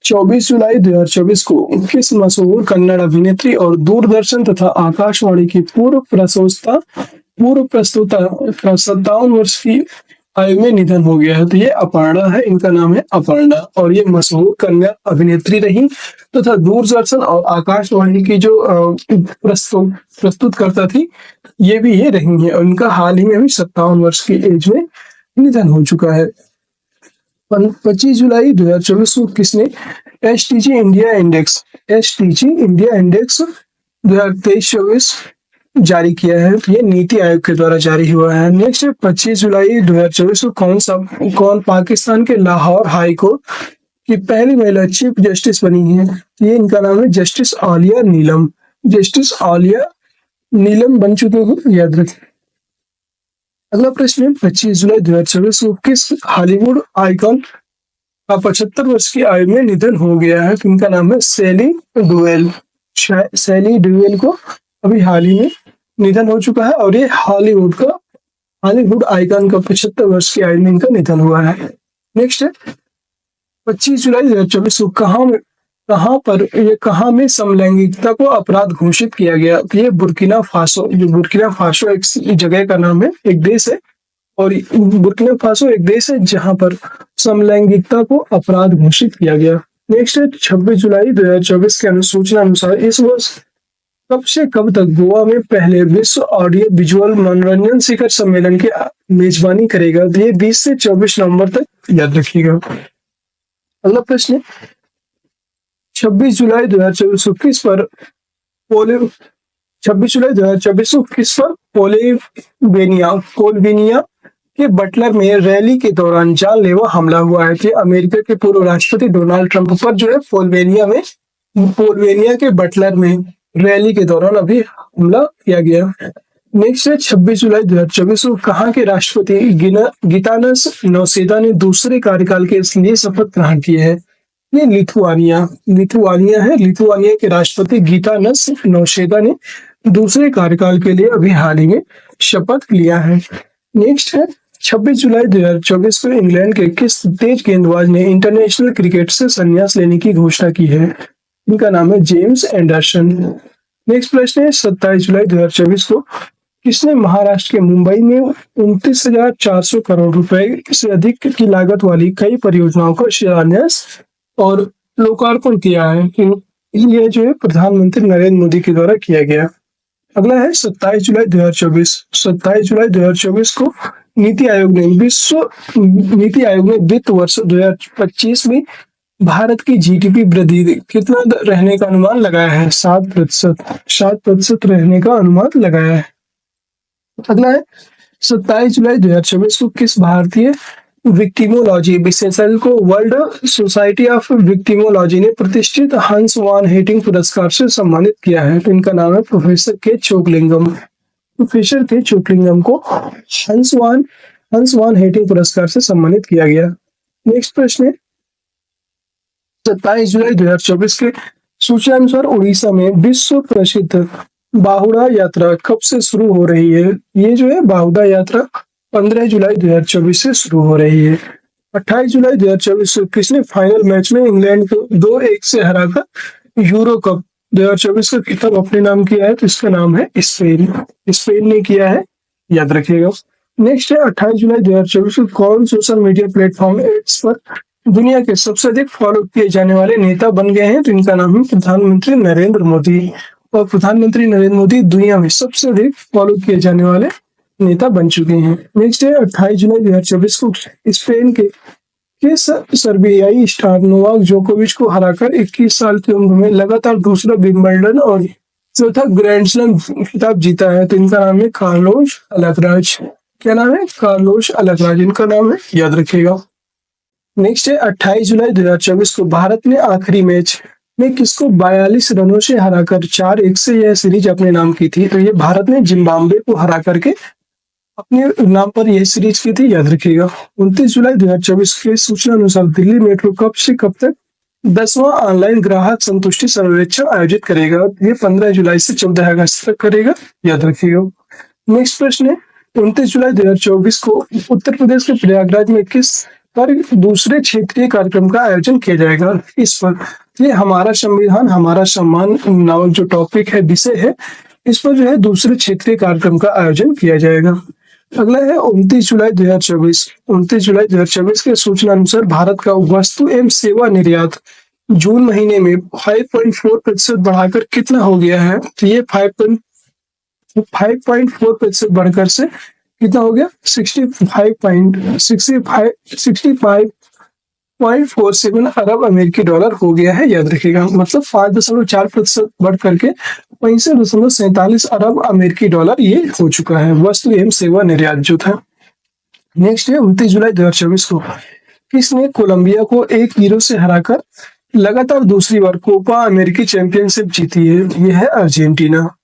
24 जुलाई 2024 को किस मशहूर कन्नड़ अभिनेत्री और दूरदर्शन तथा आकाशवाणी की पूर्व प्रस्तोता का 57 वर्ष की आयु में निधन हो गया है? तो ये अपर्णा है, इनका नाम है अपर्णा, और ये मशहूर कन्नड़ अभिनेत्री रही तथा दूरदर्शन और आकाशवाणी की जो प्रस्तुत करता थी ये भी ये रही है, और इनका हाल ही में भी 57 वर्ष की एज में निधन हो चुका है। 25 जुलाई 2024 को किसने एसटीजी इंडिया इंडेक्स 2023-24 जारी किया है? ये नीति आयोग के द्वारा जारी हुआ है। नेक्स्ट 25 जुलाई 2024 को कौन पाकिस्तान के लाहौर हाई कोर्ट की पहली महिला चीफ जस्टिस बनी है? ये इनका नाम है जस्टिस आलिया नीलम। जस्टिस आलिया नीलम बन चुके हैं, याद रखें। अगला प्रश्न है, 25 जुलाई 2024 को किस हॉलीवुड आइकॉन का 75 वर्ष की आयु में निधन हो गया है? इनका नाम है सैली ड्यूएल। सैली ड्यूएल को अभी हाल ही में निधन हो चुका है, और ये हॉलीवुड आइकॉन का 75 वर्ष की आयु में इनका निधन हुआ है। नेक्स्ट है, 25 जुलाई 2024 को कहाँ में समलैंगिकता को अपराध घोषित किया गया? ये बुर्किना फासो। बुर्किना फासो एक जगह का नाम है, एक देश है, और बुर्किना फासो एक देश है जहां पर समलैंगिकता को अपराध घोषित किया गया। नेक्स्ट है, 26 जुलाई 2024 के अनुसूचना अनुसार इस वर्ष कब से कब तक गोवा में पहले विश्व ऑडियो विजुअल मनोरंजन शिखर सम्मेलन की मेजबानी करेगा? ये 20 से 24 नवंबर तक, याद रखिएगा। अगला प्रश्न, 26 जुलाई 2024 को किस पर कोलवेनिया के बटलर में रैली के दौरान जानलेवा हमला हुआ है? कि अमेरिका के पूर्व राष्ट्रपति डोनाल्ड ट्रंप पर जो है कोलवेनिया के बटलर में रैली के दौरान अभी हमला किया गया। नेक्स्ट है, 26 जुलाई 2024 को कहाँ के राष्ट्रपति गितानस नौसेदा ने दूसरे कार्यकाल के लिए शपथ ग्रहण की है? ये लिथुआनिया है। लिथुआनिया के राष्ट्रपति गितानस नौसेदा ने दूसरे कार्यकाल के लिए अभी हाल ही में शपथ लिया है। नेक्स्ट है, 26 जुलाई 2024 को इंग्लैंड के किस तेज गेंदबाज ने इंटरनेशनल क्रिकेट से संन्यास लेने की घोषणा की है? इनका नाम है जेम्स एंडरसन। नेक्स्ट प्रश्न है, 27 जुलाई 2024 को किसने महाराष्ट्र के मुंबई में 29,400 करोड़ रुपए से अधिक की लागत वाली कई परियोजनाओं का शिलान्यास और लोकार्पण किया है? ये जो है प्रधानमंत्री नरेंद्र मोदी के द्वारा किया गया। अगला है 27 जुलाई 2024। 27 जुलाई 2024 को नीति आयोग ने वित्त वर्ष 2025 में भारत की जीडीपी वृद्धि कितना रहने का अनुमान लगाया है? 7%। 7% रहने का अनुमान लगाया है। अगला है 27 जुलाई 2024 को किस भारतीय विक्टिमोलॉजी विशेषज्ञ को वर्ल्ड सोसाइटी ऑफ विक्टिमोलॉजी ने प्रतिष्ठित हंस वान हेटिंग पुरस्कार से सम्मानित किया है? तो इनका नाम है प्रोफेसर के चोकलिंगम। प्रोफेसर के चोकलिंगम को हंस वान हेटिंग पुरस्कार से सम्मानित किया गया। नेक्स्ट प्रश्न है 27 जुलाई 2024 के सूचना अनुसार उड़ीसा में विश्व प्रसिद्ध बाहुड़ा यात्रा कब से शुरू हो रही है? ये जो है बाहुड़ा यात्रा 15 जुलाई 2024 से शुरू हो रही है। 28 जुलाई 2024 को किसने फाइनल मैच में इंग्लैंड को 2-1 से हराकर यूरो कप 2024 का खिताब अपने नाम किया है? तो इसका नाम है स्पेन। स्पेन ने किया है, याद रखिएगा। नेक्स्ट है 28 जुलाई 2024 को कौन सोशल मीडिया प्लेटफॉर्म एक्स पर दुनिया के सबसे अधिक फॉलो किए जाने वाले नेता बन गए हैं? तो इनका नाम है प्रधानमंत्री नरेंद्र मोदी। और प्रधानमंत्री नरेंद्र मोदी दुनिया में सबसे अधिक फॉलो किए जाने वाले नेता बन चुके हैं। नेक्स्ट है 28 जुलाई 2024 को स्पेन के सर्बियाई स्टार नोवाक जोकोविच को हराकर 21 साल की उम्र में लगातार दूसरा विंबलडन और चौथा ग्रैंड स्लैम खिताब जीता है। तो इनका नाम है कार्लोस अल्काराज। क्या नाम है? कार्लोस अल्काराज इनका नाम है, याद रखिएगा। नेक्स्ट है 28 जुलाई 2024 को भारत ने आखिरी मैच में किसको 42 रनों से हराकर 4-1 से यह सीरीज अपने नाम की थी? तो ये भारत ने जिम्बाब्वे को हरा करके अपने नाम पर यह सीरीज की थी, याद रखिएगा। 29 जुलाई 2024 के सूचना अनुसार दिल्ली मेट्रो कब से कब तक 10वां ऑनलाइन ग्राहक संतुष्टि सर्वेक्षण आयोजित करेगा? ये 15 जुलाई से 14 अगस्त तक करेगा, याद रखिएगा। नेक्स्ट प्रश्न है 29 जुलाई 2024 को उत्तर प्रदेश के प्रयागराज में किस पर दूसरे क्षेत्रीय कार्यक्रम का आयोजन किया जाएगा? इस पर ये हमारा संविधान हमारा सम्मान नामक जो टॉपिक है, विषय है, इस पर जो है दूसरे क्षेत्रीय कार्यक्रम का आयोजन किया जाएगा। अगला है 29 जुलाई 2024। 29 जुलाई 2024 के सूचना अनुसार भारत का वस्तु एवं सेवा निर्यात जून महीने में 5.4% बढ़ाकर कितना हो गया है? तो ये 5.4% बढ़कर से कितना हो गया? 65.47 अरब अमेरिकी डॉलर हो गया है, याद रखिएगा। मतलब 5.4% बढ़ करके 65.47 अरब अमेरिकी डॉलर ये हो चुका है वस्तु एवं सेवा निर्यात जो था। नेक्स्ट है 29 जुलाई 2024 को किसने कोलंबिया को 1-0 से हराकर लगातार दूसरी बार कोपा अमेरिकी चैंपियनशिप जीती है? यह है अर्जेंटीना।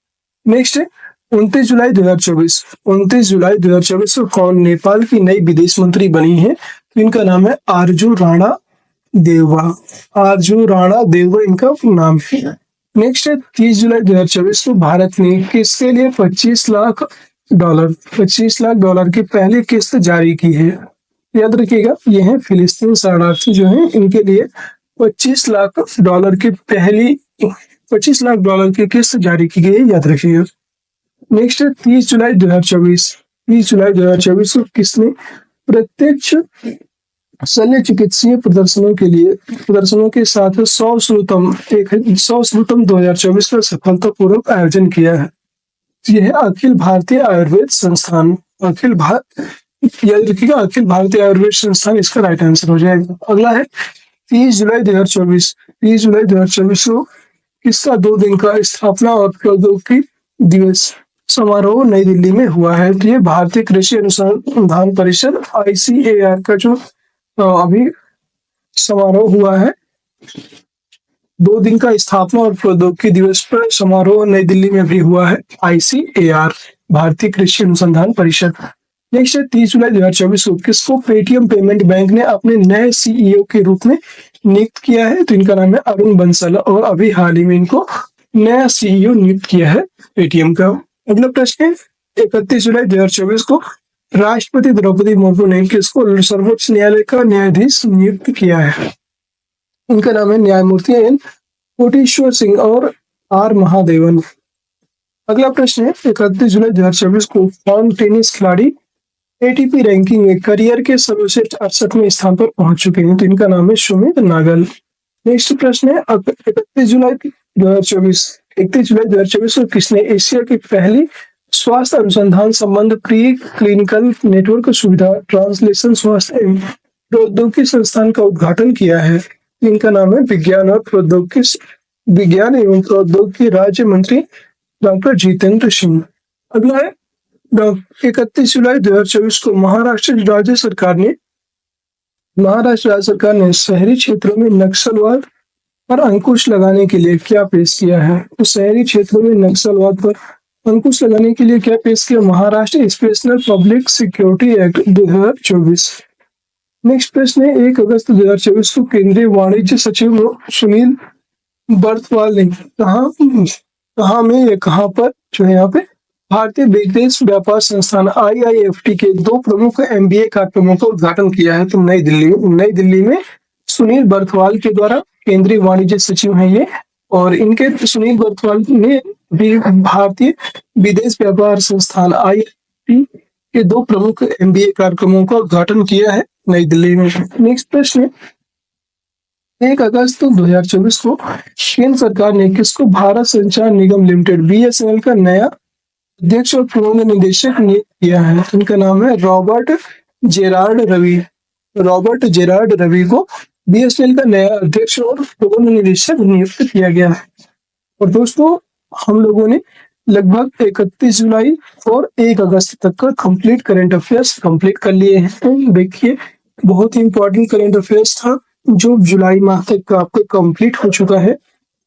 नेक्स्ट है 29 जुलाई 2024। 29 जुलाई 2024 को कौन नेपाल की नई विदेश मंत्री बनी है? तो इनका नाम है आरजू राणा देववा। आरजू राणा देववा इनका नाम है। नेक्स्ट है 30 जुलाई 2024 को भारत ने किसके लिए 25 लाख डॉलर की पहली किस्त जारी की है? याद रखिएगा, ये है फिलिस्तीन शरणार्थी जो है, इनके लिए 25 लाख डॉलर की किस्त जारी की गई है, याद रखिएगा। नेक्स्ट है 30 जुलाई 2024। 30 जुलाई 2024 को किसने प्रत्यक्ष शल्य चिकित्सीय प्रदर्शनों के साथ 100 श्रुतम 2024 का सफलतापूर्वक आयोजन किया है? यह है अखिल भारतीय आयुर्वेद संस्थान। याद रखिएगा, अखिल भारतीय आयुर्वेद संस्थान इसका राइट आंसर हो जाएगा। अगला है 30 जुलाई 2024। 30 जुलाई 2024 को किसका 2 दिन का स्थापना और प्रौद्योगिकी दिवस समारोह नई दिल्ली में हुआ है? तो ये भारतीय कृषि अनुसंधान परिषद ICAR का जो अभी समारोह हुआ है, 2 दिन का स्थापना और प्रौद्योगिकी दिवस पर समारोह नई दिल्ली में भी हुआ है, ICAR भारतीय कृषि अनुसंधान परिषद। नेक्स्ट है 30 जुलाई 2024 को किसको पेटीएम पेमेंट बैंक ने अपने नए CEO के रूप में नियुक्त किया है? तो इनका नाम है अरुण बंसल और अभी हाल ही में इनको नया CEO नियुक्त किया है पेटीएम का। अगला प्रश्न है 31 जुलाई 2024 को राष्ट्रपति द्रौपदी मुर्मू ने किसको सर्वोच्च न्यायालय का न्यायाधीश नियुक्त किया है? उनका नाम है न्यायमूर्ति N कोटेश्वर सिंह और R महादेवन। अगला प्रश्न है 31 जुलाई 2024 को कौन टेनिस खिलाड़ी ATP रैंकिंग में करियर के सर्वश्रेष्ठ 68वें स्थान पर पहुंच चुके हैं? तो इनका नाम है सुमित नागल। नेक्स्ट प्रश्न है 31 जुलाई 2024 31 जुलाई 2024 को किसने एशिया की पहली स्वास्थ्य अनुसंधान संबंध प्री क्लिनिकल नेटवर्क सुविधा ट्रांसलेशन स्वास्थ्य एवं प्रौद्योगिकी संस्थान का उद्घाटन किया है? इनका नाम है विज्ञान एवं प्रौद्योगिकी राज्य मंत्री डॉक्टर जितेंद्र सिंह। अगला है 31 जुलाई 2024 को महाराष्ट्र राज्य सरकार ने शहरी क्षेत्रों में नक्सलवाद पर अंकुश लगाने के लिए क्या पेश किया है? तो शहरी क्षेत्रों में नक्सलवाद पर अंकुश लगाने के लिए क्या पेश किया? Maharashtra special public security act 2024। Next प्रश्न है 1 अगस्त 2024 को केंद्रीय वाणिज्य सचिव सुनील बर्थवाल ने कहाँ पर जो है यहाँ पे भारतीय विदेश व्यापार संस्थान IIFT के 2 प्रमुख MBA कार्यक्रमों का उद्घाटन किया है? तो नई दिल्ली में सुनील बर्थवाल के द्वारा, केंद्रीय वाणिज्य सचिव हैं ये, और इनके सुनील बर्थवाल ने भी भारतीय विदेश व्यापार संस्थान IIFT के 2 प्रमुख MBA कार्यक्रमों का उद्घाटन किया है नई दिल्ली में। नेक्स्ट प्रश्न 1 अगस्त 2024 को केंद्र सरकार ने किसको भारत संचार निगम लिमिटेड BSNL का नया अध्यक्ष और प्रबंध निदेशक नियुक्त किया है? इनका नाम है रॉबर्ट जेरार्ड रवि को BSNL का नया अध्यक्ष और प्रबंध निदेशक नियुक्त किया गया है। और दोस्तों, हम लोगों ने लगभग 31 जुलाई और 1 अगस्त तक का कंप्लीट करंट अफेयर्स कंप्लीट कर लिए हैं। तो देखिए, बहुत ही इंपॉर्टेंट करंट अफेयर्स था जो जुलाई माह तक का आपका कंप्लीट हो चुका है,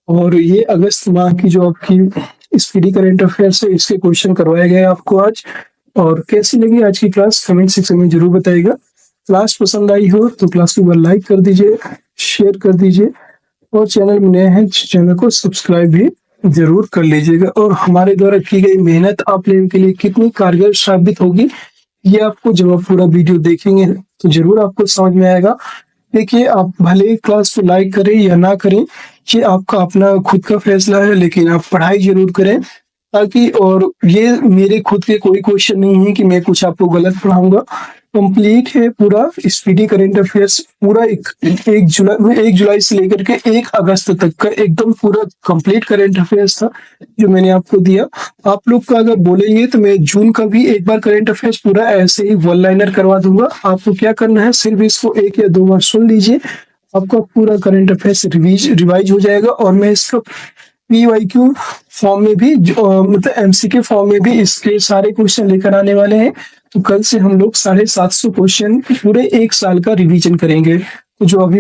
और ये अगस्त माह की जो आपकी स्पीडी करंट अफेयर्स है इसके क्वेश्चन करवाए गए आपको आज। और कैसी लगी आज की क्लास कमेंट सेक्शन में जरूर बताइएगा। क्लास पसंद आई हो तो क्लास को लाइक कर दीजिए, शेयर कर दीजिए, और चैनल में नए हैं चैनल को सब्सक्राइब भी जरूर कर लीजिएगा। और हमारे द्वारा की गई मेहनत आप लोगों के लिए कितनी कारगर साबित होगी ये आपको जब आप पूरा वीडियो देखेंगे तो जरूर आपको समझ में आएगा। देखिए, आप भले ही क्लास को लाइक करें या ना करें, ये आपका अपना खुद का फैसला है, लेकिन आप पढ़ाई जरूर करें ताकि, और ये मेरे खुद के कोई क्वेश्चन नहीं है कि मैं कुछ आपको गलत पढ़ाऊंगा। कंप्लीट है पूरा स्पीडी करंट अफेयर्स, पूरा 1 जुलाई से लेकर के 1 अगस्त तक का एकदम पूरा कंप्लीट करंट अफेयर्स था जो मैंने आपको दिया। आप लोग का अगर बोलेंगे तो मैं जून का भी एक बार करंट अफेयर्स पूरा ऐसे ही वन लाइनर करवा दूंगा। आपको क्या करना है, सिर्फ इसको 1 या 2 बार सुन लीजिए, आपका पूरा करंट अफेयर्स रिवाइज हो जाएगा। और मैं इसका PYQ फॉर्म में भी मतलब MCQ फॉर्म में भी इसके सारे क्वेश्चन लेकर आने वाले हैं। तो कल से हम लोग 750 क्वेश्चन पूरे 1 साल का रिवीजन करेंगे। तो जो अभी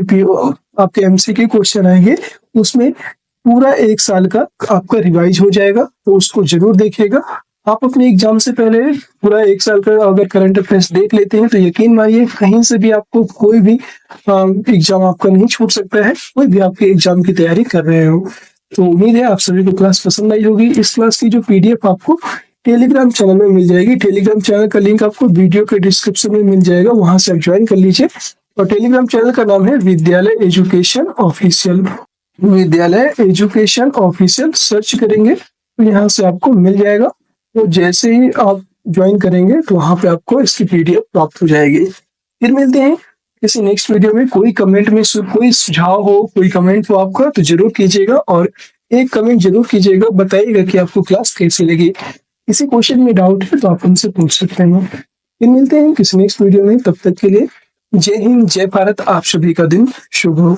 आपके MCQ क्वेश्चन आएंगे उसमें पूरा 1 साल का आपका रिवाइज हो जाएगा, तो उसको जरूर देखिएगा। आप अपने एग्जाम से पहले पूरा 1 साल का अगर करंट अफेयर्स देख लेते हैं तो यकीन मानिए कहीं से भी आपको कोई भी एग्जाम आपका नहीं छूट सकता है, कोई भी आपके एग्जाम की तैयारी कर रहे हो। तो उम्मीद है आप सभी को क्लास पसंद आई होगी। इस क्लास की जो PDF आपको टेलीग्राम चैनल में मिल जाएगी। टेलीग्राम चैनल का लिंक आपको वीडियो के डिस्क्रिप्शन में मिल जाएगा, वहां से आप ज्वाइन कर लीजिए। और टेलीग्राम चैनल का नाम है विद्यालय एजुकेशन ऑफिशियल। सर्च करेंगे तो यहाँ से आपको मिल जाएगा। तो जैसे ही आप ज्वाइन करेंगे तो वहां पे आपको इसकी PDF प्राप्त हो जाएगी। फिर मिलते हैं किसी नेक्स्ट वीडियो में। कोई कमेंट में कोई सुझाव हो, कोई कमेंट हो आपका तो जरूर कीजिएगा, और एक कमेंट जरूर कीजिएगा, बताइएगा कि आपको क्लास कैसी लगी। किसी क्वेश्चन में डाउट है तो आप हमसे पूछ सकते हैं। फिर मिलते हैं किसी नेक्स्ट वीडियो में, तब तक के लिए जय हिंद, जय भारत। आप सभी का दिन शुभ हो।